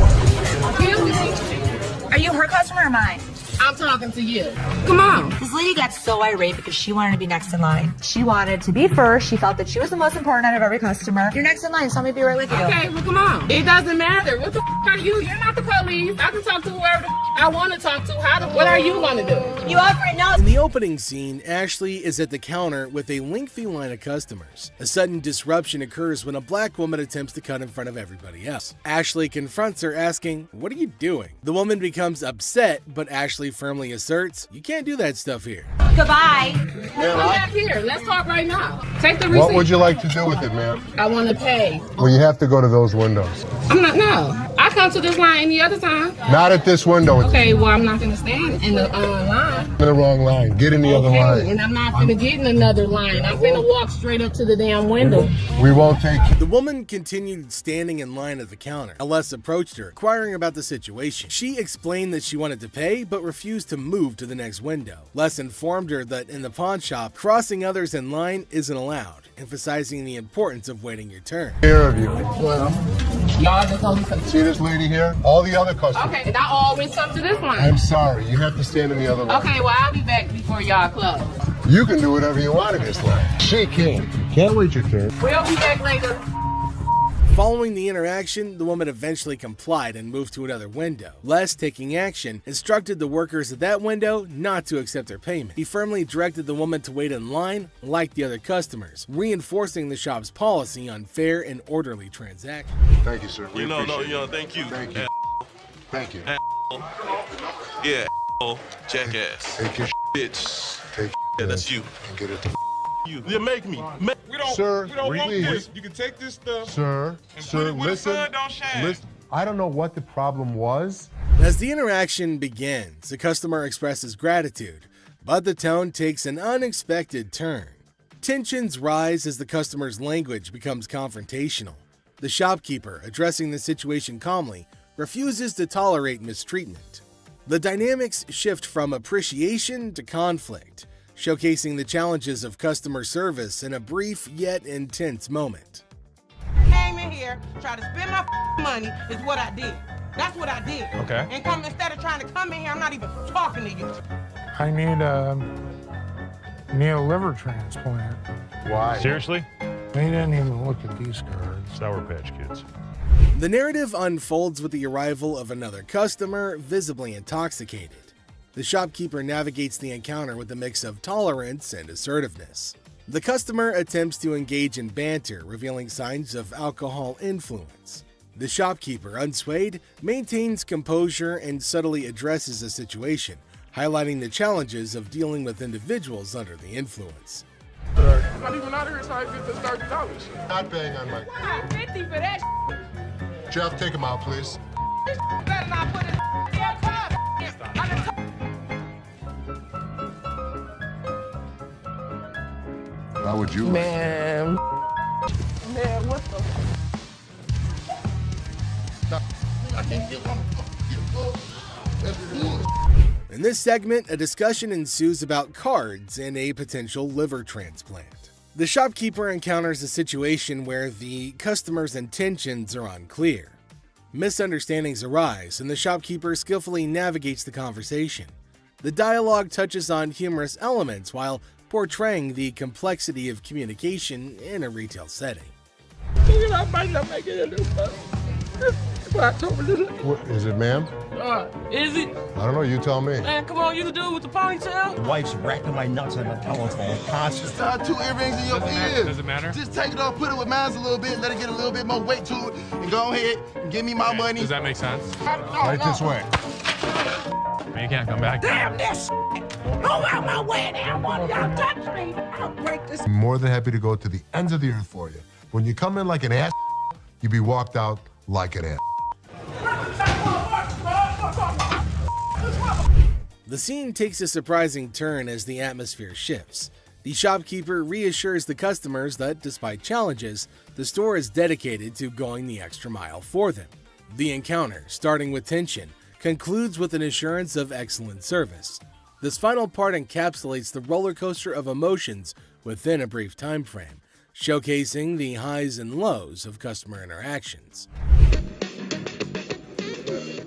Are you her customer or mine? I'm talking to you. Come on. This lady got so irate because she wanted to be next in line. She wanted to be first. She felt that she was the most important out of every customer. You're next in line, so let me be right with you. Okay, well, come on. It doesn't matter. What the are you? You're not the police. I can talk to whoever I want to talk to. What are you going to do? You offer it now. In the opening scene, Ashley is at the counter with a lengthy line of customers. A sudden disruption occurs when a black woman attempts to cut in front of everybody else. Ashley confronts her, asking, "What are you doing?" The woman becomes upset, but Ashley firmly asserts, "You can't do that stuff here." Goodbye. Come back here. Let's talk right now. Take the receipt. What would you like to do with it, ma'am? I want to pay. Well, you have to go to those windows. No. I come to this line any other time. Not at this window. Okay, well, I'm not going to stand in the line. In the wrong line. Get in the other line. And I'm not going to get in another line. I'm going to walk straight up to the damn window. We won't take you. The woman continued standing in line at the counter. Les approached her, inquiring about the situation. She explained that she wanted to pay, but refused to move to the next window. Les informed her that in the pawn shop, crossing others in line isn't allowed, emphasizing the importance of waiting your turn. Care of you. Well, y'all just only come. See this lady here? All the other customers. Okay, and I always come to this line. I'm sorry. You have to stand in the other line. Okay, well, I'll be back before y'all close. You can do whatever you want in this line. She can't. Can't wait your turn. We'll be back later. Following the interaction, the woman eventually complied and moved to another window. Les, taking action, instructed the workers at that window not to accept their payment. He firmly directed the woman to wait in line like the other customers, reinforcing the shop's policy on fair and orderly transactions. Thank you, sir. We appreciate it. Thank you. Thank you. Thank you. Yeah, jackass. Take your Bitch. Take Yeah, that's you. and get it. You. Yeah, make me. We don't, Sir, we don't want please. this. You can take this stuff. Sir, And sir, put it where the listen. sun don't shine. Listen. I don't know what the problem was. As the interaction begins, the customer expresses gratitude, but the tone takes an unexpected turn. Tensions rise as the customer's language becomes confrontational. The shopkeeper, addressing the situation calmly, refuses to tolerate mistreatment. The dynamics shift from appreciation to conflict, showcasing the challenges of customer service in a brief yet intense moment. Came in here, tried to spend my money is what I did. That's what I did. Okay. And come instead of trying to come in here, I'm not even talking to you. I need a liver transplant. Why? Seriously? They didn't even look at these cards. Sour Patch Kids. The narrative unfolds with the arrival of another customer, visibly intoxicated. The shopkeeper navigates the encounter with a mix of tolerance and assertiveness. The customer attempts to engage in banter, revealing signs of alcohol influence. The shopkeeper, unswayed, maintains composure and subtly addresses the situation, highlighting the challenges of dealing with individuals under the influence. I'm not even out here so I get this $30. Not bang on my... Wow, 50 for that. Jeff, take him out, please. This better not put it in your car. How would you? Man, what the? In this segment, a discussion ensues about cards and a potential liver transplant. The shopkeeper encounters a situation where the customer's intentions are unclear. Misunderstandings arise, and the shopkeeper skillfully navigates the conversation. The dialogue touches on humorous elements while portraying the complexity of communication in a retail setting. I might not make it in this. What, is it, ma'am? Is it? I don't know. You tell me. Man, come on, you the dude with the ponytail? The wife's racking my nuts on the telephone constantly. Just tie 2 earrings in your ears. Does it matter? Just take it off, put it with mine a little bit, let it get a little bit more weight to it, and go ahead and give me my money. Does that make sense? Right this way. You can't come back. Damn this! Go out my way now! One of y'all touch me! I'll break this. I'm more than happy to go to the ends of the earth for you. When you come in like an ass, you be walked out like an ass. The scene takes a surprising turn as the atmosphere shifts. The shopkeeper reassures the customers that, despite challenges, the store is dedicated to going the extra mile for them. The encounter, starting with tension, concludes with an assurance of excellent service. This final part encapsulates the roller coaster of emotions within a brief time frame, showcasing the highs and lows of customer interactions.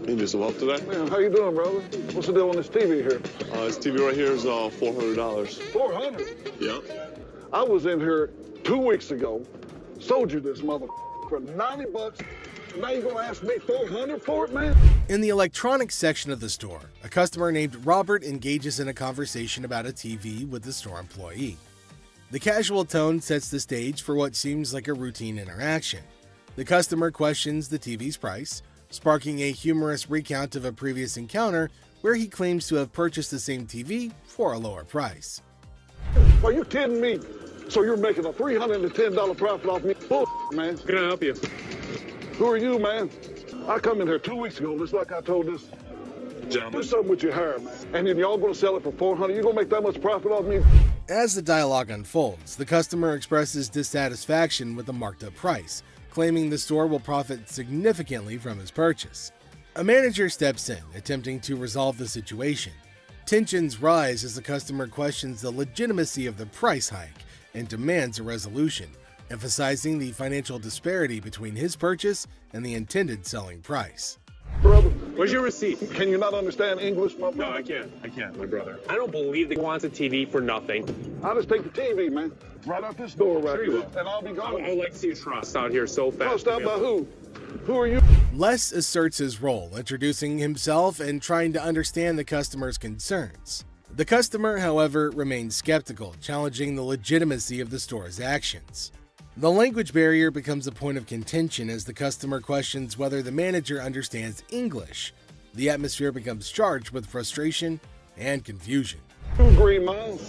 You need some help today? Man, how you doing, brother? What's the deal on this TV here? This TV right here is $400. $400? Yeah. I was in here 2 weeks ago, sold you this mother for $90. Now you gonna ask me $400 for it, man? In the electronics section of the store, a customer named Robert engages in a conversation about a TV with the store employee. The casual tone sets the stage for what seems like a routine interaction. The customer questions the TV's price, sparking a humorous recount of a previous encounter where he claims to have purchased the same TV for a lower price. Are you kidding me? So you're making a $310 profit off me? Bull, man. Can I help you? Who are you, man? I come in here 2 weeks ago, just like I told this Gentlemen. do something with your hair, man. And then y'all gonna sell it for $400? You gonna make that much profit off me? As the dialogue unfolds, the customer expresses dissatisfaction with the marked up price, claiming the store will profit significantly from his purchase. A manager steps in, attempting to resolve the situation. Tensions rise as the customer questions the legitimacy of the price hike and demands a resolution, emphasizing the financial disparity between his purchase and the intended selling price. Brother, Where's your receipt? can you not understand English, my brother? No, I can't, my brother. I don't believe that he wants a TV for nothing. I'll just take the TV, man. Right out this door right Sure you here, will. and I'll be gone. I would like to see you trust out here so fast. Crossed out by who? Who are you? Les asserts his role, introducing himself and trying to understand the customer's concerns. The customer, however, remains skeptical, challenging the legitimacy of the store's actions. The language barrier becomes a point of contention as the customer questions whether the manager understands English. The atmosphere becomes charged with frustration and confusion. 2 green miles.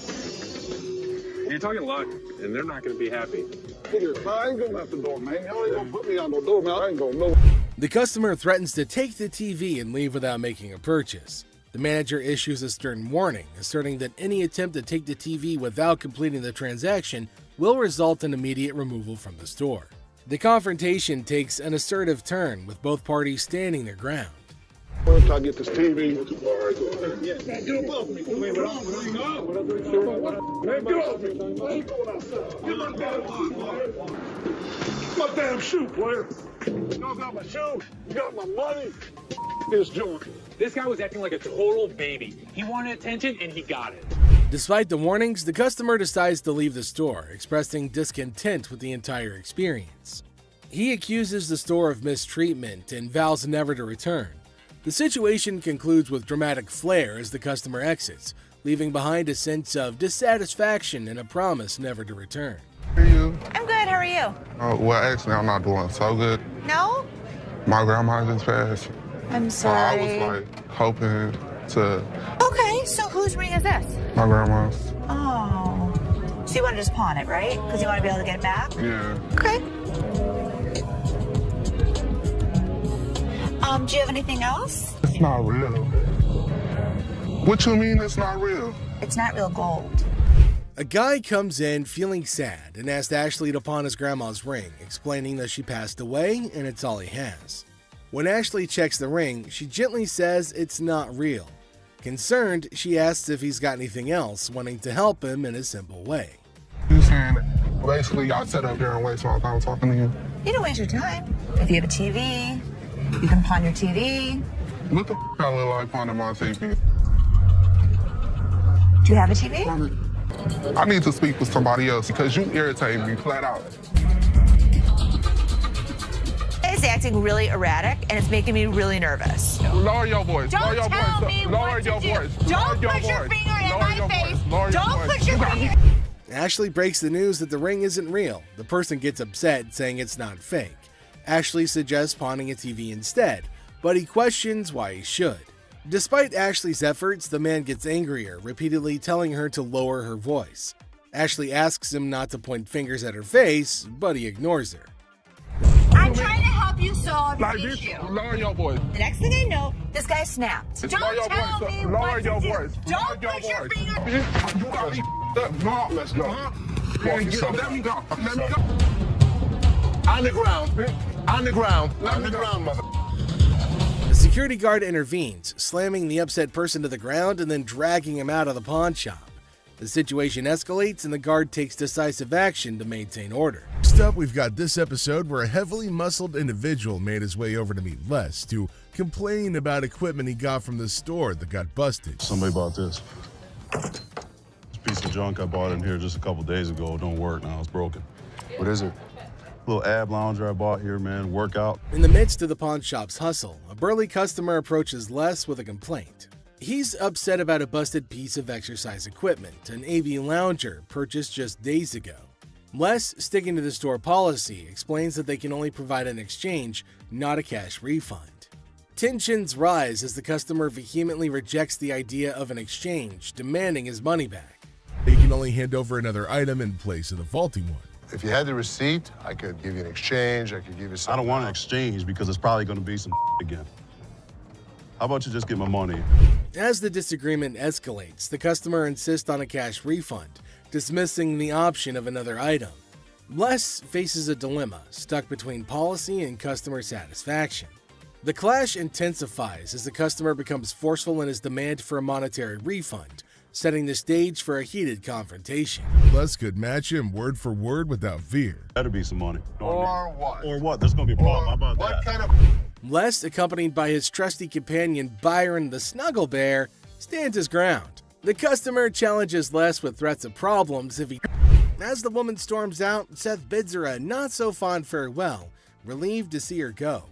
You're talking luck, and they're not going to be happy. Look here, I ain't going out the door, man. Y'all ain't gonna put me on no door, man. I ain't gonna know. The customer threatens to take the TV and leave without making a purchase. The manager issues a stern warning, asserting that any attempt to take the TV without completing the transaction will result in immediate removal from the store. The confrontation takes an assertive turn, with both parties standing their ground. Once I get this TV, my damn shoe, player. You got my shoe, you got my money. It's joint. This guy was acting like a total baby. He wanted attention and he got it. Despite the warnings, the customer decides to leave the store, expressing discontent with the entire experience. He accuses the store of mistreatment and vows never to return. The situation concludes with dramatic flair as the customer exits, leaving behind a sense of dissatisfaction and a promise never to return. How are you? I'm good. How are you? Well, actually, I'm not doing so good. No? My grandma just passed. I'm sorry. I was like hoping to. Okay, so whose ring is this? My grandma's. Oh. So you want to just pawn it, right? Because you want to be able to get it back? Yeah. Okay. Do you have anything else? It's not real. What you mean it's not real? It's not real gold. A guy comes in feeling sad and asks Ashley to pawn his grandma's ring, explaining that she passed away and it's all he has. When Ashley checks the ring, she gently says it's not real. Concerned, she asks if he's got anything else, wanting to help him in a simple way. You saying basically y'all sat up here and waste my time talking to you? You don't waste your time. If you have a TV, you can pawn your TV. What the f*** I look like pawning my TV? Do you have a TV? I need to speak with somebody else because you irritate me flat out. It's acting really erratic and it's making me really nervous. Lower your voice. Don't Lower your tell voice. me Lower what your to do. voice. Don't Lower put your voice. finger in Lower my your face. voice. Lower your Don't voice. put your finger. Ashley breaks the news that the ring isn't real. The person gets upset, saying it's not fake. Ashley suggests pawning a TV instead, but he questions why he should. Despite Ashley's efforts, the man gets angrier, repeatedly telling her to lower her voice. Ashley asks him not to point fingers at her face, but he ignores her. I'm trying to help you solve Like the this, issue. lower your voice. The next thing I know, this guy snapped. Lower Don't your tell voice. me Lower what your to do. voice. Don't Lower put your your voice. finger. You got me up. Let's go. Let me go. Let me go. On the ground. On the ground. On the ground, mother. The security guard intervenes, slamming the upset person to the ground and then dragging him out of the pawn shop. The situation escalates and the guard takes decisive action to maintain order. Next up, we've got this episode where a heavily muscled individual made his way over to meet Les to complain about equipment he got from the store that got busted. Somebody bought this. This piece of junk I bought in here just a couple days ago. It don't work now. It's broken. What is it? Little ab lounger I bought here, man. Workout. In the midst of the pawn shop's hustle, a burly customer approaches Les with a complaint. He's upset about a busted piece of exercise equipment, an AV lounger purchased just days ago. Les, sticking to the store policy, explains that they can only provide an exchange, not a cash refund. Tensions rise as the customer vehemently rejects the idea of an exchange, demanding his money back. They can only hand over another item in place of the faulty one. If you had the receipt, I could give you an exchange. I could give you something. I don't want an exchange because it's probably going to be some again. How about you just get my money? As the disagreement escalates, the customer insists on a cash refund, dismissing the option of another item. Les faces a dilemma, stuck between policy and customer satisfaction. The clash intensifies as the customer becomes forceful in his demand for a monetary refund, setting the stage for a heated confrontation. Les could match him word for word without fear. Better be some money. Or what? Or what? There's going to be a problem. How about What that? kind of... Les, accompanied by his trusty companion Byron the Snuggle Bear, stands his ground. The customer challenges Les with threats of problems if he... As the woman storms out, Seth bids her a not-so-fond farewell, relieved to see her go.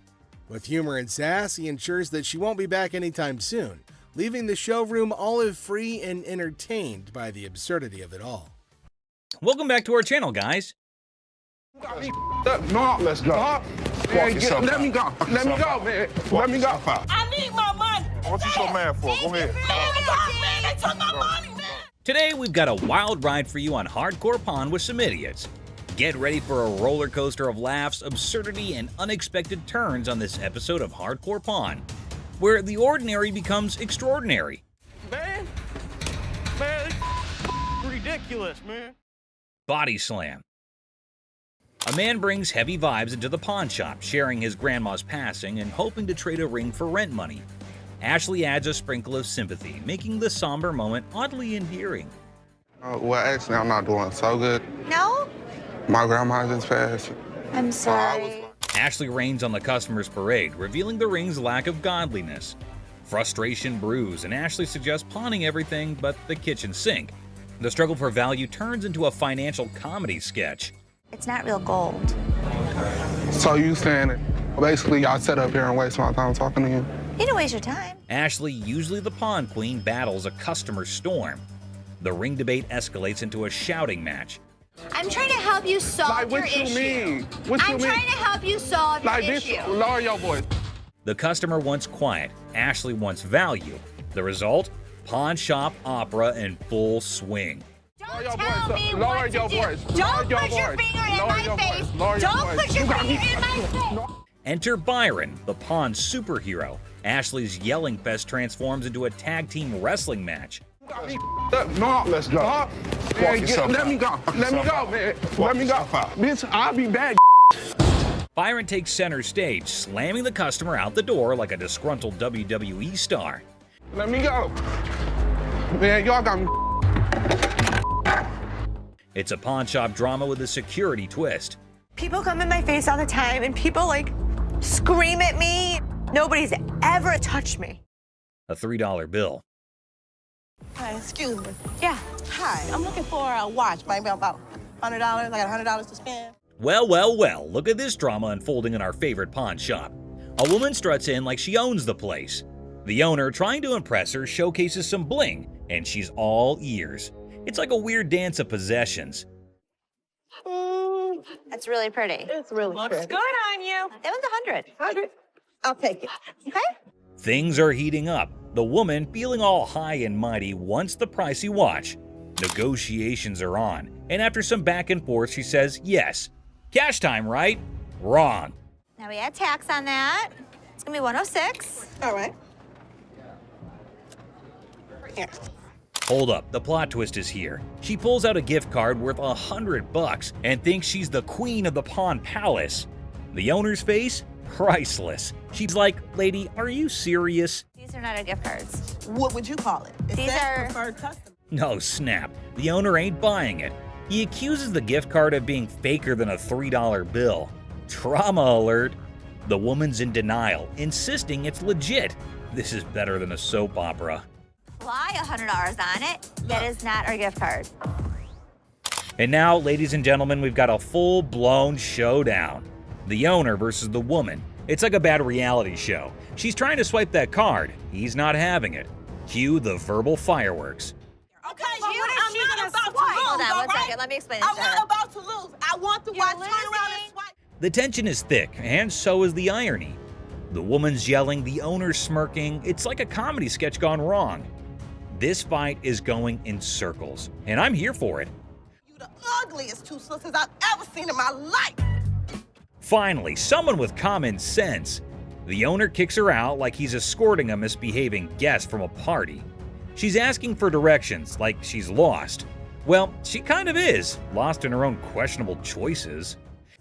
With humor and sass, he ensures that she won't be back anytime soon, leaving the showroom olive-free and entertained by the absurdity of it all. Welcome back to our channel, guys. No, let's go. Let me go. Let me go, man. Let me go. I need my money. What you so mad for? Go ahead. Man, they took my money, man. Today, we've got a wild ride for you on Hardcore Pawn with some idiots. Get ready for a roller coaster of laughs, absurdity, and unexpected turns on this episode of Hardcore Pawn, where the ordinary becomes extraordinary. Man, ridiculous, man. Body slam. A man brings heavy vibes into the pawn shop, sharing his grandma's passing and hoping to trade a ring for rent money. Ashley adds a sprinkle of sympathy, making the somber moment oddly endearing. Well, actually, I'm not doing so good. No? My grandma just passed. I'm sorry. Ashley rains on the customer's parade, revealing the ring's lack of godliness. Frustration brews, and Ashley suggests pawning everything but the kitchen sink. The struggle for value turns into a financial comedy sketch. It's not real gold. So you saying it? Basically, y'all sit up here and waste my time talking to you? You didn't waste your time. Ashley, usually the pawn queen, battles a customer storm. The ring debate escalates into a shouting match. I'm trying to help you solve your issue. What you mean? What you mean? I'm trying to help you solve your issue. Lower your voice. The customer wants quiet. Ashley wants value. The result? Pawn shop opera in full swing. Don't tell me what to do. Don't put your finger in my face. Don't put your finger in my face. Enter Byron, the pawn superhero. Ashley's yelling fest transforms into a tag team wrestling match. No, let's go. Man, let me go. Let me go, man. Let me go. Bitch, I'll be back. Byron takes center stage, slamming the customer out the door like a disgruntled WWE star. Let me go. Man, y'all got me. It's a pawn shop drama with a security twist. People come in my face all the time and people scream at me. Nobody's ever touched me. A $3 bill. Hi, excuse me. Yeah. Hi, I'm looking for a watch, maybe about $100. I got $100 to spend. Well, look at this drama unfolding in our favorite pawn shop. A woman struts in like she owns the place. The owner, trying to impress her, showcases some bling, and she's all ears. It's like a weird dance of possessions. That's really pretty. It's really Looks pretty. good on you. That was 100. 100? I'll take it. Okay. Things are heating up. The woman, feeling all high and mighty, wants the pricey watch. Negotiations are on, and after some back and forth, she says yes. Cash time, right? Wrong. Now we add tax on that. It's gonna be 106. All right. Here. Hold up, the plot twist is here. She pulls out a gift card worth $100 and thinks she's the queen of the pawn palace. The owner's face? Priceless. She's like, lady, are you serious? These are not our gift cards. What would you call it? It These says are preferred customer. No, snap. The owner ain't buying it. He accuses the gift card of being faker than a $3 bill. Trauma alert. The woman's in denial, insisting it's legit. This is better than a soap opera. Lie $100 on it. That is not our gift card. And now, ladies and gentlemen, we've got a full-blown showdown. The owner versus the woman. It's like a bad reality show. She's trying to swipe that card. He's not having it. Cue the verbal fireworks. Okay, I'm not about to lose, Hold on, all one right? second. Let me explain this I'm to her. not about to lose. I want the watch. Turn around and swipe. The tension is thick, and so is the irony. The woman's yelling, the owner's smirking. It's like a comedy sketch gone wrong. This fight is going in circles, and I'm here for it. You the ugliest two sisters I've ever seen in my life. Finally, someone with common sense. The owner kicks her out like he's escorting a misbehaving guest from a party. She's asking for directions like she's lost. Well, she kind of is, lost in her own questionable choices.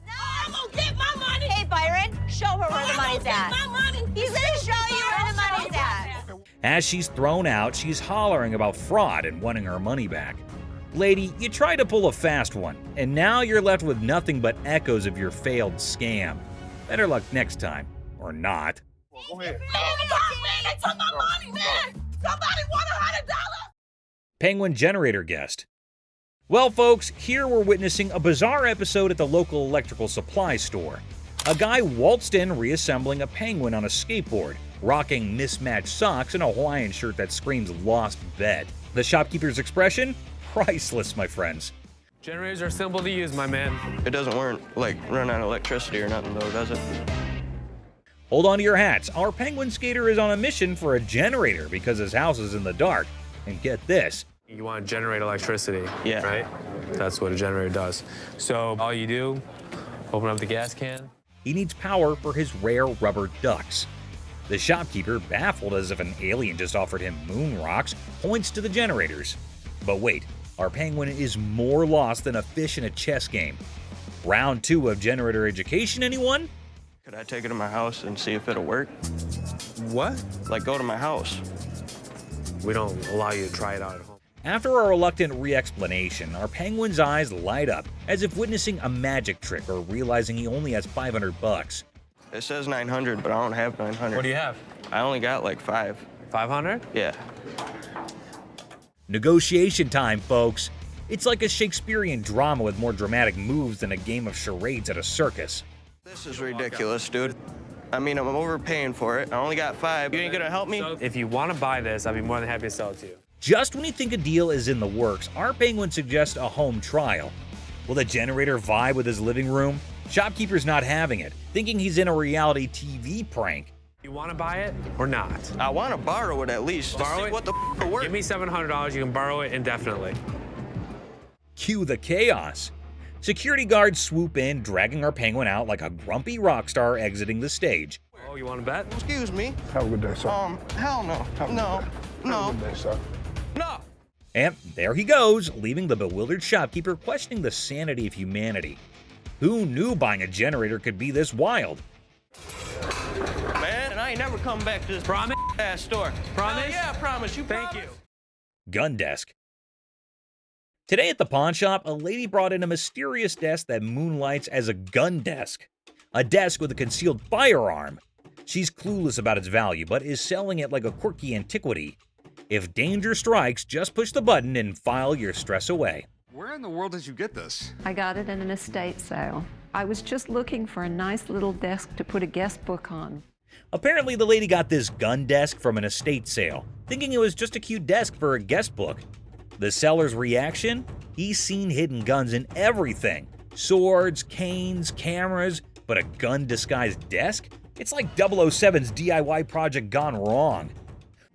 No, I'm gonna get my money. Hey, Byron, show her where the money's at. My money. He's gonna show you where the money's at. As she's thrown out, she's hollering about fraud and wanting her money back. Lady, you tried to pull a fast one, and now you're left with nothing but echoes of your failed scam. Better luck next time, or not. Go ahead. Man, they took my money, man. Somebody want $100? Penguin generator guest. Well, folks, here we're witnessing a bizarre episode at the local electrical supply store. A guy waltzed in reassembling a penguin on a skateboard, rocking mismatched socks and a Hawaiian shirt that screams lost bet. The shopkeeper's expression? Priceless, my friends. Generators are simple to use, my man. It doesn't run out of electricity or nothing, though, does it? Hold on to your hats. Our penguin skater is on a mission for a generator because his house is in the dark. And get this. You want to generate electricity, yeah. Right? That's what a generator does. So all you do, open up the gas can. He needs power for his rare rubber ducks. The shopkeeper, baffled as if an alien just offered him moon rocks, points to the generators. But wait, our penguin is more lost than a fish in a chess game. Round 2 of generator education, anyone? Could I take it to my house and see if it'll work? What? Like, go to my house. We don't allow you to try it out at home. After a reluctant re-explanation, our penguin's eyes light up as if witnessing a magic trick or realizing he only has $500. It says 900, but I don't have 900. What do you have? I only got like 5. 500? Yeah. Negotiation time, folks. It's like a Shakespearean drama with more dramatic moves than a game of charades at a circus. This is ridiculous, dude. I mean, I'm overpaying for it. I only got 5. You ain't gonna help me? If you want to buy this, I'd be more than happy to sell it to you. Just when you think a deal is in the works, our penguin suggests a home trial. Will the generator vibe with his living room? Shopkeeper's not having it, thinking he's in a reality TV prank. You want to buy it or not? I want to borrow it at least. Borrow it? What the f work? Give me $700. You can borrow it indefinitely. Cue the chaos. Security guards swoop in, dragging our penguin out like a grumpy rock star exiting the stage. Oh, you want to bet? Excuse me. Have a good day, sir. Hell no. No. No. Have a good day, sir. No. And there he goes, leaving the bewildered shopkeeper questioning the sanity of humanity. Who knew buying a generator could be this wild? Man, and I ain't never coming back to this ass store. Promise? Hell yeah, I promise. You Thank promise? you. Gun desk. Today at the pawn shop, a lady brought in a mysterious desk that moonlights as a gun desk. A desk with a concealed firearm. She's clueless about its value, but is selling it like a quirky antiquity. If danger strikes, just push the button and file your stress away. Where in the world did you get this? I got it in an estate sale. I was just looking for a nice little desk to put a guest book on. Apparently, the lady got this gun desk from an estate sale, thinking it was just a cute desk for a guest book. The seller's reaction? He's seen hidden guns in everything. Swords, canes, cameras, but a gun-disguised desk? It's like 007's DIY project gone wrong.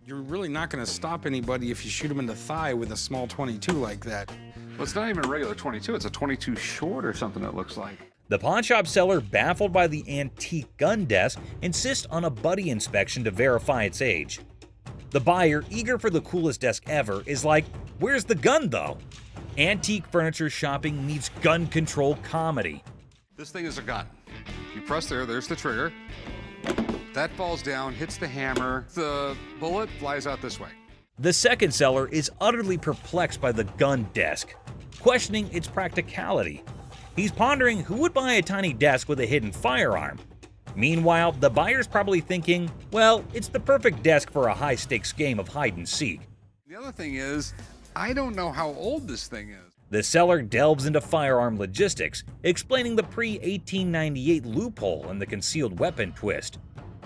You're really not going to stop anybody if you shoot them in the thigh with a small 22 like that. Well, it's not even a regular 22. It's a 22 short or something, it looks like. The pawnshop seller, baffled by the antique gun desk, insists on a buddy inspection to verify its age. The buyer, eager for the coolest desk ever, is like, where's the gun though? Antique furniture shopping meets gun control comedy. This thing is a gun. You press there's the trigger. That falls down, hits the hammer. The bullet flies out this way. The second seller is utterly perplexed by the gun desk, questioning its practicality. He's pondering who would buy a tiny desk with a hidden firearm. Meanwhile, the buyer's probably thinking, well, it's the perfect desk for a high-stakes game of hide-and-seek. The other thing is, I don't know how old this thing is. The seller delves into firearm logistics, explaining the pre-1898 loophole and the concealed weapon twist.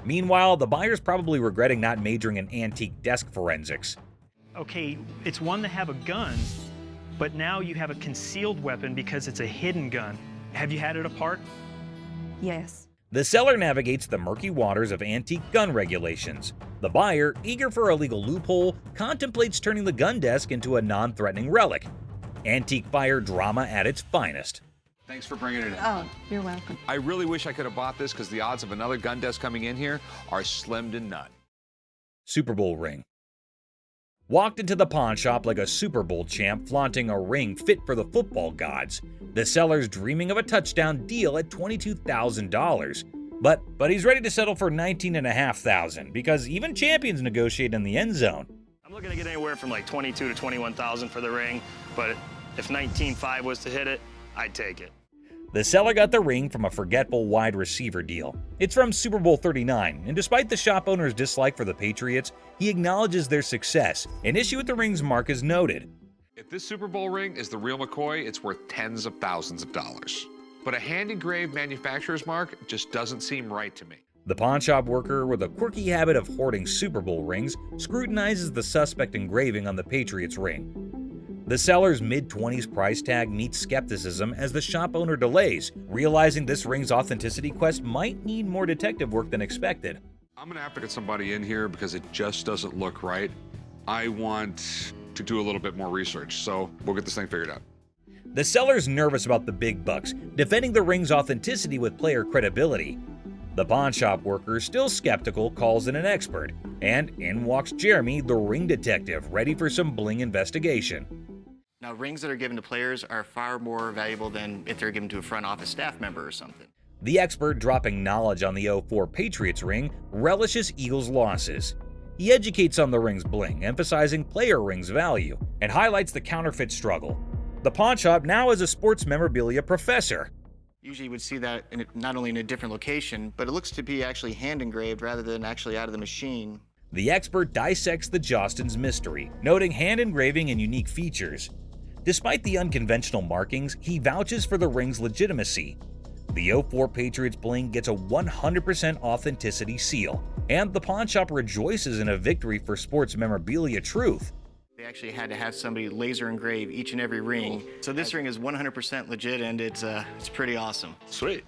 Meanwhile, the buyer's probably regretting not majoring in antique desk forensics. Okay, it's one to have a gun, but now you have a concealed weapon because it's a hidden gun. Have you had it apart? Yes. The seller navigates the murky waters of antique gun regulations. The buyer, eager for a legal loophole, contemplates turning the gun desk into a non-threatening relic. Antique fire drama at its finest. Thanks for bringing it in. Oh, you're welcome. I really wish I could have bought this because the odds of another gun desk coming in here are slim to none. Super Bowl ring. Walked into the pawn shop like a Super Bowl champ flaunting a ring fit for the football gods. The seller's dreaming of a touchdown deal at $22,000. But he's ready to settle for $19,500 because even champions negotiate in the end zone. I'm looking to get anywhere from like $22,000 to $21,000 for the ring, but if $19,500 was to hit it, I'd take it. The seller got the ring from a forgetful wide receiver deal. It's from Super Bowl 39, and despite the shop owner's dislike for the Patriots, he acknowledges their success. An issue with the ring's mark is noted. If this Super Bowl ring is the real McCoy, it's worth tens of thousands of dollars. But a hand-engraved manufacturer's mark just doesn't seem right to me. The pawnshop worker, with a quirky habit of hoarding Super Bowl rings, scrutinizes the suspect engraving on the Patriots ring. The seller's mid-20s price tag meets skepticism as the shop owner delays, realizing this ring's authenticity quest might need more detective work than expected. I'm gonna have to get somebody in here because it just doesn't look right. I want to do a little bit more research, so we'll get this thing figured out. The seller's nervous about the big bucks, defending the ring's authenticity with player credibility. The pawn shop worker, still skeptical, calls in an expert, and in walks Jeremy, the ring detective, ready for some bling investigation. Now, rings that are given to players are far more valuable than if they're given to a front office staff member or something. The expert, dropping knowledge on the 04 Patriots ring, relishes Eagles' losses. He educates on the ring's bling, emphasizing player ring's value, and highlights the counterfeit struggle. The pawn shop now is a sports memorabilia professor. Usually you would see that not only in a different location, but it looks to be actually hand engraved rather than actually out of the machine. The expert dissects the Jostens mystery, noting hand engraving and unique features. Despite the unconventional markings, he vouches for the ring's legitimacy. The 04 Patriots bling gets a 100% authenticity seal, and the pawn shop rejoices in a victory for sports memorabilia truth. They actually had to have somebody laser engrave each and every ring. So this ring is 100% legit, and it's pretty awesome. Sweet.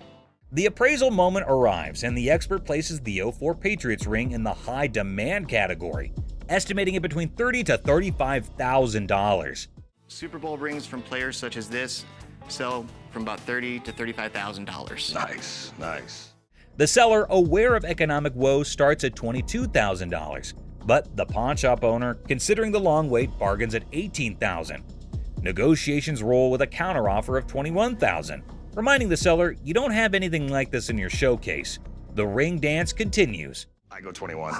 The appraisal moment arrives, and the expert places the 04 Patriots ring in the high demand category, estimating it between $30,000 to $35,000. Super Bowl rings from players such as this sell from about $30,000 to $35,000. Nice, nice. The seller, aware of economic woes, starts at $22,000. But the pawn shop owner, considering the long wait, bargains at $18,000. Negotiations roll with a counteroffer of $21,000, reminding the seller you don't have anything like this in your showcase. The ring dance continues. I go 21.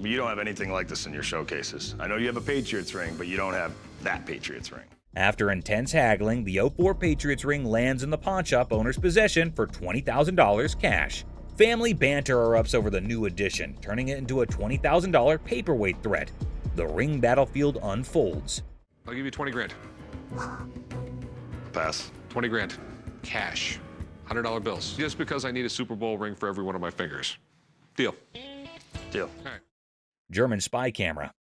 You don't have anything like this in your showcases. I know you have a Patriots ring, but you don't have that Patriots ring. After intense haggling, the 04 Patriots ring lands in the pawn shop owner's possession for $20,000 cash. Family banter erupts over the new addition, turning it into a $20,000 paperweight threat. The ring battlefield unfolds. I'll give you 20 grand. Pass. 20 grand. Cash. $100 bills. Just because I need a Super Bowl ring for every one of my fingers. Deal. Deal. All right. German spy camera.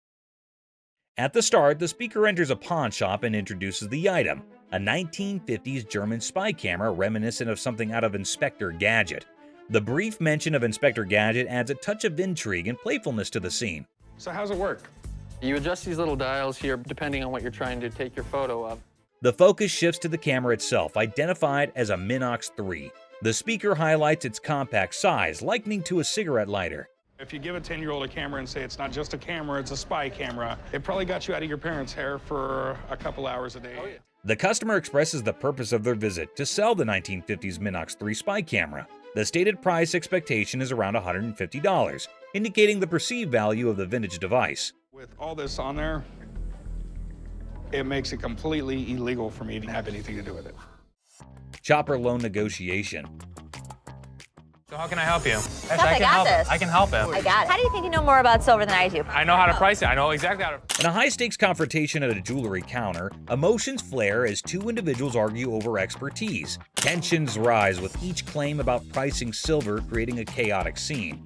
At the start, the speaker enters a pawn shop and introduces the item, a 1950s German spy camera reminiscent of something out of Inspector Gadget. The brief mention of Inspector Gadget adds a touch of intrigue and playfulness to the scene. So how's it work? You adjust these little dials here depending on what you're trying to take your photo of. The focus shifts to the camera itself, identified as a Minox 3. The speaker highlights its compact size, likening to a cigarette lighter. If you give a 10-year-old a camera and say it's not just a camera, it's a spy camera, it probably got you out of your parents' hair for a couple hours a day. Oh, yeah. The customer expresses the purpose of their visit to sell the 1950s Minox 3 spy camera. The stated price expectation is around $150, indicating the perceived value of the vintage device. With all this on there, it makes it completely illegal for me to have anything to do with it. Chopper loan negotiation. So how can I help you? Yes, I got this. I can help him. I got it. How do you think you know more about silver than I do? I know how to price it. I know exactly how to. In a high-stakes confrontation at a jewelry counter, emotions flare as two individuals argue over expertise. Tensions rise with each claim about pricing silver, creating a chaotic scene.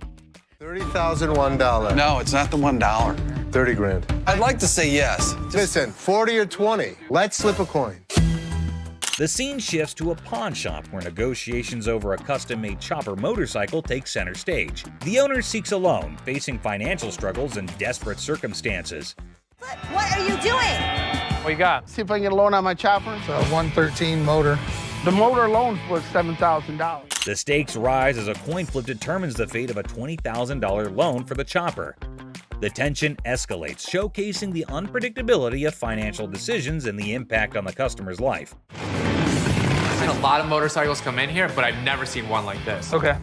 $30,001. No, it's not the $1. 30 grand. I'd like to say yes. Listen, 40 or 20. Let's flip a coin. The scene shifts to a pawn shop where negotiations over a custom-made chopper motorcycle take center stage. The owner seeks a loan, facing financial struggles and desperate circumstances. What are you doing? What you got? See if I can get a loan on my chopper. It's a 113 motor. The motor alone was $7,000. The stakes rise as a coin flip determines the fate of a $20,000 loan for the chopper. The tension escalates, showcasing the unpredictability of financial decisions and the impact on the customer's life. I've seen a lot of motorcycles come in here, but I've never seen one like this. Okay.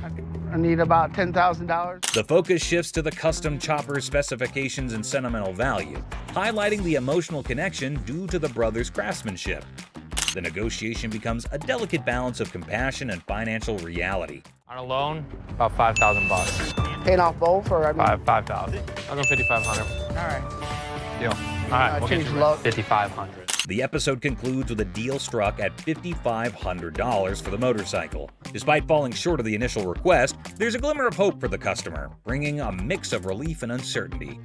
I need about $10,000. The focus shifts to the custom chopper's specifications and sentimental value, highlighting the emotional connection due to the brothers' craftsmanship. The negotiation becomes a delicate balance of compassion and financial reality. On a loan, about $5,000. Paying off both, or I mean... $5,000. I'll go $5,500. All right. Deal. All right, we'll get you $5,500. The episode concludes with a deal struck at $5,500 for the motorcycle. Despite falling short of the initial request, there's a glimmer of hope for the customer, bringing a mix of relief and uncertainty.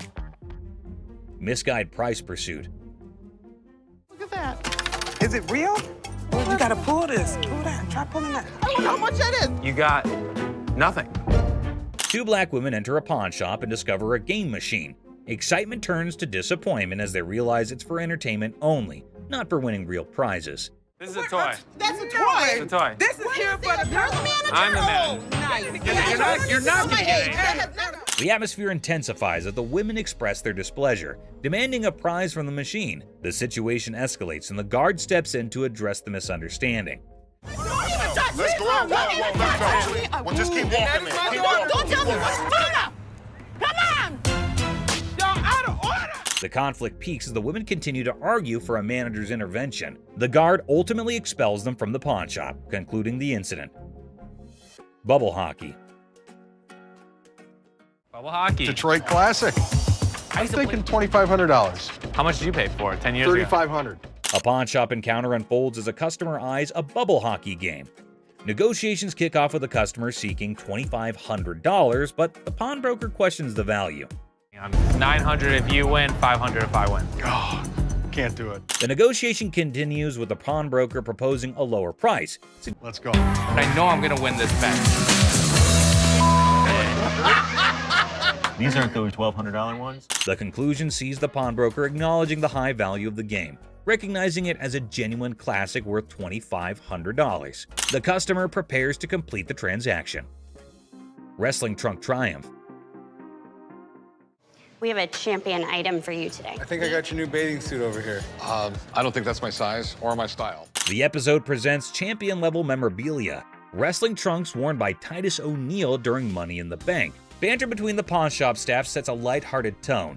Misguided price pursuit. Look at that. Is it real? Oh, you gotta pull this. Pull that. Try pulling that. I don't know how much that is. You got nothing. Two black women enter a pawn shop and discover a game machine. Excitement turns to disappointment as they realize it's for entertainment only, not for winning real prizes. This is a toy. That's a toy. It's a toy. This is here for the girl manager. I'm the man. Oh, nice. You're not gonna get it. The atmosphere intensifies as the women express their displeasure, demanding a prize from the machine. The situation escalates and the guard steps in to address the misunderstanding. Let's go out. Let's go. Well, just keep walking, man. Keep walking. Don't tell me what's going on. Come on. Y'all out of order. The conflict peaks as the women continue to argue for a manager's intervention. The guard ultimately expels them from the pawn shop, concluding the incident. Bubble hockey. Bubble hockey. Detroit Classic. I'm thinking $2,500. How much did you pay for it 10 years ago? $3,500. A pawn shop encounter unfolds as a customer eyes a bubble hockey game. Negotiations kick off with the customer seeking $2,500, but the pawnbroker questions the value. 900 if you win, 500 if I win. Oh, can't do it. The negotiation continues with the pawnbroker proposing a lower price. Let's go. But I know I'm gonna win this bet. These aren't those $1,200 ones? The conclusion sees the pawnbroker acknowledging the high value of the game, recognizing it as a genuine classic worth $2,500. The customer prepares to complete the transaction. Wrestling trunk triumph. We have a champion item for you today. I think I got your new bathing suit over here. I don't think that's my size or my style. The episode presents champion-level memorabilia, wrestling trunks worn by Titus O'Neil during Money in the Bank. Banter between the pawn shop staff sets a light-hearted tone.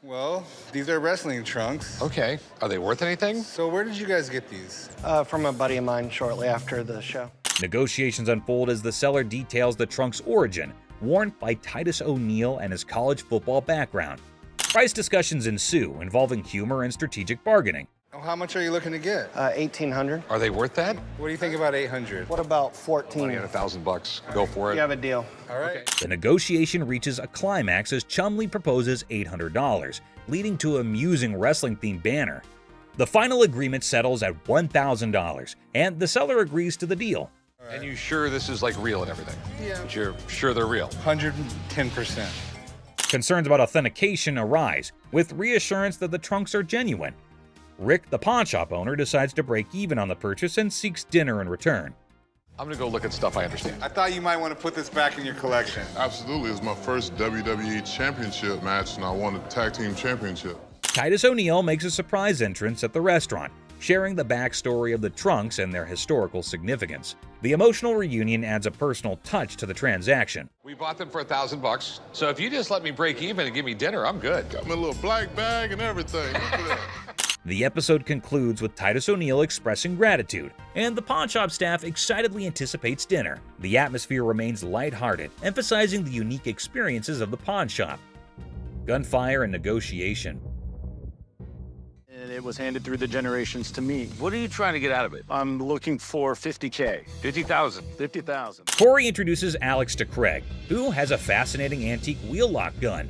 Well, these are wrestling trunks. Okay, are they worth anything? So where did you guys get these? From a buddy of mine shortly after the show. Negotiations unfold as the seller details the trunk's origin, worn by Titus O'Neil and his college football background. Price discussions ensue, involving humor and strategic bargaining. Oh, how much are you looking to get? 1,800. Are they worth that? What do you think about 800? What about 14? Money at $1,000. Go for it. You have a deal. All right. The negotiation reaches a climax as Chumley proposes $800, leading to an amusing wrestling-themed banner. The final agreement settles at $1,000, and the seller agrees to the deal. Right. And you sure this is like real and everything? Yeah. But you're sure they're real? 110%. Concerns about authentication arise, with reassurance that the trunks are genuine. Rick, the pawn shop owner, decides to break even on the purchase and seeks dinner in return. I'm gonna go look at stuff I understand. I thought you might want to put this back in your collection. Absolutely. It's my first WWE Championship match, and I won the Tag Team Championship. Titus O'Neil makes a surprise entrance at the restaurant, sharing the backstory of the trunks and their historical significance. The emotional reunion adds a personal touch to the transaction. We bought them for $1,000, so if you just let me break even and give me dinner, I'm good. Got my little black bag and everything. Look at that. The episode concludes with Titus O'Neil expressing gratitude, and the pawn shop staff excitedly anticipates dinner. The atmosphere remains lighthearted, emphasizing the unique experiences of the pawn shop. Gunfire and negotiation. And it was handed through the generations to me. What are you trying to get out of it? I'm looking for $50K. 50,000. 50,000. Corey introduces Alex to Craig, who has a fascinating antique wheel lock gun.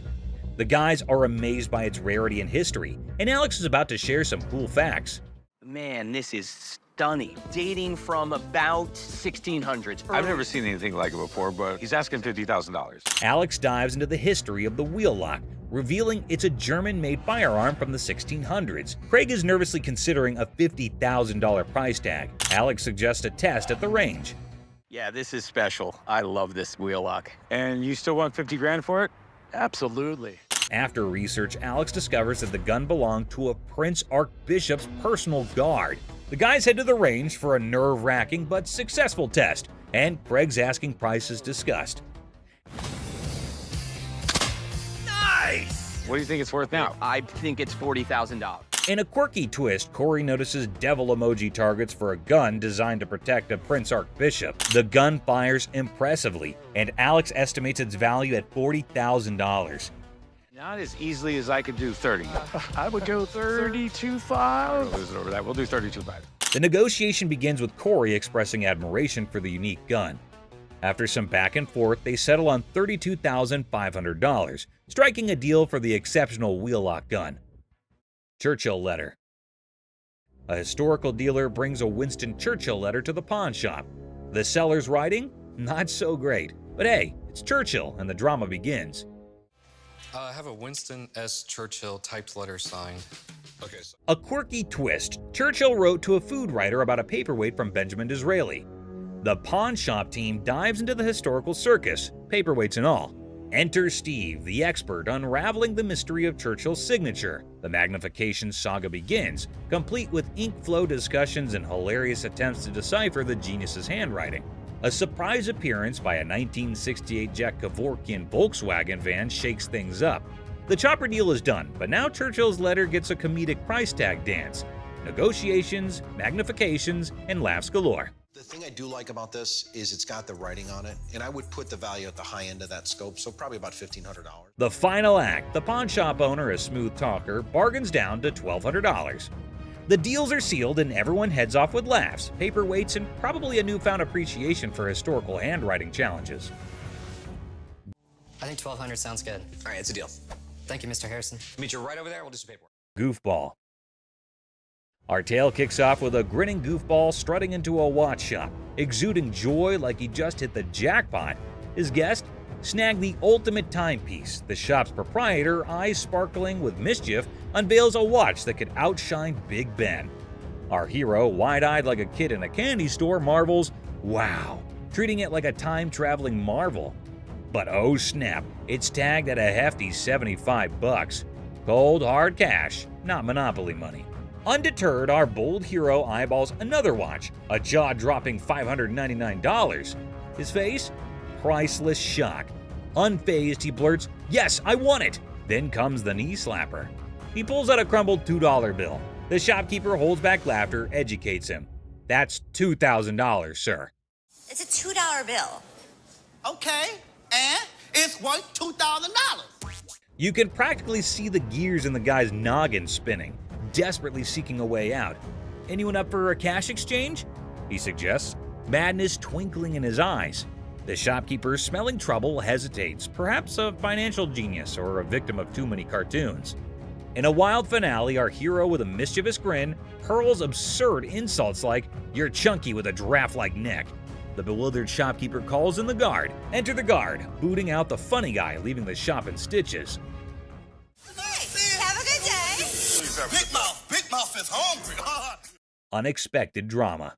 The guys are amazed by its rarity and history, and Alex is about to share some cool facts. Man, this is stunning. Dating from about 1600s. I've never seen anything like it before, but he's asking $50,000. Alex dives into the history of the wheel lock, revealing it's a German-made firearm from the 1600s. Craig is nervously considering a $50,000 price tag. Alex suggests a test at the range. Yeah, this is special. I love this wheel lock. And you still want 50 grand for it? Absolutely. After research, Alex discovers that the gun belonged to a Prince Archbishop's personal guard. The guys head to the range for a nerve-wracking but successful test, and Craig's asking price is discussed. Nice! What do you think it's worth now? I think it's $40,000. In a quirky twist, Corey notices devil emoji targets for a gun designed to protect a Prince Archbishop. The gun fires impressively, and Alex estimates its value at $40,000. Not as easily as I could do 30. I would go 32.5. We'll lose it over that. We'll do 32.5. The negotiation begins with Corey expressing admiration for the unique gun. After some back and forth, they settle on $32,500, striking a deal for the exceptional wheel lock gun. Churchill letter. A historical dealer brings a Winston Churchill letter to the pawn shop. The seller's writing? Not so great. But hey, it's Churchill, and the drama begins. I have a Winston S. Churchill typed letter signed. Okay. A quirky twist. Churchill wrote to a food writer about a paperweight from Benjamin Disraeli. The pawn shop team dives into the historical circus, paperweights and all. Enter Steve, the expert, unraveling the mystery of Churchill's signature. The magnification saga begins, complete with ink flow discussions and hilarious attempts to decipher the genius's handwriting. A surprise appearance by a 1968 Jack Kevorkian Volkswagen van shakes things up. The chopper deal is done, but now Churchill's letter gets a comedic price tag dance. Negotiations, magnifications, and laughs galore. The thing I do like about this is it's got the writing on it, and I would put the value at the high end of that scope, so probably about $1,500. The final act, the pawn shop owner, a smooth talker, bargains down to $1,200. The deals are sealed and everyone heads off with laughs, paperweights, and probably a newfound appreciation for historical handwriting challenges. I think 1,200 sounds good. All right, it's a deal. Thank you, Mr. Harrison. Meet you right over there. We'll do some paperwork. Goofball. Our tale kicks off with a grinning goofball strutting into a watch shop, exuding joy like he just hit the jackpot. His guest snagged the ultimate timepiece. The shop's proprietor, eyes sparkling with mischief, unveils a watch that could outshine Big Ben. Our hero, wide-eyed like a kid in a candy store, marvels, "Wow," treating it like a time-traveling marvel. But oh snap, it's tagged at a hefty $75. Cold, hard cash, not Monopoly money. Undeterred, our bold hero eyeballs another watch, a jaw-dropping $599. His face? Priceless shock. Unfazed, he blurts, "Yes, I want it!" Then comes the knee slapper. He pulls out a crumbled $2 bill. The shopkeeper holds back laughter, educates him. "That's $2,000, sir." It's a $2 bill. Okay, and it's worth $2,000. You can practically see the gears in the guy's noggin spinning, desperately seeking a way out. "Anyone up for a cash exchange?" he suggests, madness twinkling in his eyes. The shopkeeper, smelling trouble, hesitates, perhaps a financial genius or a victim of too many cartoons. In a wild finale, our hero, with a mischievous grin, hurls absurd insults like, "You're chunky with a giraffe-like neck." The bewildered shopkeeper calls in the guard. Enter the guard, booting out the funny guy, leaving the shop in stitches. Have a good day. Big Mouth is hungry. Unexpected drama.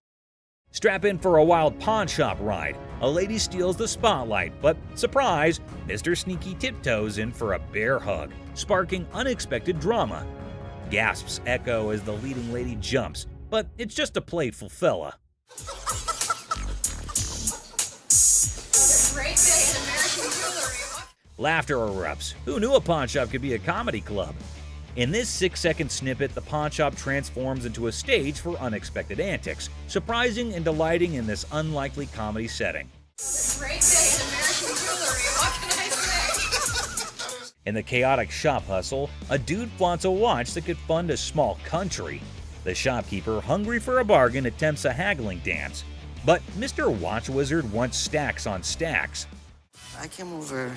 Strap in for a wild pawn shop ride. A lady steals the spotlight, but surprise, Mr. Sneaky tiptoes in for a bear hug, sparking unexpected drama. Gasps echo as the leading lady jumps, but it's just a playful fella. Great day in American jewelry. Laughter erupts. Who knew a pawn shop could be a comedy club? In this 6-second snippet, the pawn shop transforms into a stage for unexpected antics, surprising and delighting in this unlikely comedy setting. Great day in American jewelry. What can I say? In the chaotic shop hustle, a dude flaunts a watch that could fund a small country. The shopkeeper, hungry for a bargain, attempts a haggling dance. But Mr. Watch Wizard wants stacks on stacks. I came over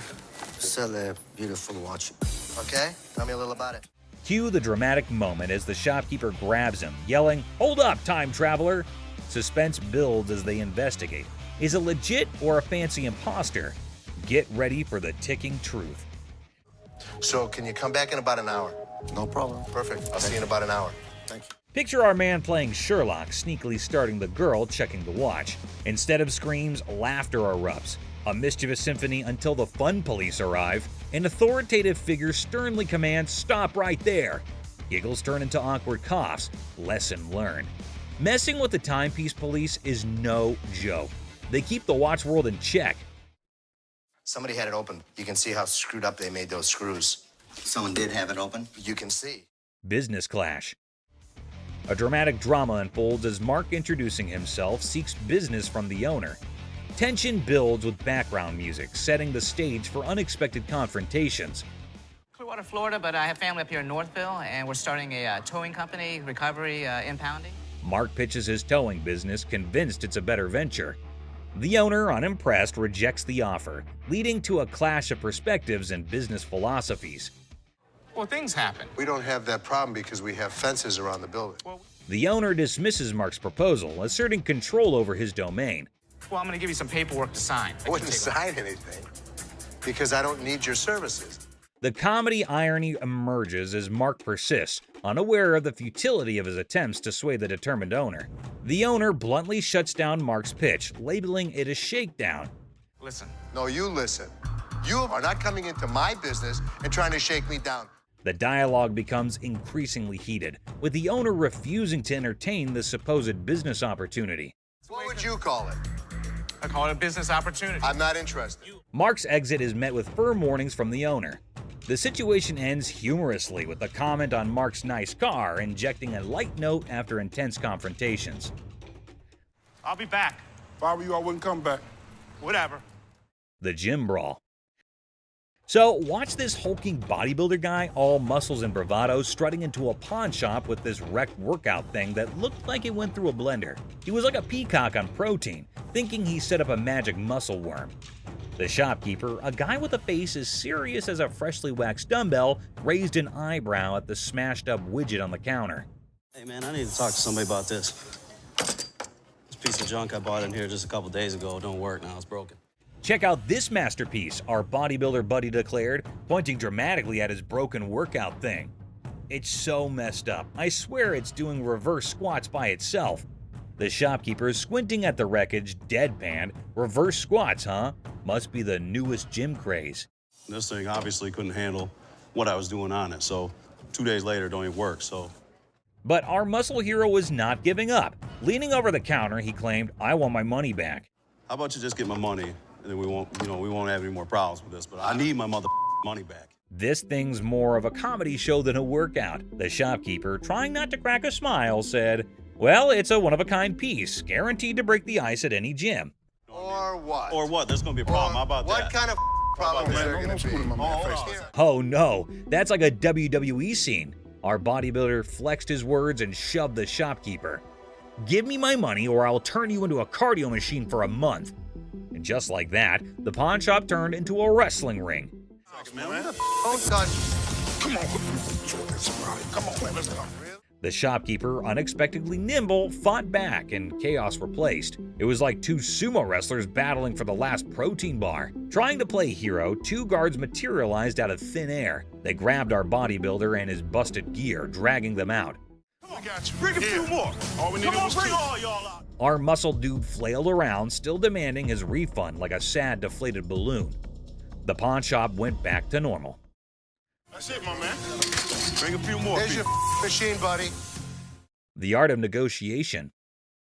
to sell a beautiful watch. Okay, tell me a little about it. Cue the dramatic moment as the shopkeeper grabs him, yelling, "Hold up, time traveler!" Suspense builds as they investigate. Is it legit or a fancy imposter? Get ready for the ticking truth. So can you come back in about an hour? No problem. Perfect. I'll see you in about an hour. Thank you. Picture our man playing Sherlock, sneakily starting the girl checking the watch. Instead of screams, laughter erupts. A mischievous symphony until the fun police arrive. An authoritative figure sternly commands, "Stop right there." Giggles turn into awkward coughs. Lesson learned. Messing with the timepiece police is no joke. They keep the watch world in check. Somebody had it open. You can see how screwed up they made those screws. Someone did have it open? You can see. Business clash. A dramatic drama unfolds as Mark, introducing himself, seeks business from the owner. Tension builds with background music, setting the stage for unexpected confrontations. Clearwater, Florida, but I have family up here in Northville, and we're starting a towing company, recovery, impounding. Mark pitches his towing business, convinced it's a better venture. The owner, unimpressed, rejects the offer, leading to a clash of perspectives and business philosophies. Well, things happen. We don't have that problem because we have fences around the building. The owner dismisses Mark's proposal, asserting control over his domain. Well, I'm going to give you some paperwork to sign. I wouldn't sign anything because I don't need your services. The comedy irony emerges as Mark persists, unaware of the futility of his attempts to sway the determined owner. The owner bluntly shuts down Mark's pitch, labeling it a shakedown. Listen. No, you listen. You are not coming into my business and trying to shake me down. The dialogue becomes increasingly heated, with the owner refusing to entertain the supposed business opportunity. What would you call it? I call it a business opportunity. I'm not interested. Mark's exit is met with firm warnings from the owner. The situation ends humorously with a comment on Mark's nice car, injecting a light note after intense confrontations. I'll be back. If I were you, I wouldn't come back. Whatever. The gym brawl. So, watch this hulking bodybuilder guy, all muscles and bravado, strutting into a pawn shop with this wrecked workout thing that looked like it went through a blender. He was like a peacock on protein, thinking he set up a magic muscle worm. The shopkeeper, a guy with a face as serious as a freshly waxed dumbbell, raised an eyebrow at the smashed up widget on the counter. Hey man, I need to talk to somebody about this. This piece of junk I bought in here just a couple days ago don't work now, it's broken. Check out this masterpiece, our bodybuilder buddy declared, pointing dramatically at his broken workout thing. It's so messed up. I swear it's doing reverse squats by itself. The shopkeeper is squinting at the wreckage, deadpan. Reverse squats, huh? Must be the newest gym craze. This thing obviously couldn't handle what I was doing on it, so 2 days later it don't even work, so. But our muscle hero was not giving up. Leaning over the counter, he claimed, "I want my money back." How about you just get my money, and then we won't have any more problems with this, but I need my money back. This thing's more of a comedy show than a workout. The shopkeeper, trying not to crack a smile, said, "Well, it's a one-of-a-kind piece, guaranteed to break the ice at any gym." Or what? Or what? There's gonna be a problem. How about what that? Kind of problem is there gonna be? Oh no, that's like a WWE scene. Our bodybuilder flexed his words and shoved the shopkeeper. "Give me my money or I'll turn you into a cardio machine for a month." And just like that, the pawn shop turned into a wrestling ring. Don't touch. Come on, come on, man, let's go. The shopkeeper, unexpectedly nimble, fought back and chaos replaced. It was like two sumo wrestlers battling for the last protein bar. Trying to play hero, two guards materialized out of thin air. They grabbed our bodybuilder and his busted gear, dragging them out. We got you. Bring a few more. All we need is bring all y'all out. Our muscle dude flailed around, still demanding his refund like a sad, deflated balloon. The pawn shop went back to normal. That's it, my man. Bring a few more. There's your machine, buddy. The art of negotiation.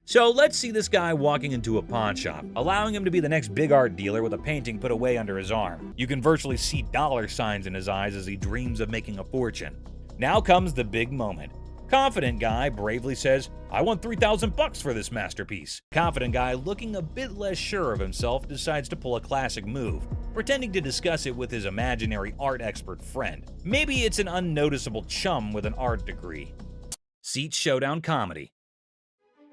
So let's see this guy walking into a pawn shop, allowing him to be the next big art dealer with a painting put away under his arm. You can virtually see dollar signs in his eyes as he dreams of making a fortune. Now comes the big moment. Confident guy bravely says, "I want $3,000 for this masterpiece." Confident guy, looking a bit less sure of himself, decides to pull a classic move, pretending to discuss it with his imaginary art expert friend. Maybe it's an unnoticeable chum with an art degree. Seat showdown comedy.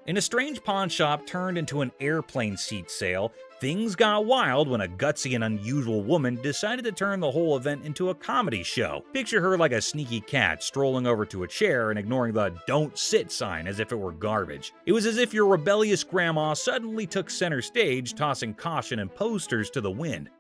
In a strange pawn shop turned into an airplane seat sale, things got wild when a gutsy and unusual woman decided to turn the whole event into a comedy show. Picture her like a sneaky cat strolling over to a chair and ignoring the "don't sit" sign as if it were garbage. It was as if your rebellious grandma suddenly took center stage, tossing caution and posters to the wind.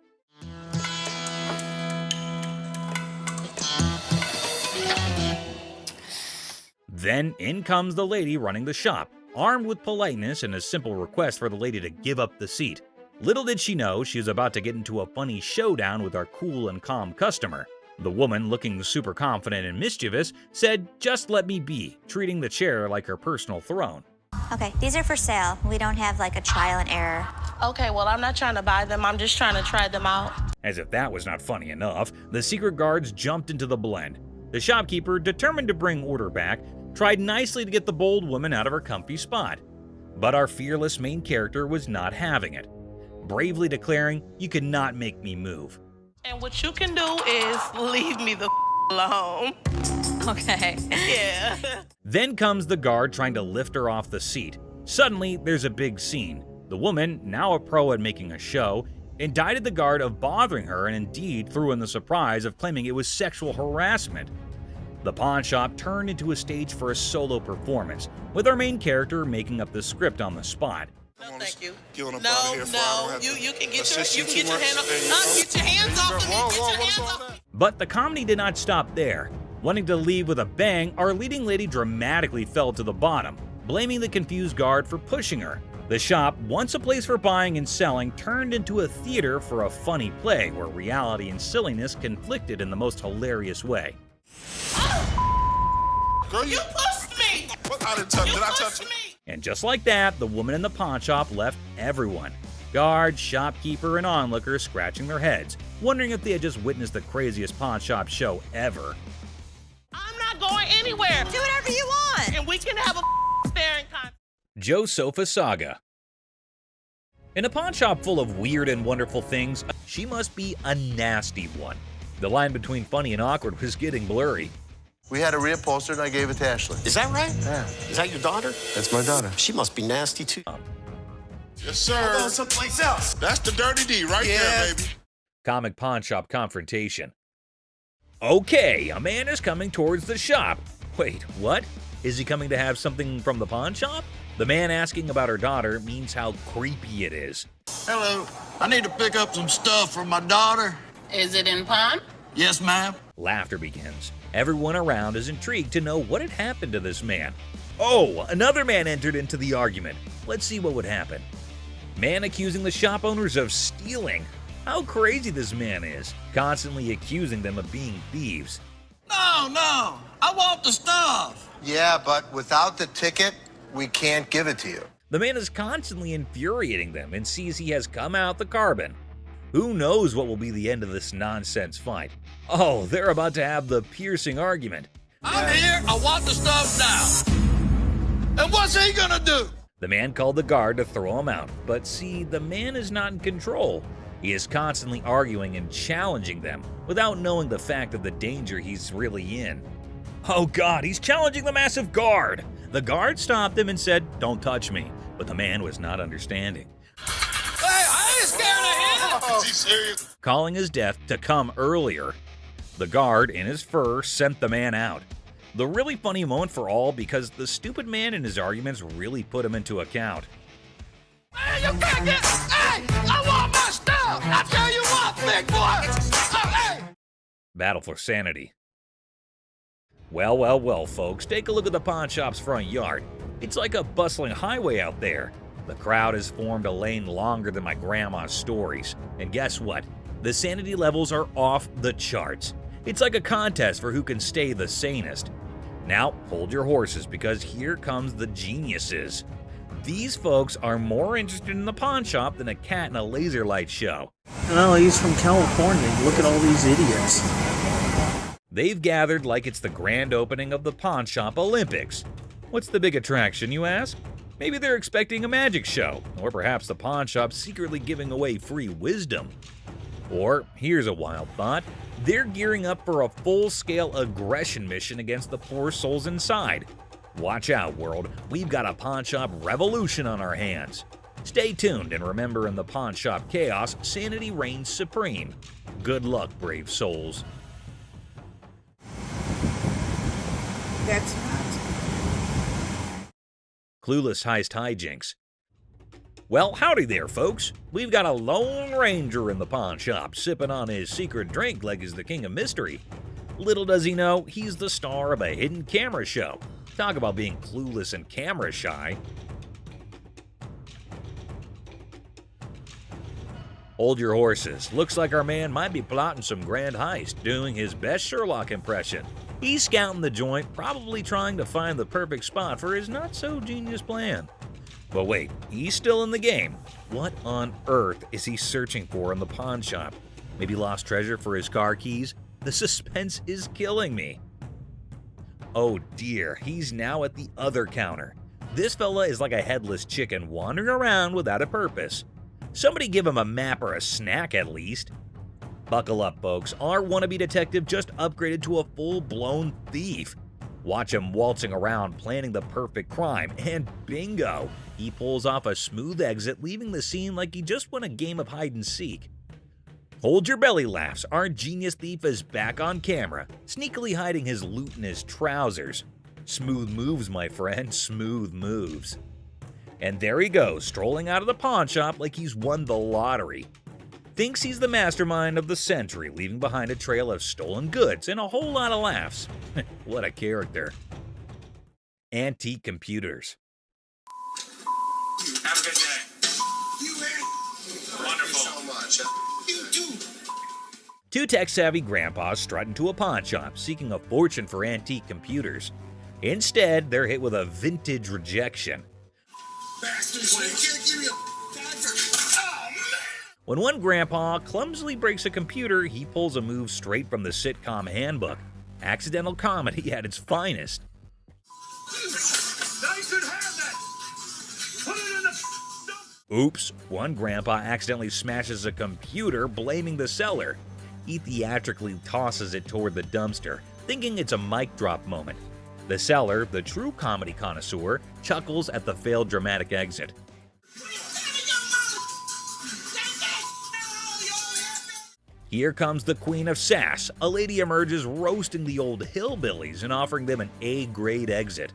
Then in comes the lady running the shop, armed with politeness and a simple request for the lady to give up the seat. Little did she know she was about to get into a funny showdown with our cool and calm customer. The woman, looking super confident and mischievous, said, "Just let me be," treating the chair like her personal throne. Okay, these are for sale. We don't have like a trial and error. Okay, well, I'm not trying to buy them. I'm just trying to try them out. As if that was not funny enough, the secret guards jumped into the blend. The shopkeeper, determined to bring order back, tried nicely to get the bold woman out of her comfy spot. But our fearless main character was not having it, bravely declaring, "You cannot make me move." And what you can do is leave me the alone. Okay. Yeah. Then comes the guard trying to lift her off the seat. Suddenly, there's a big scene. The woman, now a pro at making a show, indicted the guard of bothering her and indeed threw in the surprise of claiming it was sexual harassment. The pawn shop turned into a stage for a solo performance, with our main character making up the script on the spot. No, thank you. Get on up No, out of here, no, you can get your hand off. Get your hands off of me. Get your hands off. But the comedy did not stop there. Wanting to leave with a bang, our leading lady dramatically fell to the bottom, blaming the confused guard for pushing her. The shop, once a place for buying and selling, turned into a theater for a funny play where reality and silliness conflicted in the most hilarious way. Girl, you pushed me! What? I didn't touch it. I touched it. And just like that, the woman in the pawn shop left everyone. Guards, shopkeeper, and onlookers scratching their heads, wondering if they had just witnessed the craziest pawn shop show ever. I'm not going anywhere. Do whatever you want. And we can have a staring contest. Joe Sofa Saga. In a pawn shop full of weird and wonderful things, she must be a nasty one. The line between funny and awkward was getting blurry. We had a reupholster and I gave it to Ashley. Is that right? Yeah. Is that your daughter? That's my daughter. She must be nasty too. Yes, sir. I'm going someplace else. That's the dirty D right there, baby. Comic pawn shop confrontation. Okay, a man is coming towards the shop. Wait, what? Is he coming to have something from the pawn shop? The man asking about her daughter means how creepy it is. Hello. I need to pick up some stuff for my daughter. Is it in pawn? Yes, ma'am. Laughter begins. Everyone around is intrigued to know what had happened to this man. Oh, another man entered into the argument. Let's see what would happen. Man accusing the shop owners of stealing. How crazy this man is, constantly accusing them of being thieves. No. I want the stuff. Yeah, but without the ticket, we can't give it to you. The man is constantly infuriating them and sees he has come out the carbon. Who knows what will be the end of this nonsense fight? Oh, they're about to have the piercing argument. I'm here. I want the stuff now. And what's he gonna do? The man called the guard to throw him out, but see, the man is not in control. He is constantly arguing and challenging them without knowing the fact of the danger he's really in. Oh God, he's challenging the massive guard. The guard stopped him and said, "Don't touch me," but the man was not understanding. Hey, I ain't scared of him. Is he serious? Calling his death to come earlier. The guard, in his fur, sent the man out. The really funny moment for all because the stupid man in his arguments really put him into account. Hey, you can't get. Hey, I want my stuff. I tell you what, big boy. Hey. Battle for sanity. Well, folks, take a look at the pawn shop's front yard. It's like a bustling highway out there. The crowd has formed a lane longer than my grandma's stories. And guess what? The sanity levels are off the charts. It's like a contest for who can stay the sanest. Now, hold your horses because here comes the geniuses. These folks are more interested in the pawn shop than a cat in a laser light show. Well, he's from California. Look at all these idiots. They've gathered like it's the grand opening of the Pawn Shop Olympics. What's the big attraction, you ask? Maybe they're expecting a magic show, or perhaps the pawn shop secretly giving away free wisdom. Or, here's a wild thought, they're gearing up for a full-scale aggression mission against the poor souls inside. Watch out, world, we've got a pawn shop revolution on our hands. Stay tuned and remember, in the pawn shop chaos, sanity reigns supreme. Good luck, brave souls. That's not. Clueless heist hijinks. Well, howdy there, folks. We've got a Lone Ranger in the pawn shop, sipping on his secret drink like he's the king of mystery. Little does he know, he's the star of a hidden camera show. Talk about being clueless and camera shy. Hold your horses. Looks like our man might be plotting some grand heist, doing his best Sherlock impression. He's scouting the joint, probably trying to find the perfect spot for his not-so-genius plan. But wait, he's still in the game. What on earth is he searching for in the pawn shop? Maybe lost treasure for his car keys? The suspense is killing me. Oh dear, he's now at the other counter. This fella is like a headless chicken wandering around without a purpose. Somebody give him a map or a snack at least. Buckle up, folks. Our wannabe detective just upgraded to a full-blown thief. Watch him waltzing around planning the perfect crime, and bingo! He pulls off a smooth exit, leaving the scene like he just won a game of hide-and-seek. Hold your belly laughs, our genius thief is back on camera, sneakily hiding his loot in his trousers. Smooth moves, my friend, smooth moves. And there he goes, strolling out of the pawn shop like he's won the lottery. thinks he's the mastermind of the century, leaving behind a trail of stolen goods and a whole lot of laughs. What a character. Antique computers. Have a good day. You wonderful. So much. You too. Two tech-savvy grandpas strut into a pawn shop, seeking a fortune for antique computers. Instead, they're hit with a vintage rejection. Bastards, you can't give me a dime for... Oh, man. When one grandpa clumsily breaks a computer, he pulls a move straight from the sitcom handbook. Accidental comedy at its finest. Now you should have that. Put it in the... Oops, one grandpa accidentally smashes a computer, blaming the seller. He theatrically tosses it toward the dumpster, thinking it's a mic drop moment. The seller, the true comedy connoisseur, chuckles at the failed dramatic exit. Here comes the queen of sass. A lady emerges roasting the old hillbillies and offering them an A-grade exit.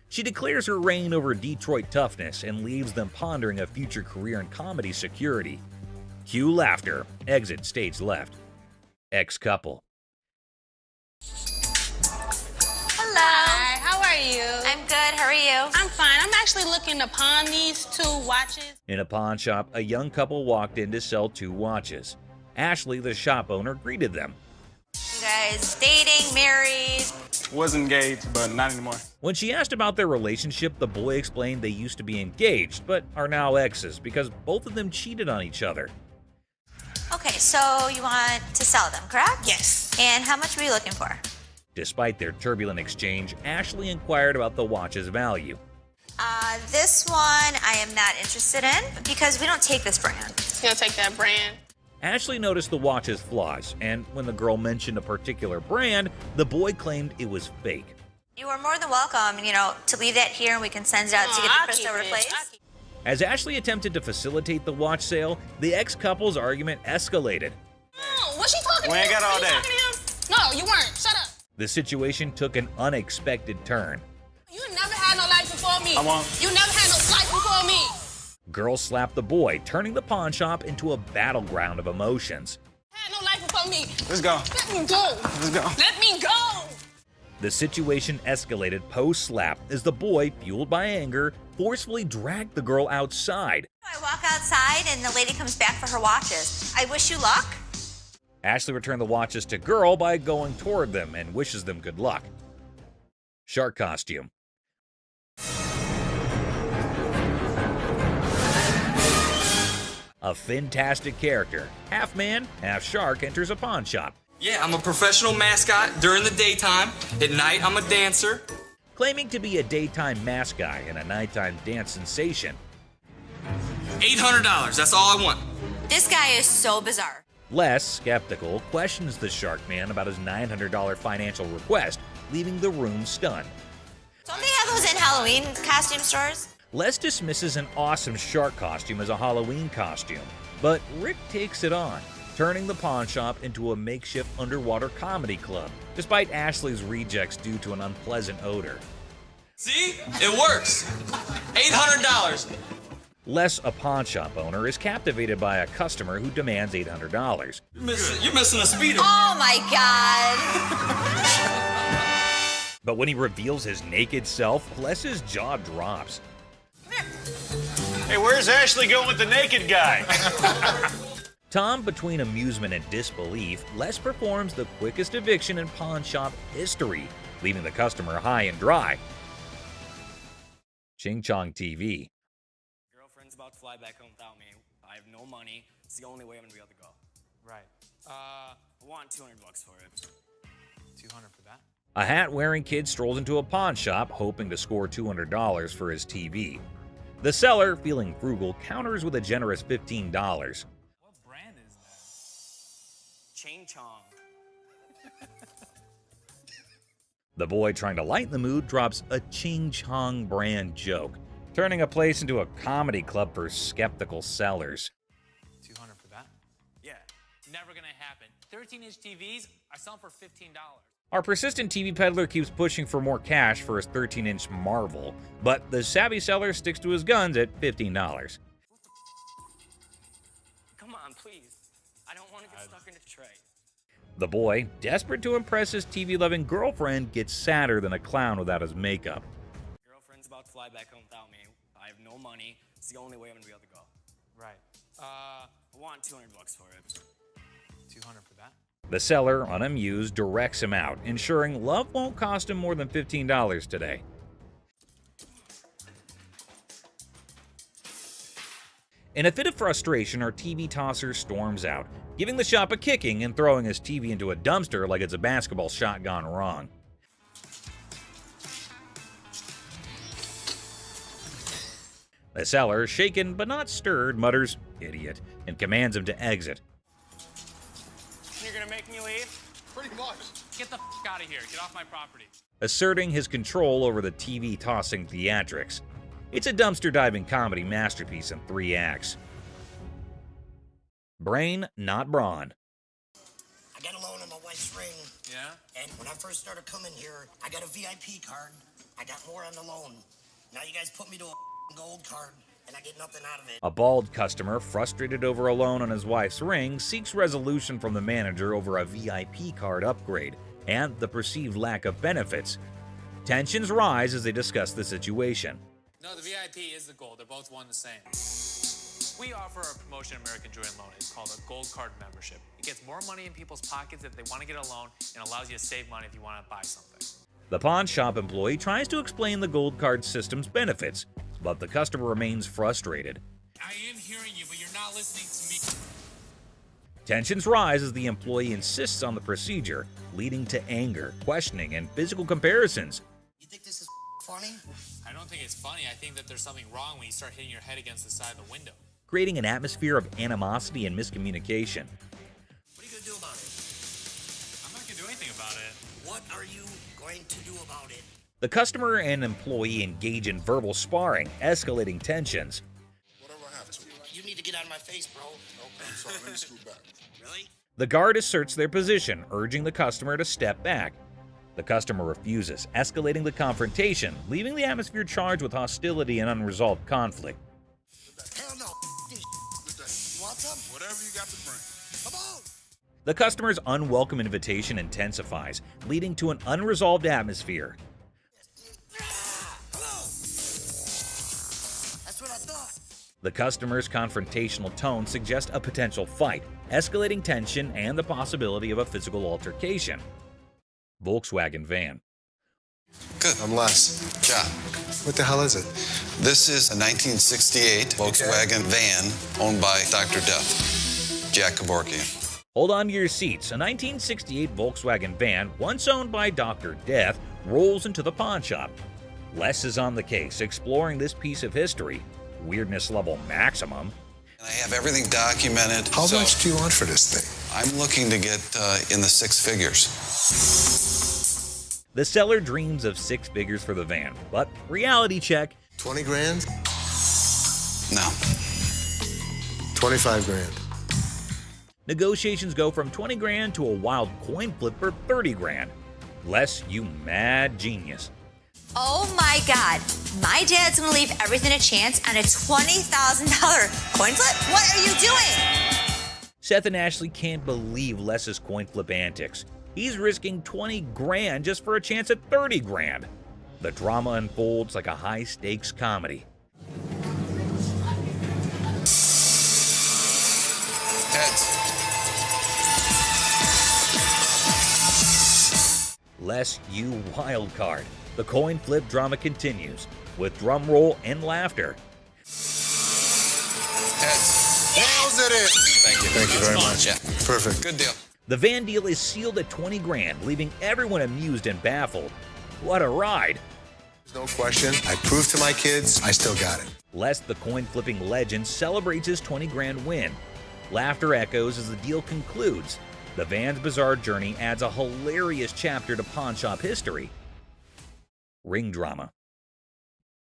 She declares her reign over Detroit toughness and leaves them pondering a future career in comedy security. Cue laughter. Exit stage left. Ex-couple. Hello. Hi, how are you? I'm good. How are you? I'm fine. I'm actually looking to pawn these 2 watches. In a pawn shop, a young couple walked in to sell 2 watches. Ashley, the shop owner, greeted them. You guys dating, married? Was engaged, but not anymore. When she asked about their relationship, the boy explained they used to be engaged, but are now exes because both of them cheated on each other. Okay, so you want to sell them, correct? Yes. And how much were you looking for? Despite their turbulent exchange, Ashley inquired about the watch's value. This one I am not interested in because we don't take this brand. You don't take that brand? Ashley noticed the watch's flaws, and when the girl mentioned a particular brand, the boy claimed it was fake. You are more than welcome, to leave that here and we can send it out to get the crystal replaced. As Ashley attempted to facilitate the watch sale, the ex-couple's argument escalated. No, what's she talking We ain't to? got all Were you day. talking to him? No, you weren't. Shut up. The situation took an unexpected turn. You never had no life before me. I won't. You never had no life before me. Girl slapped the boy, turning the pawn shop into a battleground of emotions. Had no life before me. Let's go. Let me go. Let's go. Let me go. The situation escalated post-slap as the boy, fueled by anger, forcefully dragged the girl outside. I walk outside and the lady comes back for her watches. I wish you luck. Ashley returned the watches to girl by going toward them and wishes them good luck. Shark costume. A fantastic character, half man, half shark, enters a pawn shop. Yeah, I'm a professional mascot during the daytime. At night, I'm a dancer. Claiming to be a daytime mascot and a nighttime dance sensation. $800, that's all I want. This guy is so bizarre. Les, skeptical, questions the shark man about his $900 financial request, leaving the room stunned. Don't they have those in Halloween costume stores? Les dismisses an awesome shark costume as a Halloween costume, but Rick takes it on, turning the pawn shop into a makeshift underwater comedy club, despite Ashley's rejects due to an unpleasant odor. See? It works. $800. Les, a pawn shop owner, is captivated by a customer who demands $800. You're missing a speeder. Oh my God. But when he reveals his naked self, Les's jaw drops. Hey, where's Ashley going with the naked guy? Tom, between amusement and disbelief, Les performs the quickest eviction in pawn shop history, leaving the customer high and dry. Ching Chong TV. Girlfriend's about to fly back home without me. I have no money. It's the only way I'm gonna be able to go. Right. I want $200 for it. 200 for that? A hat-wearing kid strolls into a pawn shop, hoping to score $200 for his TV. The seller, feeling frugal, counters with a generous $15. What brand is that? Ching Chong. The boy, trying to lighten the mood, drops a Ching Chong brand joke, turning a place into a comedy club for skeptical sellers. 200 for that? Yeah. Never gonna happen. 13-inch TVs are selling for $15. Our persistent TV peddler keeps pushing for more cash for his 13-inch Marvel, but the savvy seller sticks to his guns at $15. Come on, please. I don't want to get stuck in a tray. The boy, desperate to impress his TV-loving girlfriend, gets sadder than a clown without his makeup. Girlfriend's about to fly back home without me. I have no money. It's the only way I'm gonna be able to go. Right. I want $200 for it. 200 for that? The seller, unamused, directs him out, ensuring love won't cost him more than $15 today. In a fit of frustration, our TV tosser storms out, giving the shop a kicking and throwing his TV into a dumpster like it's a basketball shot gone wrong. The seller, shaken but not stirred, mutters, "Idiot," and commands him to exit. You're gonna make me leave? Pretty much. Get the out of here. Get off my property. Asserting his control over the TV tossing theatrics. It's a dumpster diving comedy masterpiece in 3 acts. Brain, not brawn. I got a loan on my wife's ring. Yeah? And when I first started coming here, I got a VIP card. I got more on the loan. Now you guys put me to a gold card, and I get nothing out of it. A bald customer, frustrated over a loan on his wife's ring, seeks resolution from the manager over a VIP card upgrade and the perceived lack of benefits. Tensions rise as they discuss the situation. No, the VIP is the gold. They're both one and the same. We offer a promotion at American Joy and Loan. It's called a Gold Card membership. It gets more money in people's pockets if they want to get a loan and allows you to save money if you want to buy something. The pawn shop employee tries to explain the gold card system's benefits, but the customer remains frustrated. I am hearing you, but you're not listening to me. Tensions rise as the employee insists on the procedure, leading to anger, questioning, and physical comparisons. You think this is funny? I don't think it's funny. I think that there's something wrong when you start hitting your head against the side of the window. Creating an atmosphere of animosity and miscommunication. What are you going to do about it? I'm not going to do anything about it. What are you going to do about it? The customer and employee engage in verbal sparring, escalating tensions. Whatever I have to. You need to get out of my face, bro. Okay, sorry, let me scoot back. Really? The guard asserts their position, urging the customer to step back. The customer refuses, escalating the confrontation, leaving the atmosphere charged with hostility and unresolved conflict. Hell no. You want some? Whatever you got to bring. Come on. The customer's unwelcome invitation intensifies, leading to an unresolved atmosphere. That's what I thought. The customer's confrontational tone suggests a potential fight, escalating tension and the possibility of a physical altercation. Volkswagen van. Good. I'm Les. John. What the hell is it? This is a 1968 Volkswagen van owned by Dr. Death, Jack Kevorkian. Hold on to your seats. A 1968 Volkswagen van, once owned by Dr. Death, rolls into the pawn shop. Les is on the case, exploring this piece of history. Weirdness level maximum. And I have everything documented. How much do you want for this thing? I'm looking to get in the 6 figures. The seller dreams of 6 figures for the van, but reality check. 20 grand? No. 25 grand. Negotiations go from 20 grand to a wild coin flip for 30 grand. Les, you mad genius. Oh my God. My dad's gonna leave everything to chance on a $20,000 coin flip? What are you doing? Seth and Ashley can't believe Les's coin flip antics. He's risking 20 grand just for a chance at 30 grand. The drama unfolds like a high-stakes comedy. Heads. Les, you wild card. The coin flip drama continues, with drum roll and laughter. Heads. Nails it in. Thank you. Thank you very much. Yeah. Perfect. Good deal. The van deal is sealed at 20 grand, leaving everyone amused and baffled. What a ride! No question. I proved to my kids I still got it. Les, the coin flipping legend, celebrates his 20 grand win. Laughter echoes as the deal concludes. The van's bizarre journey adds a hilarious chapter to pawn shop history. Ring drama.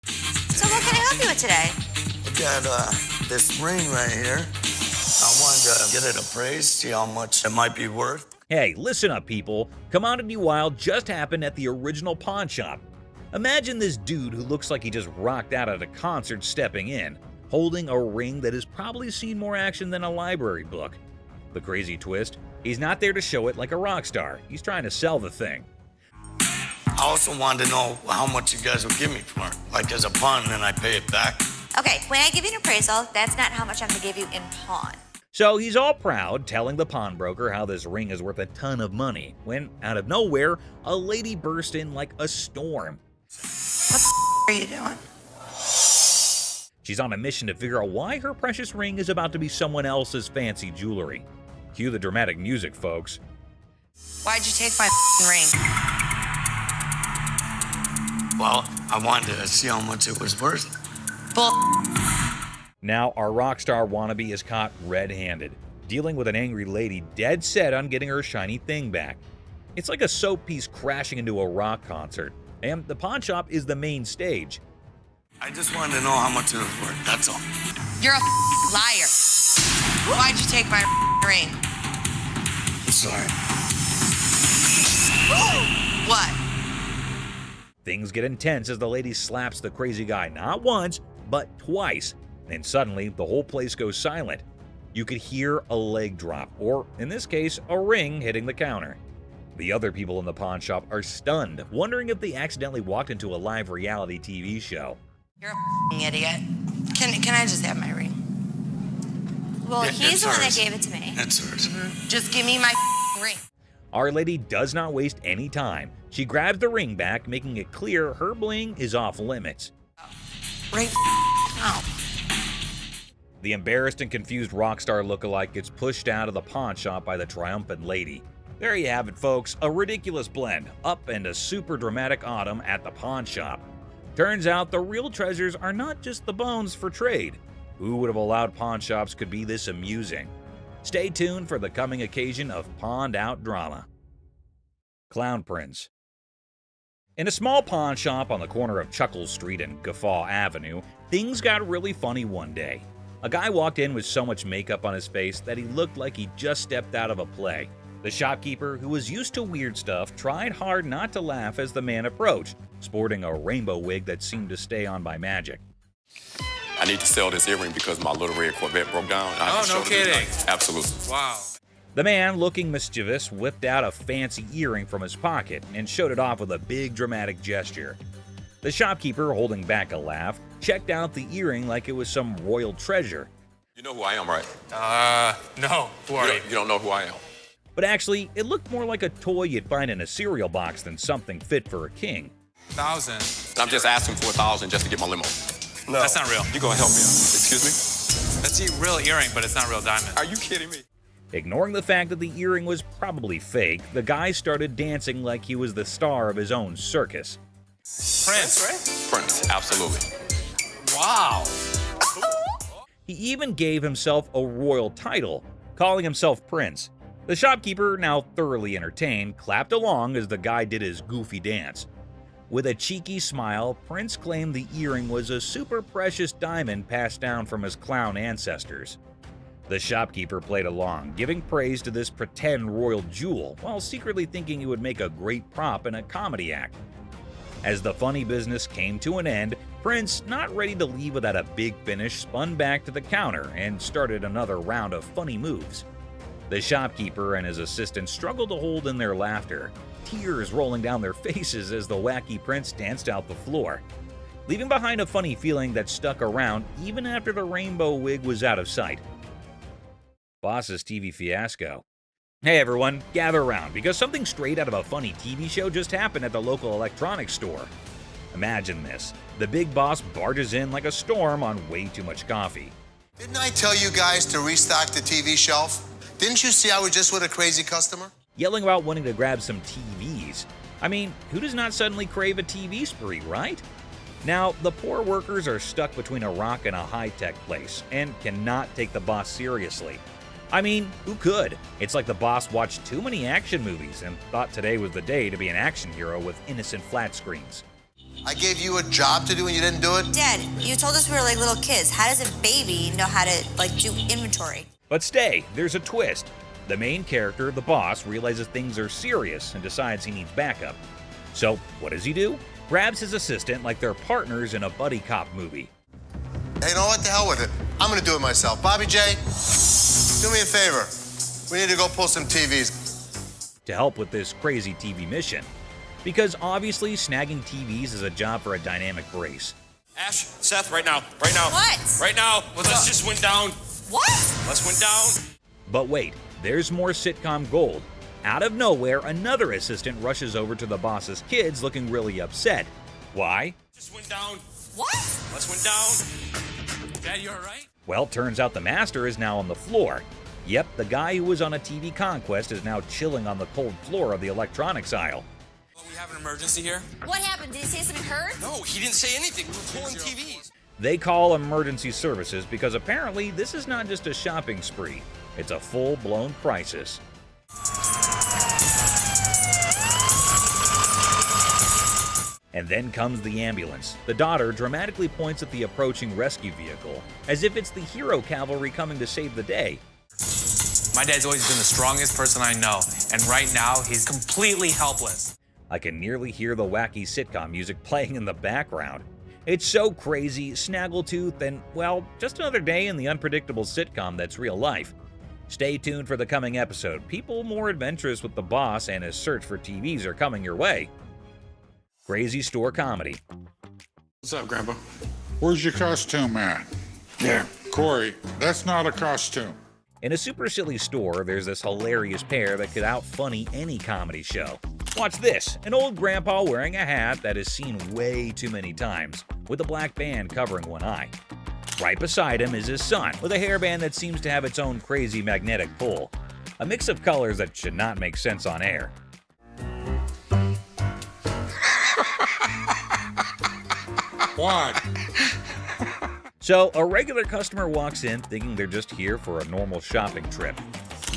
So what can I help you with today? I got this ring right here. I wanted to get it appraised, see how much it might be worth. Hey, listen up, people. Commodity Wild just happened at the original pawn shop. Imagine this dude who looks like he just rocked out at a concert stepping in, holding a ring that has probably seen more action than a library book. The crazy twist, he's not there to show it like a rock star. He's trying to sell the thing. I also wanted to know how much you guys would give me for it, like as a pawn, and then I pay it back. Okay, when I give you an appraisal, that's not how much I'm gonna give you in pawn. So he's all proud, telling the pawnbroker how this ring is worth a ton of money, when, out of nowhere, a lady burst in like a storm. What the are you doing? She's on a mission to figure out why her precious ring is about to be someone else's fancy jewelry. Cue the dramatic music, folks. Why'd you take my ring? Well, I wanted to see how much it was worth. Bull. Now, our rock star wannabe is caught red-handed, dealing with an angry lady dead set on getting her shiny thing back. It's like a soap piece crashing into a rock concert, and the pawn shop is the main stage. I just wanted to know how much it was worth, that's all. You're a liar. Why'd you take my ring? I'm sorry. What? Things get intense as the lady slaps the crazy guy not once, but twice. Then suddenly, the whole place goes silent. You could hear a leg drop, or in this case, a ring hitting the counter. The other people in the pawn shop are stunned, wondering if they accidentally walked into a live reality TV show. You're a idiot. Can I just have my ring? Well, Yeah, he's it's the one that hers. gave it to me. That's hers. Just give me my ring. Our lady does not waste any time. She grabs the ring back, making it clear her bling is off limits. Right now. The embarrassed and confused rock star lookalike gets pushed out of the pawn shop by the triumphant lady. There you have it, folks, a ridiculous blend, up and a super dramatic autumn at the pawn shop. Turns out the real treasures are not just the bones for trade. Who would have allowed pawn shops could be this amusing? Stay tuned for the coming occasion of pawned out drama. Clown Prince. In a small pawn shop on the corner of Chuckles Street and Guffaw Avenue, things got really funny one day. A guy walked in with so much makeup on his face that he looked like he just stepped out of a play. The shopkeeper, who was used to weird stuff, tried hard not to laugh as the man approached, sporting a rainbow wig that seemed to stay on by magic. I need to sell this earring because my little red Corvette broke down. No kidding. Absolutely. Wow. The man, looking mischievous, whipped out a fancy earring from his pocket and showed it off with a big dramatic gesture. The shopkeeper, holding back a laugh, checked out the earring like it was some royal treasure. You know who I am, right? No. Who are you? You don't know who I am. But actually, it looked more like a toy you'd find in a cereal box than something fit for a king. 1,000. I'm just asking for 1,000 just to get my limo. No. That's not real. You gonna help me out? Excuse me? That's a real earring, but it's not real diamond. Are you kidding me? Ignoring the fact that the earring was probably fake, the guy started dancing like he was the star of his own circus. Prince, right? Prince, absolutely. Wow. He even gave himself a royal title, calling himself Prince. The shopkeeper, now thoroughly entertained, clapped along as the guy did his goofy dance. With a cheeky smile, Prince claimed the earring was a super precious diamond passed down from his clown ancestors. The shopkeeper played along, giving praise to this pretend royal jewel, while secretly thinking it would make a great prop in a comedy act. As the funny business came to an end, Prince, not ready to leave without a big finish, spun back to the counter and started another round of funny moves. The shopkeeper and his assistant struggled to hold in their laughter, tears rolling down their faces as the wacky Prince danced out the floor, leaving behind a funny feeling that stuck around even after the rainbow wig was out of sight. Boss's TV fiasco. Hey everyone, gather around because something straight out of a funny TV show just happened at the local electronics store. Imagine this. The big boss barges in like a storm on way too much coffee. Didn't I tell you guys to restock the TV shelf? Didn't you see I was just with a crazy customer? Yelling about wanting to grab some TVs. I mean, who does not suddenly crave a TV spree, right? Now, the poor workers are stuck between a rock and a high-tech place and cannot take the boss seriously. I mean, who could? It's like the boss watched too many action movies and thought today was the day to be an action hero with innocent flat screens. I gave you a job to do and you didn't do it? Dad, you told us we were like little kids. How does a baby know how to, do inventory? But stay, there's a twist. The main character, the boss, realizes things are serious and decides he needs backup. So, what does he do? Grabs his assistant like they're partners in a buddy cop movie. Hey, you know what? The hell with it. I'm gonna do it myself. Bobby J, do me a favor. We need to go pull some TVs. To help with this crazy TV mission. Because obviously, snagging TVs is a job for a dynamic brace. Ash, Seth, right now. What? Right now. Let's just went down. What? Let's went down. But wait, there's more sitcom gold. Out of nowhere, another assistant rushes over to the boss's kids looking really upset. Why? Just went down. What? Let's went down. Dad, you all right? Well, turns out the master is now on the floor. Yep, the guy who was on a TV conquest is now chilling on the cold floor of the electronics aisle. We have an emergency here. What happened? Did he say something hurt? No, he didn't say anything. We're pulling TVs. They call emergency services because apparently this is not just a shopping spree. It's a full-blown crisis. And then comes the ambulance. The daughter dramatically points at the approaching rescue vehicle, as if it's the hero cavalry coming to save the day. My dad's always been the strongest person I know, and right now he's completely helpless. I can nearly hear the wacky sitcom music playing in the background. It's so crazy, snaggletooth, and, well, just another day in the unpredictable sitcom that's real life. Stay tuned for the coming episode. People more adventurous with the boss and his search for TVs are coming your way. Crazy store comedy. What's up, Grandpa? Where's your costume at? There. Corey, that's not a costume. In a super silly store, there's this hilarious pair that could out-funny any comedy show. Watch this, an old grandpa wearing a hat that is seen way too many times, with a black band covering one eye. Right beside him is his son, with a hairband that seems to have its own crazy magnetic pull. A mix of colors that should not make sense on air. What? So, a regular customer walks in thinking they're just here for a normal shopping trip.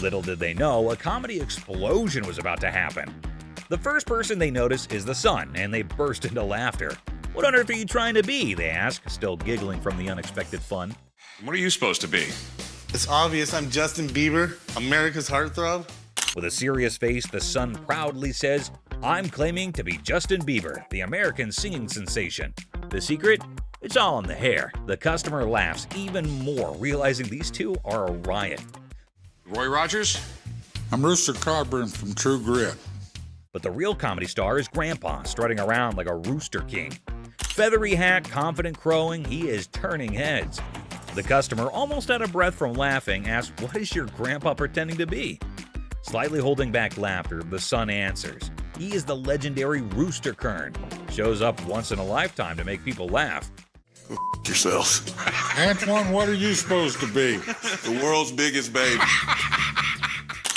Little did they know, a comedy explosion was about to happen. The first person they notice is the son, and they burst into laughter. "What on earth are you trying to be?" they ask, still giggling from the unexpected fun. What are you supposed to be? It's obvious I'm Justin Bieber, America's heartthrob. With a serious face, the son proudly says, "I'm claiming to be Justin Bieber, the American singing sensation." The secret? It's all in the hair. The customer laughs even more, realizing these two are a riot. Roy Rogers? I'm Rooster Cogburn from True Grit. But the real comedy star is Grandpa, strutting around like a rooster king. Feathery hat, confident crowing, he is turning heads. The customer, almost out of breath from laughing, asks, "What is your grandpa pretending to be?" Slightly holding back laughter, the son answers, "He is the legendary Rooster Kern. Shows up once in a lifetime to make people laugh." Yourself. Antoine, what are you supposed to be? The world's biggest baby.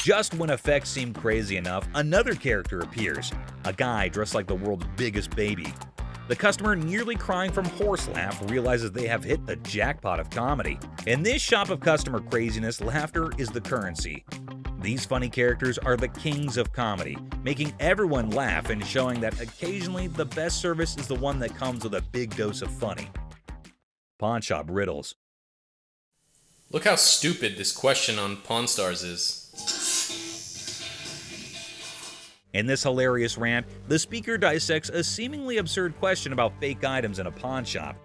Just when effects seem crazy enough, another character appears, a guy dressed like the world's biggest baby. The customer, nearly crying from horse laugh, realizes they have hit the jackpot of comedy. In this shop of customer craziness, laughter is the currency. These funny characters are the kings of comedy, making everyone laugh and showing that occasionally the best service is the one that comes with a big dose of funny. Pawn Shop Riddles. Look how stupid this question on Pawn Stars is. In this hilarious rant, the speaker dissects a seemingly absurd question about fake items in a pawn shop.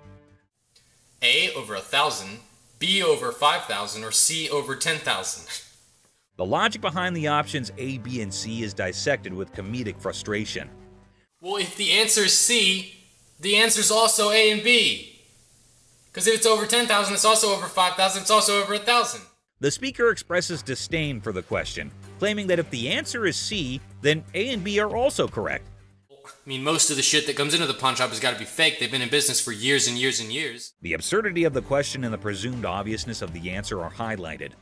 A over 1,000, B over 5,000, or C over 10,000. The logic behind the options A, B, and C is dissected with comedic frustration. Well, if the answer is C, the answer's also A and B. Because if it's over 10,000, it's also over 5,000, it's also over 1,000. The speaker expresses disdain for the question, claiming that if the answer is C, then A and B are also correct. I mean, most of the shit that comes into the pawn shop has got to be fake. They've been in business for years and years and years. The absurdity of the question and the presumed obviousness of the answer are highlighted.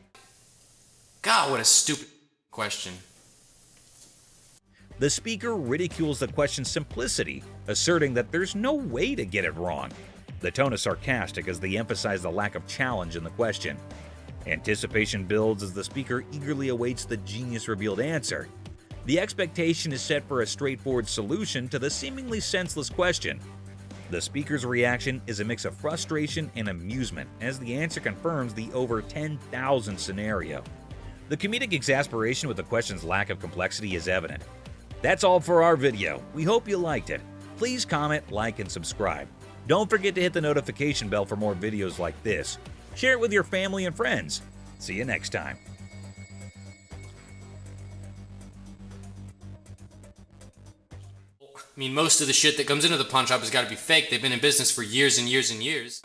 God, what a stupid question. The speaker ridicules the question's simplicity, asserting that there's no way to get it wrong. The tone is sarcastic as they emphasize the lack of challenge in the question. Anticipation builds as the speaker eagerly awaits the genius-revealed answer. The expectation is set for a straightforward solution to the seemingly senseless question. The speaker's reaction is a mix of frustration and amusement as the answer confirms the over 10,000 scenario. The comedic exasperation with the question's lack of complexity is evident. That's all for our video. We hope you liked it. Please comment, like, and subscribe. Don't forget to hit the notification bell for more videos like this. Share it with your family and friends. See you next time. I mean, most of the shit that comes into the pawn shop has got to be fake. They've been in business for years and years and years.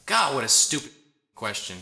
God, what a stupid question.